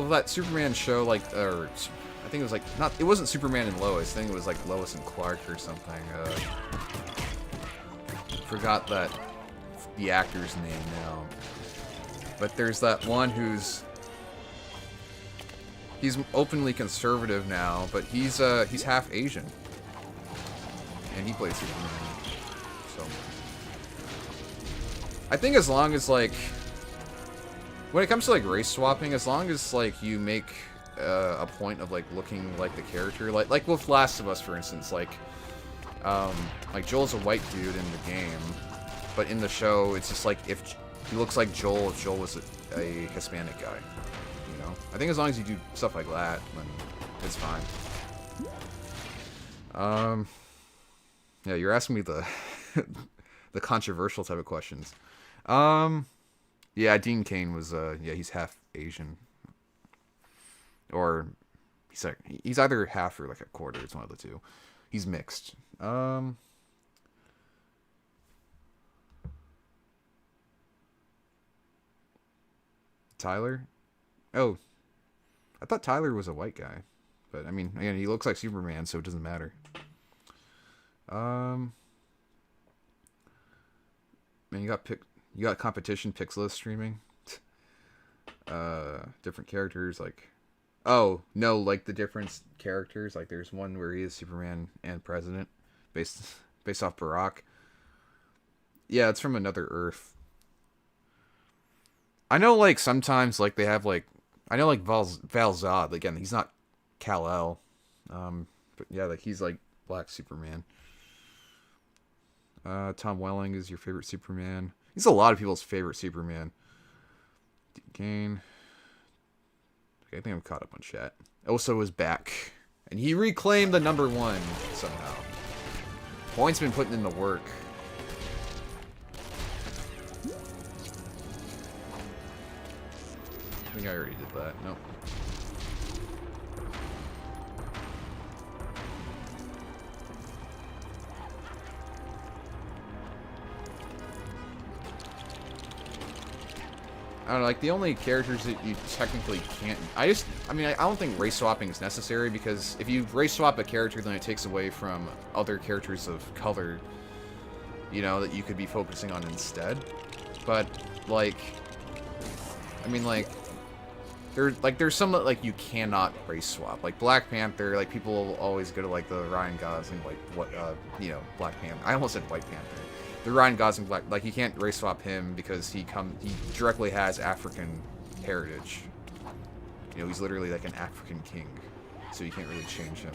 that Superman show, like, or I think it was like it wasn't Superman and Lois. I think it was like Lois and Clark or something. Forgot the actor's name now. But there's that one he's openly conservative now, but he's half Asian, and he plays Superman. So I think as long as like when it comes to like race swapping, as long as like you make a point of like looking like the character, like with Last of Us, for instance, like Joel's a white dude in the game, but in the show it's just like if he looks like Joel if Joel was a Hispanic guy, you know. I think as long as you do stuff like that, then it's fine. Yeah, you're asking me the the controversial type of questions. Yeah, Dean Cain was yeah, he's half Asian, or he's either half or like a quarter. It's one of the two. He's mixed. Tyler? Oh, I thought Tyler was a white guy, but I mean, again, he looks like Superman, so it doesn't matter. Man, you got competition Pixelist streaming. Different characters, like, oh no, like the different characters. Like, there's one where he is Superman and President, based off Barack. Yeah, it's from another Earth. I know, like, sometimes, like, they have, like, I know, like, Val Zod, again, he's not Kal-El, but, yeah, like, he's, like, Black Superman. Tom Welling is your favorite Superman. He's a lot of people's favorite Superman. Gain. Okay, I think I'm caught up on chat. Oso is back, and he reclaimed the #1 somehow. Point's been putting in the work. I think I already did that. Nope. I don't know, like, the only characters that you technically can't... I mean, I don't think race swapping is necessary, because if you race swap a character, then it takes away from other characters of color, you know, that you could be focusing on instead. But, like... I mean, like... There's some that, like, you cannot race swap. Like, Black Panther, like, people always go to, like, the Ryan Gosling, like, what, you know, Black Panther. I almost said White Panther. The Ryan Gosling Black, like, you can't race swap him because he directly has African heritage. You know, he's literally like an African king, so you can't really change him.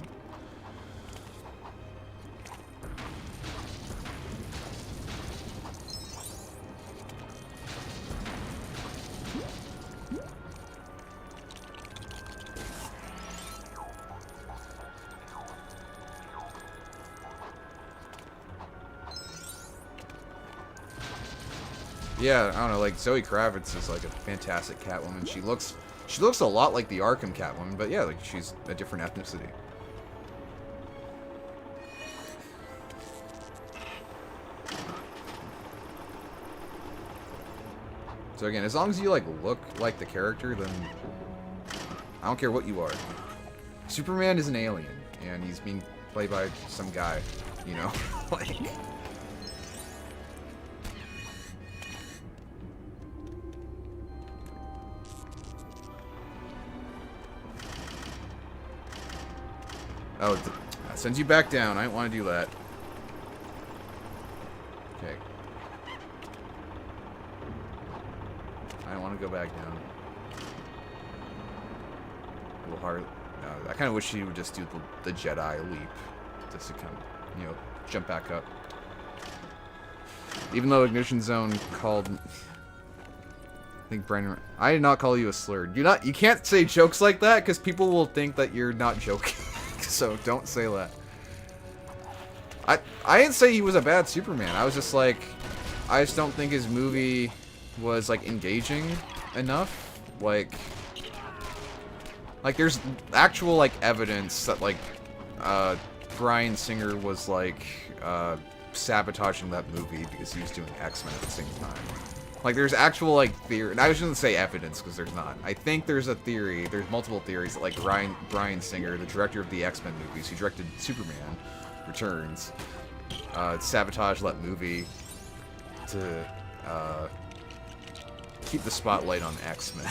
Yeah, I don't know, like, Zoe Kravitz is, like, a fantastic Catwoman. She looks a lot like the Arkham Catwoman, but yeah, like, she's a different ethnicity. So again, as long as you, like, look like the character, then I don't care what you are. Superman is an alien, and he's being played by some guy, you know? Like... Oh, that sends you back down. I didn't want to do that. Okay. I don't want to go back down. A little hard. I kind of wish he would just do the Jedi leap. Just to kind of, you know, jump back up. Even though Ignition Zone called... I think Brandon... I did not call you a slur. You can't say jokes like that, because people will think that you're not joking. So don't say that. I didn't say he was a bad Superman. I was just like, I just don't think his movie was like engaging enough. Like there's actual like evidence that like Bryan Singer was like sabotaging that movie because he was doing X-Men at the same time. Like, there's actual, like, theory. And I shouldn't say evidence, because there's not. I think there's a theory. There's multiple theories that, like, Bryan Singer, the director of the X-Men movies, who directed Superman Returns, sabotaged that movie to keep the spotlight on X-Men.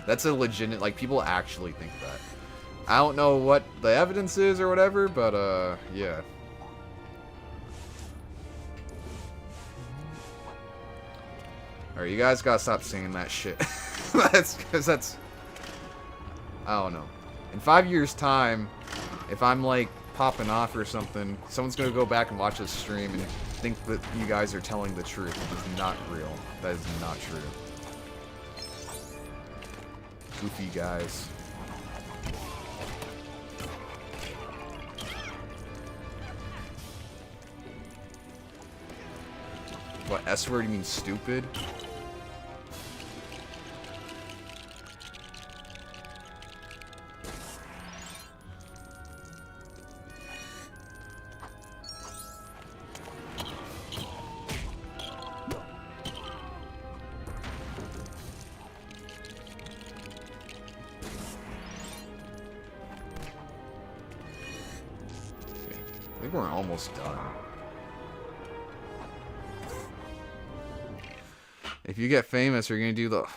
That's a legitimate... Like, people actually think that. I don't know what the evidence is or whatever, but, yeah. Alright, you guys gotta stop saying that shit. That's... I don't know. In 5 years' time, if I'm, like, popping off or something, someone's gonna go back and watch this stream and think that you guys are telling the truth. It is not real. That is not true. Goofy guys. What, S-word, you mean stupid? I think we're almost done. If you get famous, you're gonna do the...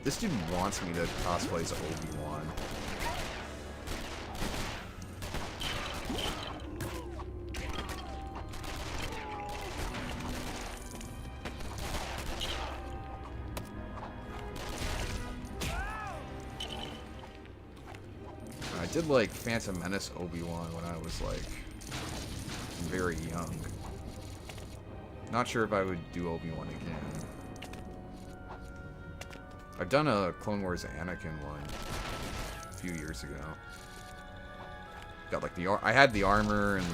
This dude wants me to cosplay as Obi-Wan. I did like Phantom Menace Obi-Wan when I was like very young. Not sure if I would do Obi-Wan again. I've done a Clone Wars Anakin one a few years ago. Got like I had the armor and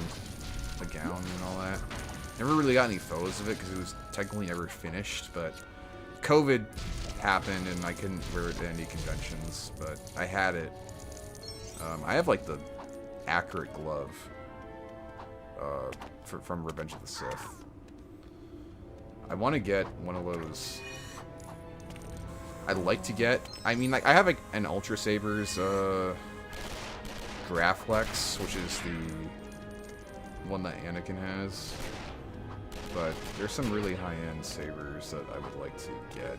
the gown and all that. Never really got any photos of it because it was technically never finished, but COVID happened and I couldn't wear it at any conventions, but I had it. I have like the accurate glove from Revenge of the Sith. I want to get one of those I'd like to get. I mean, like, I have like an Ultra Sabers Graflex, which is the one that Anakin has. But there's some really high-end sabers that I would like to get.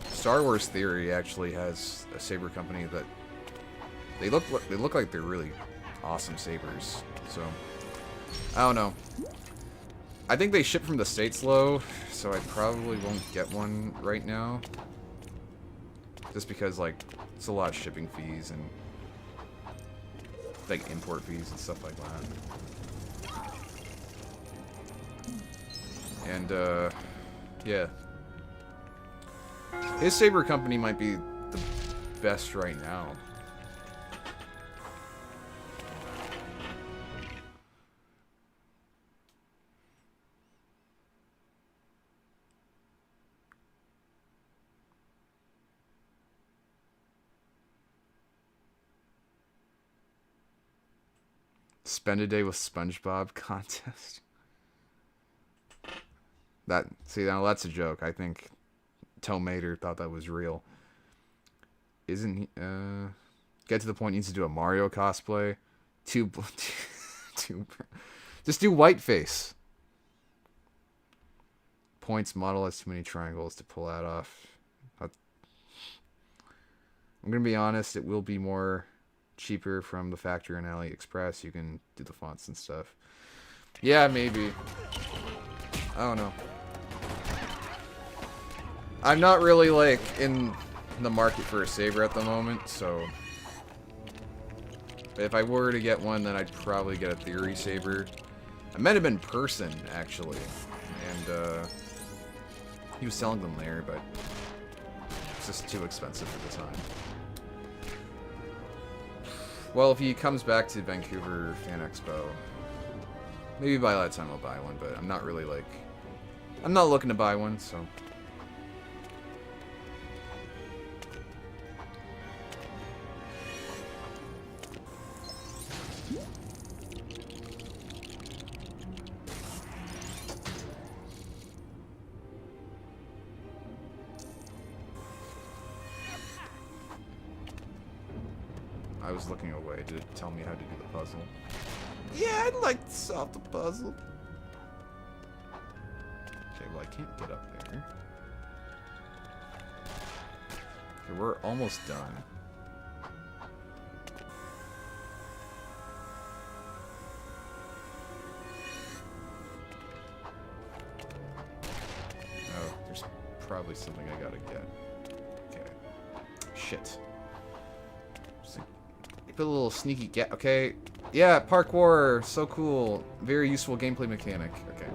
Star Wars Theory actually has a saber company that they look like they're really awesome sabers. So I don't know. I think they ship from the States low, so I probably won't get one right now. Just because, like, it's a lot of shipping fees and like import fees and stuff like that. And yeah. His saber company might be the best right now. Spend a day with SpongeBob contest. See, now that's a joke. I think Tomater thought that was real. Isn't he? Get to the point. Needs to do a Mario cosplay. Just do whiteface. Points model has too many triangles to pull that off. I'm gonna be honest. It will be more cheaper from the factory on AliExpress. You can do the fonts and stuff. Yeah, maybe. I don't know. I'm not really, like, in the market for a saber at the moment, so if I were to get one, then I'd probably get a Theory saber. I met him in person, actually, and he was selling them there, but it's just too expensive at the time. Well, if he comes back to Vancouver Fan Expo, maybe by that time I'll buy one, but I'm not really, like, I'm not looking to buy one, so. I was looking away. Did it tell me how to do the puzzle? Yeah, I'd like to solve the puzzle. Okay, well, I can't get up there. Okay, we're almost done. Oh, there's probably something I gotta get. Okay. Shit. Put a little sneaky get. Okay. Yeah, parkour. So cool. Very useful gameplay mechanic. Okay.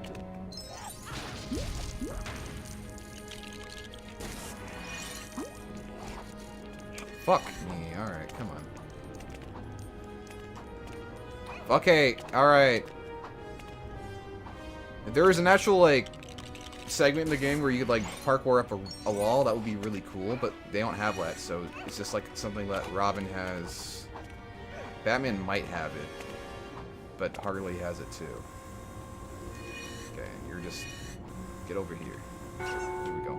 Fuck me. Alright, come on. Okay, alright. If there was an actual, like, segment in the game where you could, like, parkour up a wall, that would be really cool, but they don't have that, so it's just, like, something that Robin has. Batman might have it, but Harley has it too. Okay, you're just... Get over here. Here we go.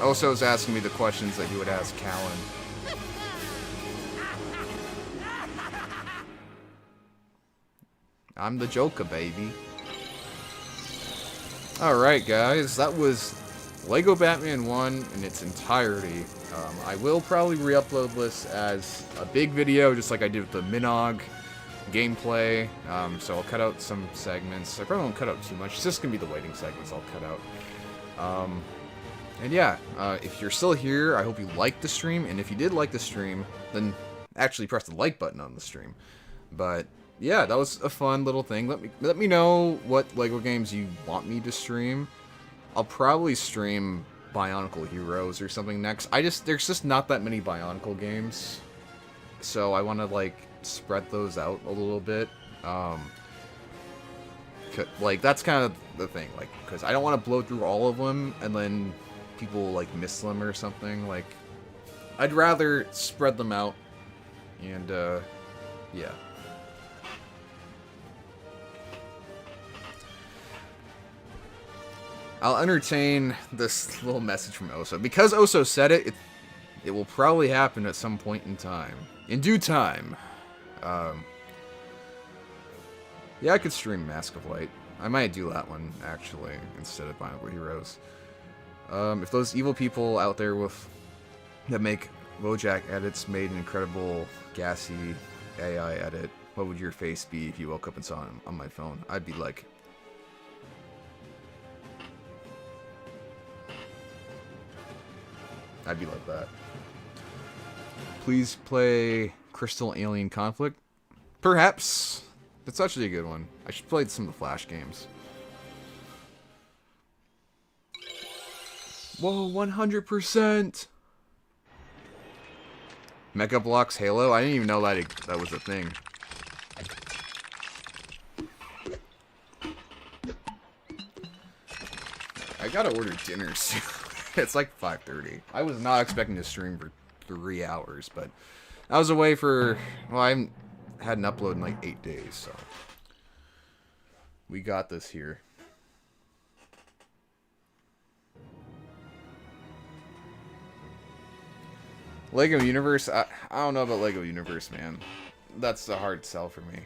Also is asking me the questions that he would ask Callan. I'm the Joker, baby. Alright, guys, that was Lego Batman 1 in its entirety. I will probably re-upload this as a big video, just like I did with the Minog gameplay. So I'll cut out some segments. I probably won't cut out too much. It's just going to be the waiting segments I'll cut out. And yeah, if you're still here, I hope you liked the stream. And if you did like the stream, then actually press the like button on the stream. But yeah, that was a fun little thing. Let me know what Lego games you want me to stream. I'll probably stream Bionicle Heroes or something next. There's just not that many Bionicle games, so I want to like spread those out a little bit. Like that's kind of the thing, like because I don't want to blow through all of them and then people like miss them or something. Like I'd rather spread them out, and yeah. I'll entertain this little message from Oso. Because Oso said it, it will probably happen at some point in time. In due time. Yeah, I could stream Mask of Light. I might do that one, actually, instead of Bionicle Heroes. If those evil people out there that make Wojak edits made an incredible, gassy AI edit, what would your face be if you woke up and saw it on my phone? I'd be like... I'd be like that. Please play Crystal Alien Conflict. Perhaps. That's actually a good one. I should play some of the Flash games. Whoa, 100%! Mecha Blocks Halo? I didn't even know that was a thing. I gotta order dinner soon. It's like 5:30. I was not expecting to stream for 3 hours, but I was away for... Well, I hadn't uploaded in like 8 days, so... We got this here. Lego Universe? I don't know about Lego Universe, man. That's a hard sell for me.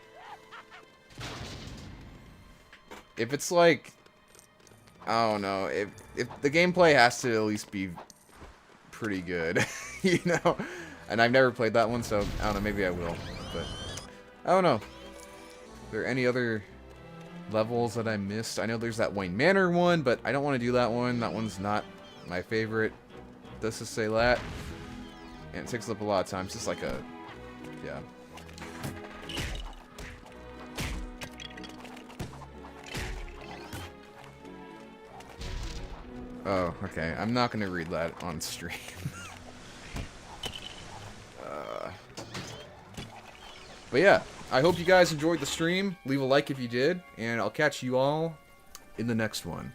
If it's like... I don't know. If the gameplay has to at least be pretty good, you know? And I've never played that one, so I don't know. Maybe I will. But I don't know. Are there any other levels that I missed? I know there's that Wayne Manor one, but I don't want to do that one. That one's not my favorite. Does this say that? And it takes up a lot of time. It's just like a... Yeah. Oh, okay. I'm not going to read that on stream. But yeah, I hope you guys enjoyed the stream. Leave a like if you did, and I'll catch you all in the next one.